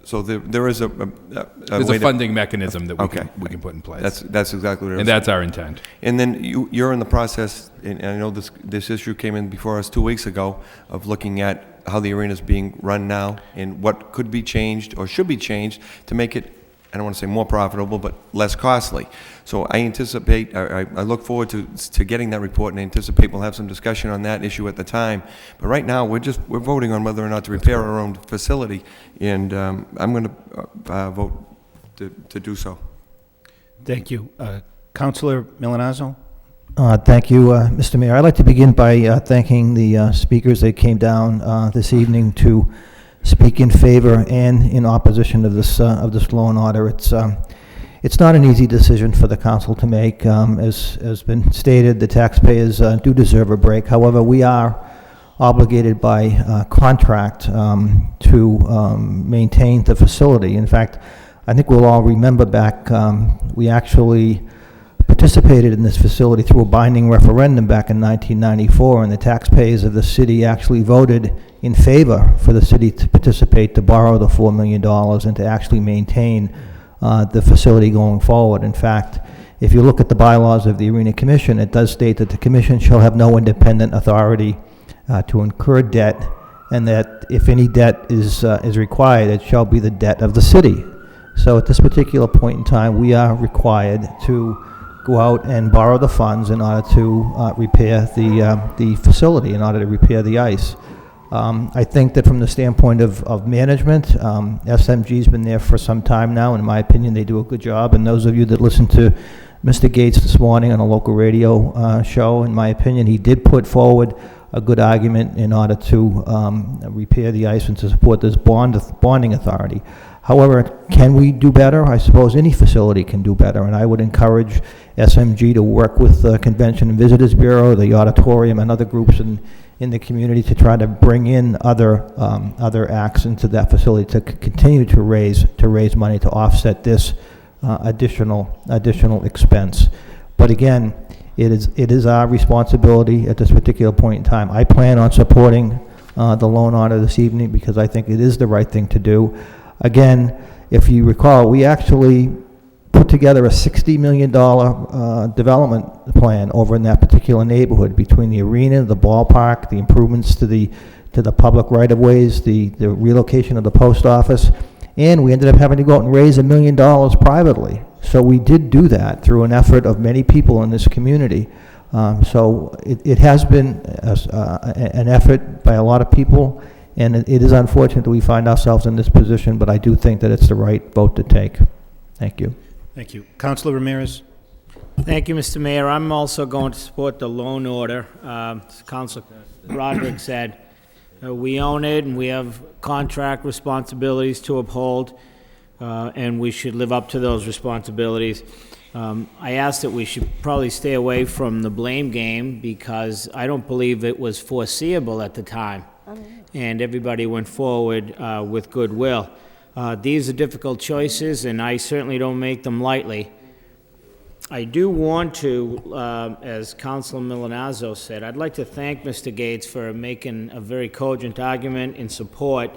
So there is there's a funding mechanism that we can put in place. That's exactly what it is. And that's our intent. And then you're in the process, and I know this issue came in before us 2 weeks ago, of looking at how the arena is being run now and what could be changed or should be changed to make it, I don't want to say more profitable, but less costly. So I anticipate, I look forward to getting that report, and I anticipate we'll have some discussion on that issue at the time. But right now, we're voting on whether or not to repair our own facility, and I'm going to vote to do so. Thank you. Councilor Milanazzo? Thank you, Mr. Mayor. I'd like to begin by thanking the speakers that came down this evening to speak in favor and in opposition of this law and order. It's not an easy decision for the council to make. As has been stated, the taxpayers do deserve a break. However, we are obligated by contract to maintain the facility. In fact, I think we'll all remember back, we actually participated in this facility through a binding referendum back in 1994, and the taxpayers of the city actually voted in favor for the city to participate, to borrow the $4 million and to actually maintain the facility going forward. In fact, if you look at the bylaws of the Arena Commission, it does state that the commission shall have no independent authority to incur debt, and that if any debt is required, it shall be the debt of the city. So at this particular point in time, we are required to go out and borrow the funds in order to repair the facility, in order to repair the ice. I think that from the standpoint of management, SMG's been there for some time now. In my opinion, they do a good job. And those of you that listened to Mr. Gates this morning on a local radio show, in my opinion, he did put forward a good argument in order to repair the ice and to support this bonding authority. However, can we do better? I suppose any facility can do better, and I would encourage SMG to work with the Convention and Visitors Bureau, the auditorium, and other groups in the community to try to bring in other acts into that facility to continue to raise money to offset this additional expense. But again, it is our responsibility at this particular point in time. I plan on supporting the loan order this evening because I think it is the right thing to do. Again, if you recall, we actually put together a $60 million development plan over in that particular neighborhood between the arena, the ballpark, the improvements to the public right-of-ways, the relocation of the post office, and we ended up having to go out and raise $1 million privately. So we did do that through an effort of many people in this community. So it has been an effort by a lot of people, and it is unfortunate that we find ourselves in this position, but I do think that it's the right vote to take. Thank you. Thank you. Councilor Ramirez? Thank you, Mr. Mayor. I'm also going to support the loan order. As Councilor Roderick said, we own it and we have contract responsibilities to uphold, and we should live up to those responsibilities. I asked that we should probably stay away from the blame game because I don't believe it was foreseeable at the time, and everybody went forward with goodwill. These are difficult choices, and I certainly don't make them lightly. I do want to, as Councilor Milanazzo said, I'd like to thank Mr. Gates for making a very cogent argument in support,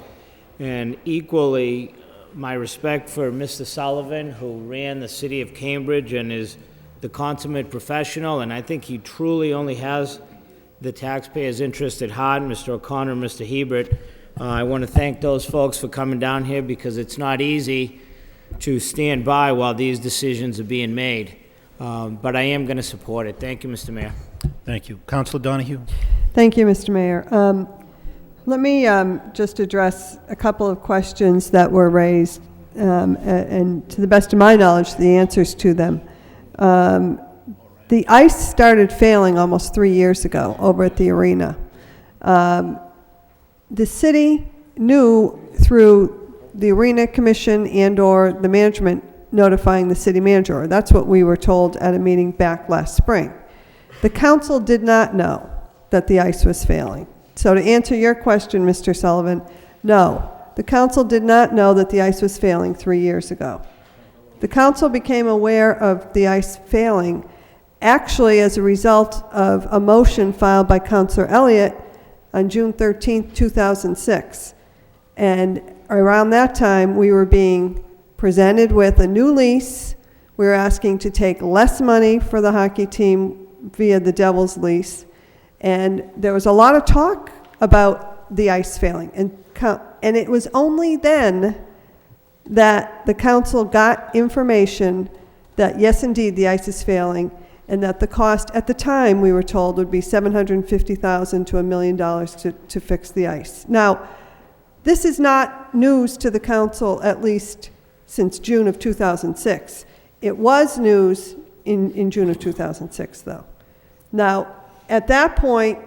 and equally, my respect for Mr. Sullivan, who ran the city of Cambridge and is the consummate professional, and I think he truly only has the taxpayers' interest at heart, Mr. O'Connor and Mr. Hebert. I want to thank those folks for coming down here, because it's not easy to stand by while these decisions are being made. But I am going to support it. Thank you, Mr. Mayor. Thank you. Councilor Donahue? Thank you, Mr. Mayor. Let me just address a couple of questions that were raised, and to the best of my knowledge, the answers to them. The ice started failing almost 3 years ago over at the arena. The city knew through the arena commission and/or the management notifying the city manager. That's what we were told at a meeting back last spring. The council did not know that the ice was failing. So to answer your question, Mr. Sullivan, no, the council did not know that the ice was failing 3 years ago. The council became aware of the ice failing actually as a result of a motion filed by Councilor Elliott on June 13th, 2006. And around that time, we were being presented with a new lease. We were asking to take less money for the hockey team via the Devils lease. And there was a lot of talk about the ice failing. And it was only then that the council got information that, yes, indeed, the ice is failing, and that the cost at the time, we were told, would be $750,000 to $1 million to fix the ice. Now, this is not news to the council, at least since June of 2006. It was news in June of 2006, though. Now, at that point,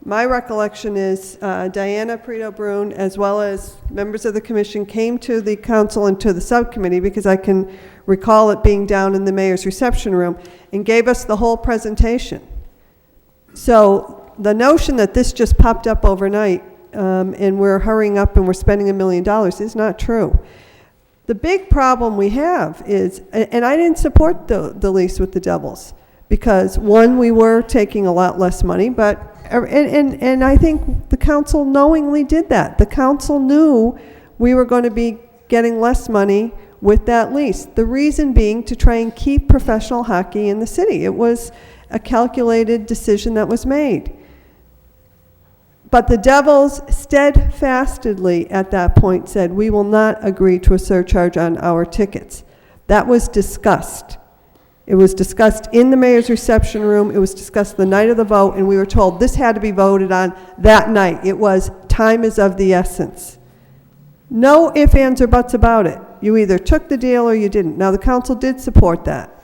my recollection is Diana Prito-Brun, as well as members of the commission, came to the council and to the subcommittee, because I can recall it being down in the mayor's reception room, and gave us the whole presentation. So the notion that this just popped up overnight and we're hurrying up and we're spending $1 million is not true. The big problem we have is, and I didn't support the lease with the Devils, because one, we were taking a lot less money, but, and I think the council knowingly did that. The council knew we were going to be getting less money with that lease. The reason being to try and keep professional hockey in the city. It was a calculated decision that was made. But the Devils steadfastly at that point said, we will not agree to a surcharge on our tickets. That was discussed. It was discussed in the mayor's reception room. It was discussed the night of the vote, and we were told this had to be voted on that night. It was time is of the essence. No ifs, ands, or buts about it. You either took the deal or you didn't. Now, the council did support that.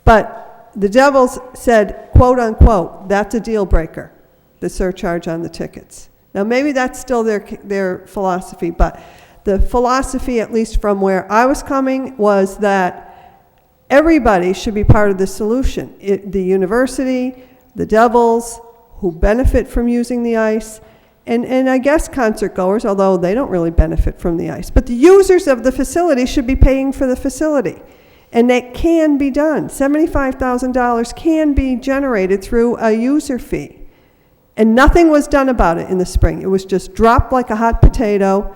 But the Devils said, quote unquote, that's a deal breaker, the surcharge on the tickets. Now, maybe that's still their philosophy, but the philosophy, at least from where I was coming, was that everybody should be part of the solution. The university, the Devils, who benefit from using the ice, and I guess concert goers, although they don't really benefit from the ice. But the users of the facility should be paying for the facility. And that can be done. $75,000 can be generated through a user fee. And nothing was done about it in the spring. It was just dropped like a hot potato.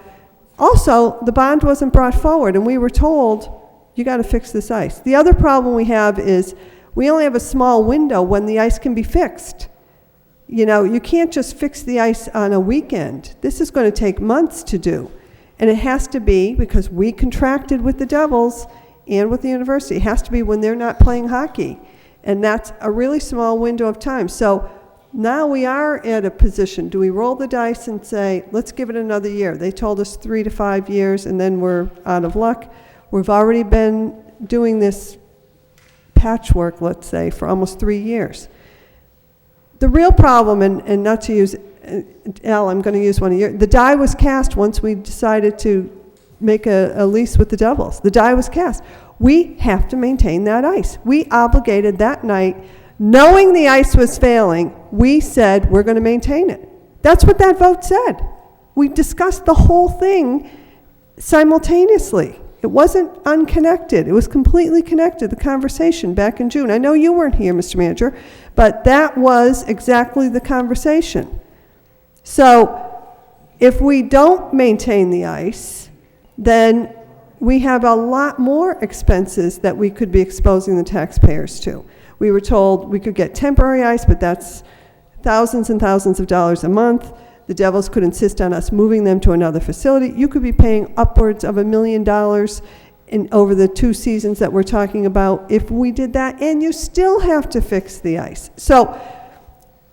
Also, the bond wasn't brought forward, and we were told, you got to fix this ice. The other problem we have is we only have a small window when the ice can be fixed. You know, you can't just fix the ice on a weekend. This is going to take months to do. And it has to be, because we contracted with the Devils and with the university, it has to be when they're not playing hockey. And that's a really small window of time. So now we are at a position, do we roll the dice and say, let's give it another year? They told us 3 to 5 years, and then we're out of luck. We've already been doing this patchwork, let's say, for almost 3 years. The real problem, and not to use, Al, I'm going to use one of your, the die was cast once we decided to make a lease with the Devils. The die was cast. We have to maintain that ice. We obligated that night, knowing the ice was failing, we said we're going to maintain it. That's what that vote said. We discussed the whole thing simultaneously. It wasn't unconnected. It was completely connected, the conversation back in June. I know you weren't here, Mr. Manager, but that was exactly the conversation. So if we don't maintain the ice, then we have a lot more expenses that we could be exposing the taxpayers to. We were told we could get temporary ice, but that's thousands and thousands of dollars a month. The Devils could insist on us moving them to another facility. You could be paying upwards of $1 million over the 2 seasons that we're talking about if we did that, and you still have to fix the ice. So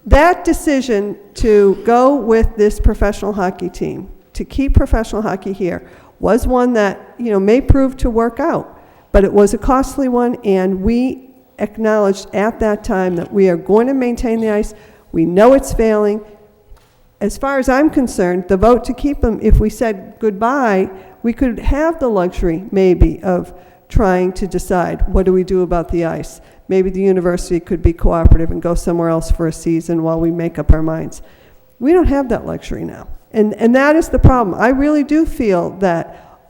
that decision to go with this professional hockey team, to keep professional hockey here, was one that, may prove to work out, but it was a costly one, and we acknowledged at that time that we are going to maintain the ice. We know it's failing. As far as I'm concerned, the vote to keep them, if we said goodbye, we could have the luxury, maybe, of trying to decide, what do we do about the ice? Maybe the university could be cooperative and go somewhere else for a season while we make up our minds. We don't have that luxury now. And that is the problem. I really do feel that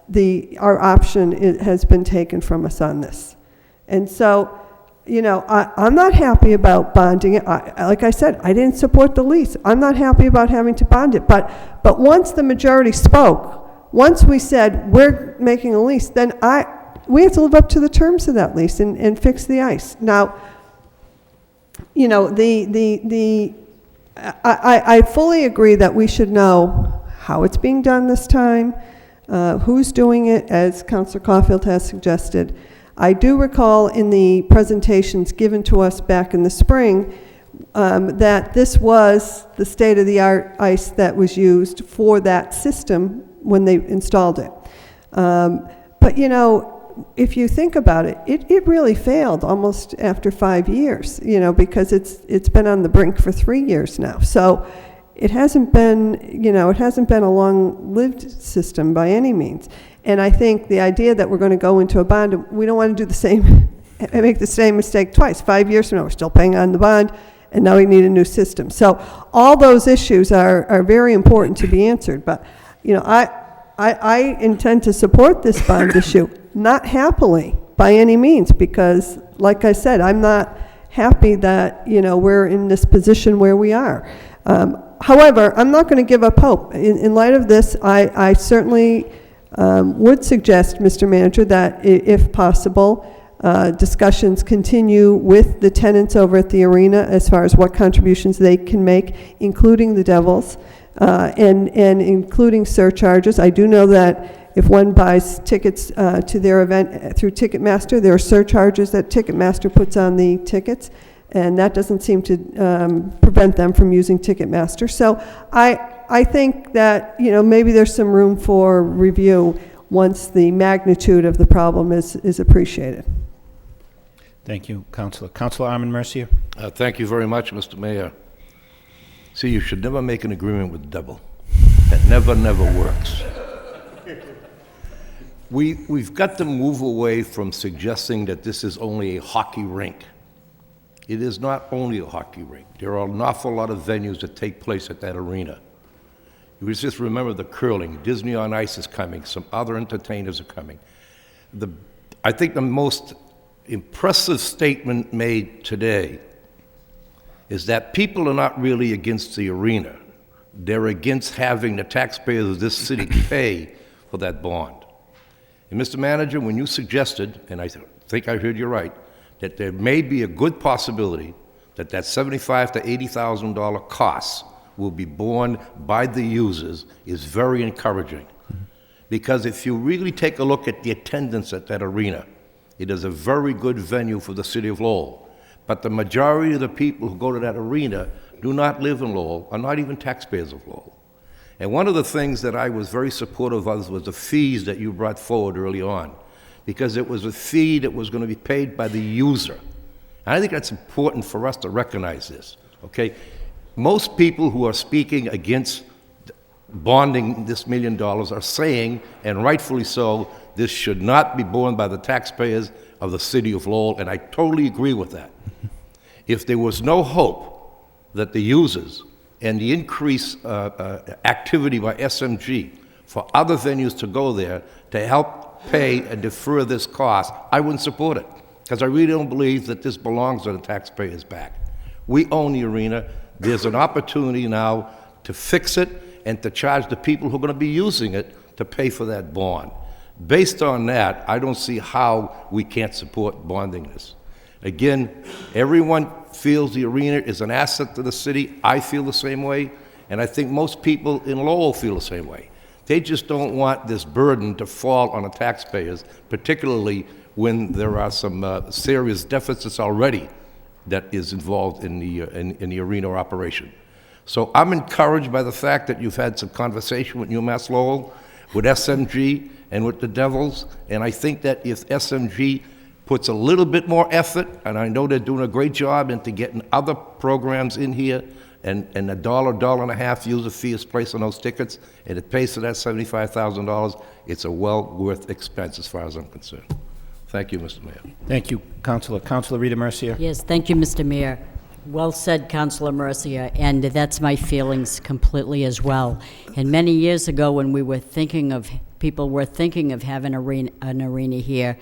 our option has been taken from us on this. And so, I'm not happy about bonding it. Like I said, I didn't support the lease. I'm not happy about having to bond it. But once the majority spoke, once we said we're making a lease, then we have to live up to the terms of that lease and fix the ice. Now, I fully agree that we should know how it's being done this time, who's doing it, as Councilor Caulfield has suggested. I do recall in the presentations given to us back in the spring that this was the state-of-the-art ice that was used for that system when they installed it. But if you think about it, it really failed almost after 5 years, because it's been on the brink for 3 years now. So it hasn't been, it hasn't been a long-lived system by any means. And I think the idea that we're going to go into a bond, we don't want to do the same, make the same mistake twice. 5 years from now, we're still paying on the bond, and now we need a new system. So all those issues are very important to be answered. But, I intend to support this bond issue, not happily by any means, because, like I said, I'm not happy that, we're in this position where we are. However, I'm not going to give up hope. In light of this, I certainly would suggest, Mr. Manager, that if possible, discussions continue with the tenants over at the arena as far as what contributions they can make, including the Devils, and including surcharges. I do know that if one buys tickets to their event through Ticketmaster, there are surcharges that Ticketmaster puts on the tickets, and that doesn't seem to prevent them from using Ticketmaster. So I think that, maybe there's some room for review once the magnitude of the problem is appreciated. Thank you, Councilor. Councilor Armin Mercier. Thank you very much, Mr. Mayor. See, you should never make an agreement with the devil. That never works. We've got to move away from suggesting that this is only a hockey rink. It is not only a hockey rink. There are an awful lot of venues that take place at that arena. You just remember the curling. Disney on Ice is coming. Some other entertainers are coming. I think the most impressive statement made today is that people are not really against the arena. They're against having the taxpayers of this city pay for that bond. And Mr. Manager, when you suggested, and I think I heard you right, that there may be a good possibility that $75,000 to $80,000 cost will be borne by the users is very encouraging. Because if you really take a look at the attendance at that arena, it is a very good venue for the city of Lowell. But the majority of the people who go to that arena do not live in Lowell, are not even taxpayers of Lowell. And one of the things that I was very supportive of was the fees that you brought forward early on, because it was a fee that was going to be paid by the user. And I think that's important for us to recognize this, okay? Most people who are speaking against bonding this $1 million are saying, and rightfully so, this should not be borne by the taxpayers of the city of Lowell, and I totally agree with that. If there was no hope that the users and the increased activity by SMG for other venues to go there to help pay and defer this cost, I wouldn't support it, because I really don't believe that this belongs on the taxpayers' back. We own the arena. There's an opportunity now to fix it and to charge the people who are going to be using it to pay for that bond. Based on that, I don't see how we can't support bonding this. Again, everyone feels the arena is an asset to the city. I feel the same way, and I think most people in Lowell feel the same way. They just don't want this burden to fall on the taxpayers, particularly when there are some serious deficits already that is involved in the arena operation. So I'm encouraged by the fact that you've had some conversation with UMass Lowell, with SMG, and with the Devils, and I think that if SMG puts a little bit more effort, and I know they're doing a great job into getting other programs in here, and $1, $1.50 user fee is placed on those tickets, and it pays for that $75,000, it's a well worth expense as far as I'm concerned. Thank you, Mr. Mayor. Thank you, Councilor. Councilor Rita Mercier. Yes, thank you, Mr. Mayor. Well said, Councilor Mercier, and that's my feelings completely as well. And many years ago, when we were thinking of, people were thinking of having an arena here,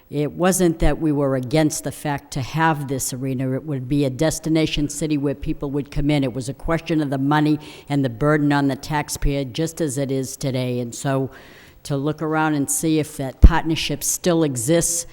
it wasn't that we were against the fact to have this arena. It would be a destination city where people would come in. It was a question of the money and the burden on the taxpayer, just as it is today. And so to look around and see if that partnership still exists,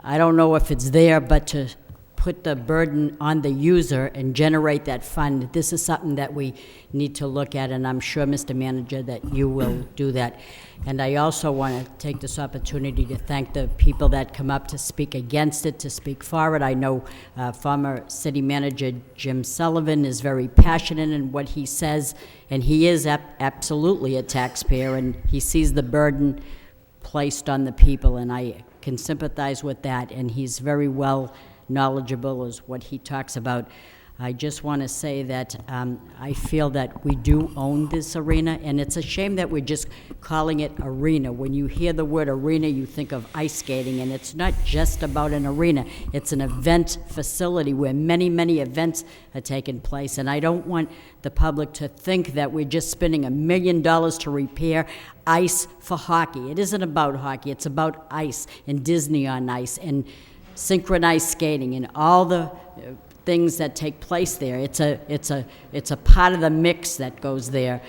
I don't know if it's there, but to put the burden on the user and generate that fund, this is something that we need to look at, and I'm sure, Mr. Manager, that you will do that. And I also want to take this opportunity to thank the people that come up to speak against it, to speak for it. I know former City Manager Jim Sullivan is very passionate in what he says, and he is absolutely a taxpayer, and he sees the burden placed on the people, and I can sympathize with that, and he's very well knowledgeable as what he talks about. I just want to say that I feel that we do own this arena, and it's a shame that we're just calling it arena. When you hear the word arena, you think of ice skating, and it's not just about an arena. It's an event facility where many, many events are taking place, and I don't want the public to think that we're just spending $1 million to repair ice for hockey. It isn't about hockey. It's about ice and Disney on Ice and synchronized skating and all the things that take place there. It's a part of the mix that goes there.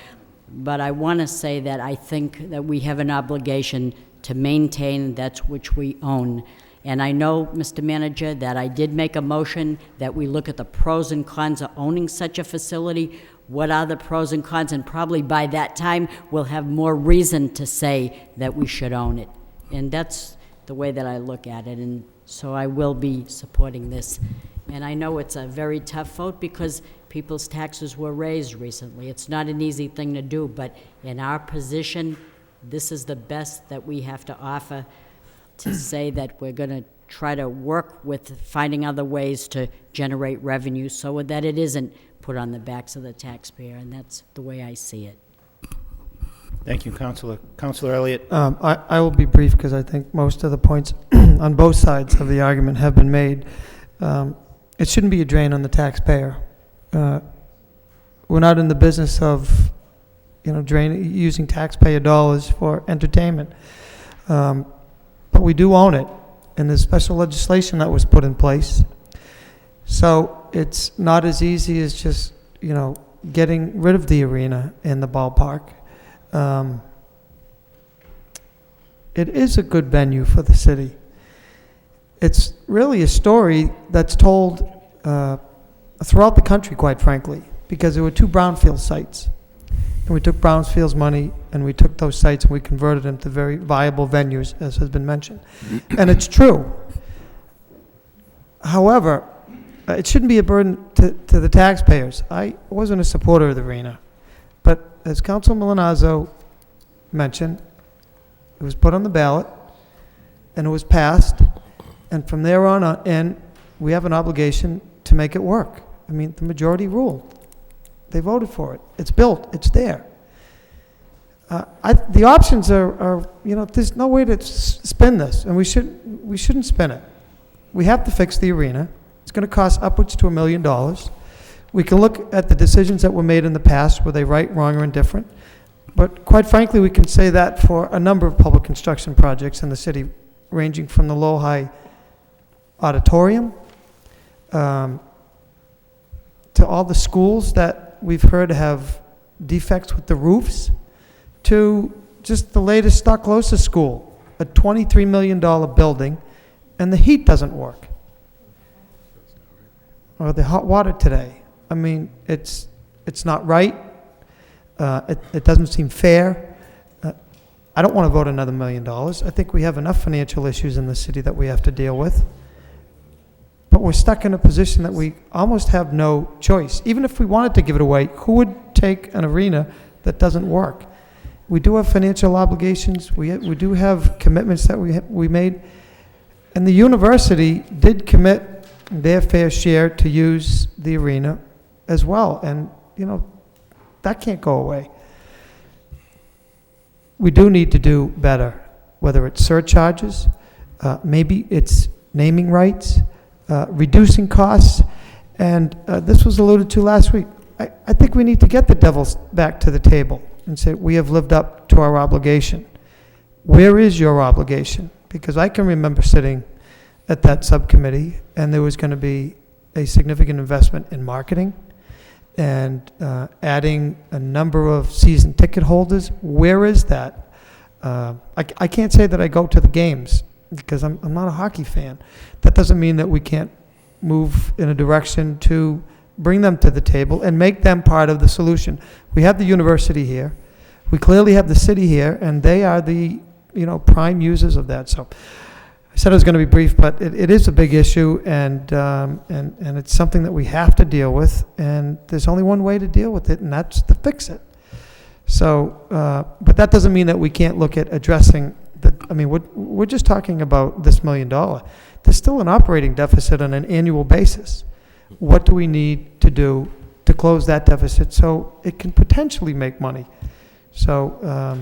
But I want to say that I think that we have an obligation to maintain that which we own. And I know, Mr. Manager, that I did make a motion that we look at the pros and cons of owning such a facility. What are the pros and cons? And probably by that time, we'll have more reason to say that we should own it. And that's the way that I look at it. And so I will be supporting this. And I know it's a very tough vote because people's taxes were raised recently. It's not an easy thing to do, but in our position, this is the best that we have to offer to say that we're going to try to work with finding other ways to generate revenue so that it isn't put on the backs of the taxpayer, and that's the way I see it. Thank you, Councilor. Councilor Elliott. I will be brief because I think most of the points on both sides of the argument have been made. It shouldn't be a drain on the taxpayer. We're not in the business of, using taxpayer dollars for entertainment. But we do own it, and there's special legislation that was put in place. So it's not as easy as just, getting rid of the arena and the ballpark. It is a good venue for the city. It's really a story that's told throughout the country, quite frankly, because there were 2 brownfield sites. And we took brownfield's money and we took those sites and we converted them to very viable venues, as has been mentioned. And it's true. However, it shouldn't be a burden to the taxpayers. I wasn't a supporter of the arena. But as Councilor Milanazzo mentioned, it was put on the ballot and it was passed. And from there on in, we have an obligation to make it work. I mean, the majority ruled. They voted for it. It's built. It's there. The options are, there's no way to spin this, and we shouldn't spin it. We have to fix the arena. It's going to cost upwards to $1 million. We can look at the decisions that were made in the past. Were they right, wrong, or indifferent? But quite frankly, we can say that for a number of public construction projects in the city, ranging from the Lowell Auditorium to all the schools that we've heard have defects with the roofs, to just the latest Stocklosa School, a $23 million building, and the heat doesn't work. Or the hot water today. I mean, it's not right. It doesn't seem fair. I don't want to vote another $1 million. I think we have enough financial issues in the city that we have to deal with. But we're stuck in a position that we almost have no choice. Even if we wanted to give it away, who would take an arena that doesn't work? We do have financial obligations. We do have commitments that we made. And the university did commit their fair share to use the arena as well. And, you know, that can't go away. We do need to do better, whether it's surcharges, maybe it's naming rights, reducing costs, and this was alluded to last week. I think we need to get the devils back to the table and say, we have lived up to our obligation. Where is your obligation? Because I can remember sitting at that subcommittee, and there was going to be a significant investment in marketing, and adding a number of season ticket holders. Where is that? I can't say that I go to the games because I'm not a hockey fan. That doesn't mean that we can't move in a direction to bring them to the table and make them part of the solution. We have the university here. We clearly have the city here, and they are the prime users of that. So I said I was going to be brief, but it is a big issue, and it's something that we have to deal with, and there's only one way to deal with it, and that's to fix it. So, but that doesn't mean that we can't look at addressing the, I mean, we're just talking about this $1 million. There's still an operating deficit on an annual basis. What do we need to do to close that deficit so it can potentially make money? So,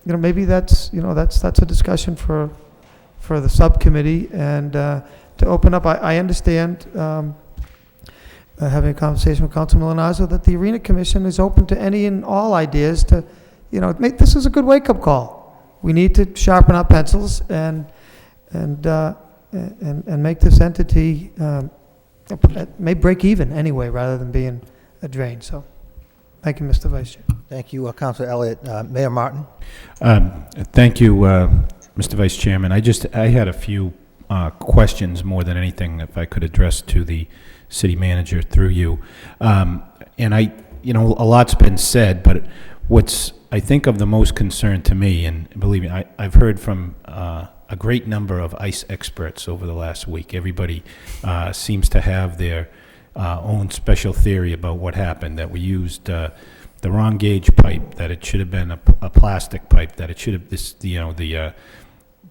maybe that's a discussion for the subcommittee, and to open up, I understand, having a conversation with Councilman Milanazzo, that the Arena Commission is open to any and all ideas to, this is a good wake-up call. We need to sharpen our pencils and make this entity, may break even anyway, rather than being a drain. So, thank you, Mr. Vice Chair. Thank you, Councilor Elliott. Mayor Martin? Thank you, Mr. Vice Chairman. I had a few questions more than anything, if I could address to the city manager through you. And a lot's been said, but what's, I think, of the most concern to me, and believe me, I've heard from a great number of ICE experts over the last week. Everybody seems to have their own special theory about what happened, that we used the wrong gauge pipe, that it should have been a plastic pipe, that it should have the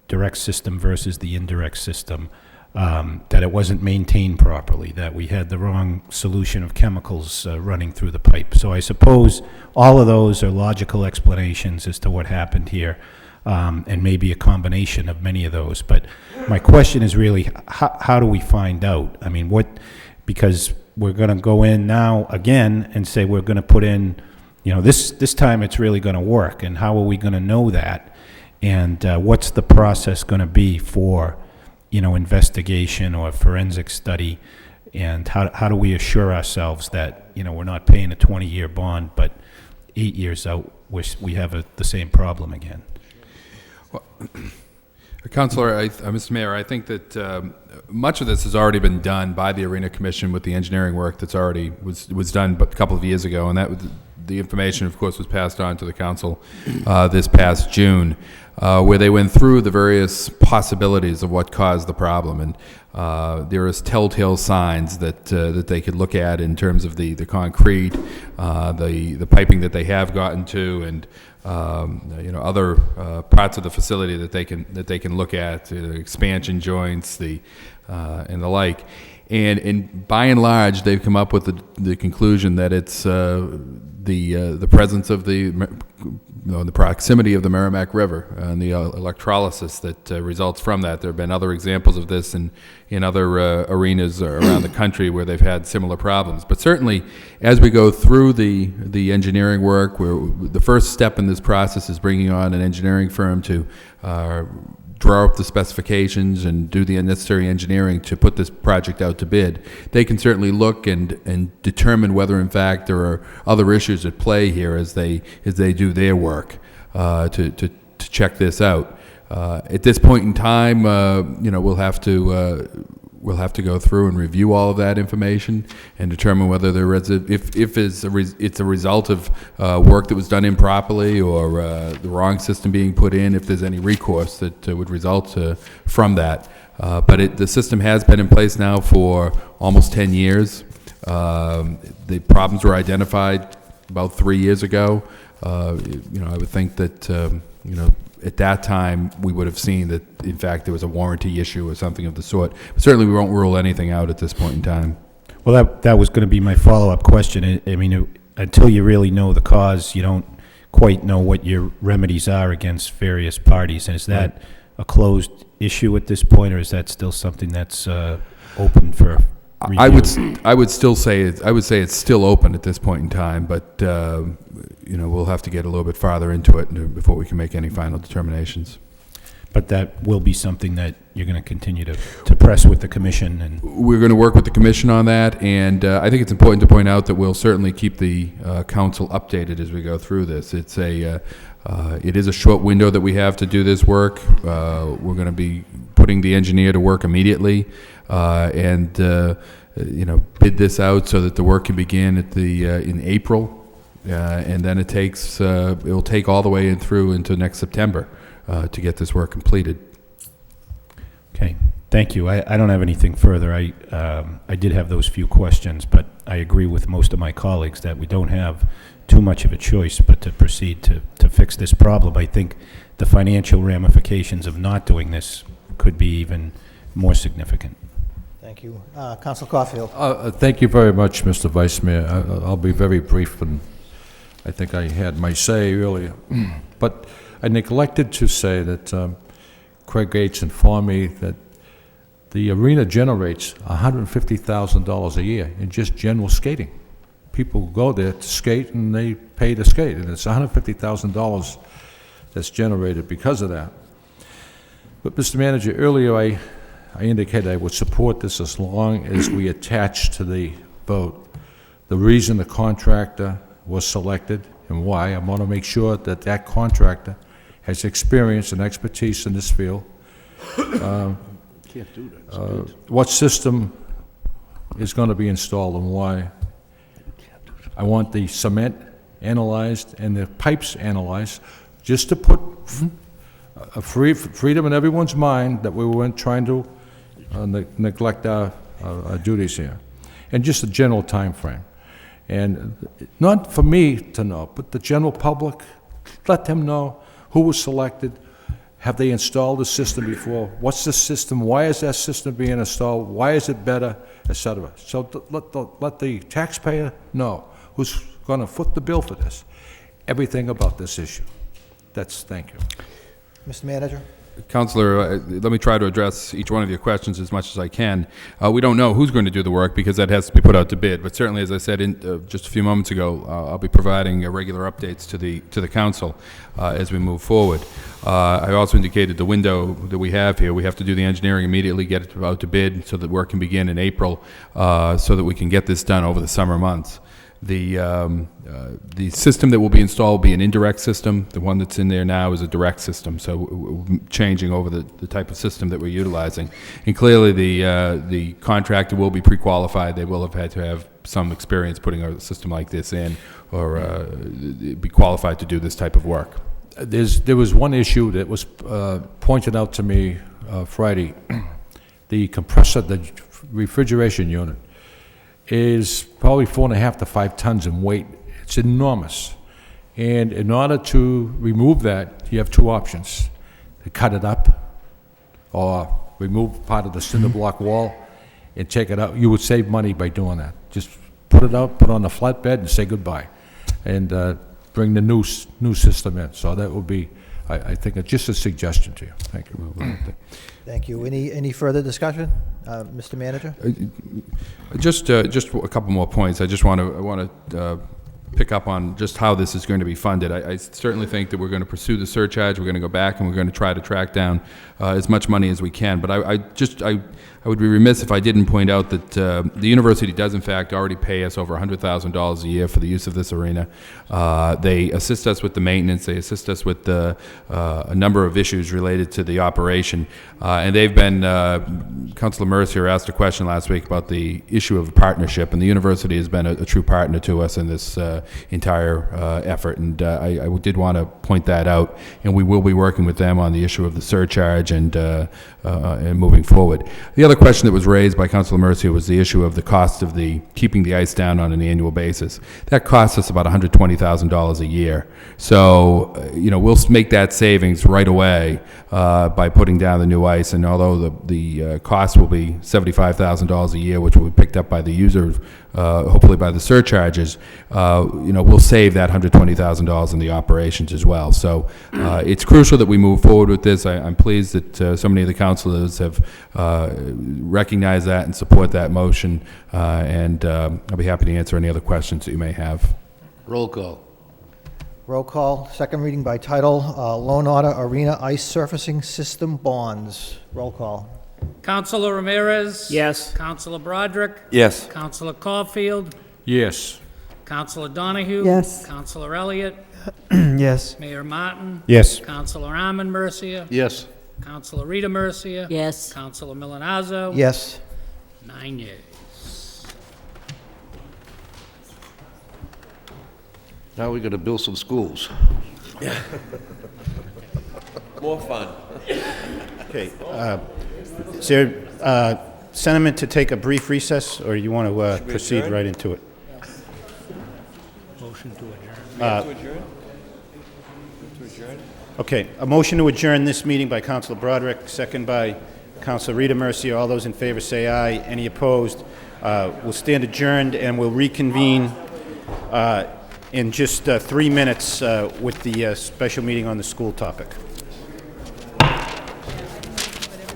direct system versus the indirect system, that it wasn't maintained properly, that we had the wrong solution of chemicals running through the pipe. So I suppose all of those are logical explanations as to what happened here, and maybe a combination of many of those. But my question is really, how do we find out? I mean, because we're going to go in now again and say we're going to put in, this time it's really going to work, and how are we going to know that? And what's the process going to be for, investigation or forensic study? And how do we assure ourselves that, we're not paying a 20-year bond, but 8 years out, we have the same problem again? Well, Councilor, Mr. Mayor, I think that much of this has already been done by the Arena Commission with the engineering work that's already was done a couple of years ago, and that the information, of course, was passed on to the council this past June, where they went through the various possibilities of what caused the problem, and there is telltale signs that they could look at in terms of the concrete, the piping that they have gotten to, and other parts of the facility that they can look at, expansion joints, and the like. And by and large, they've come up with the conclusion that it's the presence of the proximity of the Merrimack River and the electrolysis that results from that. There have been other examples of this in other arenas around the country where they've had similar problems. But certainly, as we go through the engineering work, the first step in this process is bringing on an engineering firm to draw up the specifications and do the necessary engineering to put this project out to bid. They can certainly look and determine whether in fact there are other issues at play here as they do their work to check this out. At this point in time, we'll have to go through and review all of that information and determine whether there is if it's a result of work that was done improperly or the wrong system being put in, if there's any recourse that would result from that. But the system has been in place now for almost 10 years. The problems were identified about 3 years ago. I would think that at that time, we would have seen that, in fact, there was a warranty issue or something of the sort. But certainly, we won't rule anything out at this point in time. Well, that was going to be my follow-up question. I mean, until you really know the cause, you don't quite know what your remedies are against various parties. And is that a closed issue at this point, or is that still something that's open for review? I would say it's still open at this point in time, but we'll have to get a little bit farther into it before we can make any final determinations. But that will be something that you're going to continue to press with the commission, and we're going to work with the commission on that. And I think it's important to point out that we'll certainly keep the council updated as we go through this. It is a short window that we have to do this work. We're going to be putting the engineer to work immediately. And bid this out so that the work can begin in April, and then it'll take all the way in through into next September to get this work completed. Okay, thank you. I don't have anything further. I did have those few questions, but I agree with most of my colleagues that we don't have too much of a choice but to proceed to fix this problem. I think the financial ramifications of not doing this could be even more significant. Thank you. Councilor Caulfield. Thank you very much, Mr. Vice Mayor. I'll be very brief, and I think I had my say earlier. But I neglected to say that Craig Gates informed me that the arena generates $150,000 a year in just general skating. People go there to skate, and they pay to skate, and it's $150,000 that's generated because of that. But, Mr. Manager, earlier I indicated I would support this as long as we attach to the vote the reason the contractor was selected and why. I want to make sure that that contractor has experience and expertise in this field. Can't do that. What system is going to be installed and why. I want the cement analyzed and the pipes analyzed, just to put a freedom in everyone's mind that we weren't trying to neglect our duties here, and just a general time frame. And not for me to know, but the general public, let them know who was selected, have they installed the system before, what's the system, why is that system being installed, why is it better, etc. So let the taxpayer know who's going to foot the bill for this, everything about this issue. Thank you. Mr. Manager? Councilor, let me try to address each one of your questions as much as I can. We don't know who's going to do the work because that has to be put out to bid. But certainly, as I said just a few moments ago, I'll be providing regular updates to the council as we move forward. I also indicated the window that we have here. We have to do the engineering immediately, get it out to bid, so that work can begin in April, so that we can get this done over the summer months. The system that will be installed will be an indirect system. The one that's in there now is a direct system, so we're changing over the type of system that we're utilizing. And clearly the contractor will be pre-qualified. They will have had to have some experience putting a system like this in, or be qualified to do this type of work. There was one issue that was pointed out to me Friday. The compressor, the refrigeration unit, is probably 4.5 to 5 tons in weight. It's enormous. And in order to remove that, you have two options: to cut it up or remove part of the cinder block wall. and check it out. You would save money by doing that. Just put it out, put it on the flatbed, and say goodbye, and bring the new system in. So that would be, I think, just a suggestion to you. Thank you. Thank you. Any further discussion, Mr. Manager? Just a couple more points. I just want to pick up on just how this is going to be funded. I certainly think that we're going to pursue the surcharge. We're going to go back and we're going to try to track down as much money as we can. But I would be remiss if I didn't point out that the university does, in fact, already pay us over $100,000 a year for the use of this arena. They assist us with the maintenance. They assist us with a number of issues related to the operation. And they've been, Councilor Mercier asked a question last week about the issue of a partnership, and the university has been a true partner to us in this entire effort. And I did want to point that out, and we will be working with them on the issue of the surcharge and moving forward. The other question that was raised by Councilor Mercier was the issue of the cost of keeping the ice down on an annual basis. That costs us about $120,000 a year. So, we'll make that savings right away by putting down the new ice. And although the cost will be $75,000 a year, which will be picked up by the user, hopefully by the surcharges, we'll save that $120,000 in the operations as well. So it's crucial that we move forward with this. I'm pleased that so many of the councilors have recognized that and support that motion. And I'll be happy to answer any other questions that you may have. Roll call. Roll call, second reading by title, Loan Order Arena Ice Surfacing System Bonds. Roll call. Councilor Ramirez? Yes. Councilor Broderick? Yes. Councilor Caulfield? Yes. Councilor Donahue? Yes. Councilor Elliott? Yes. Mayor Martin? Yes. Councilor Armand Mercier? Yes. Councilor Rita Mercier? Yes. Councilor Milonazo? Yes. 9 yeas. Now we got to build some schools. More fun. Okay. Is there sentiment to take a brief recess, or you want to proceed adjourn? right into it? Motion to To adjourn. adjourn? Okay, a motion to adjourn this meeting by Councilor Broderick, second by Councilor Rita Mercier. All those in favor say aye. Any opposed? We'll stand adjourned, and we'll reconvene in just 3 minutes with the special meeting on the school topic.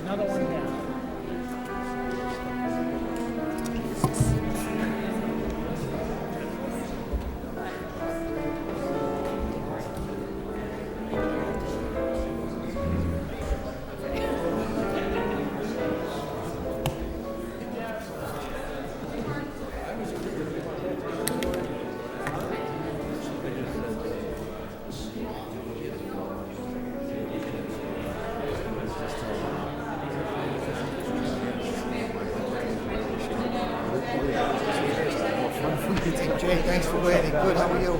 Another one down. Jay, thanks for waiting. Good, how are you?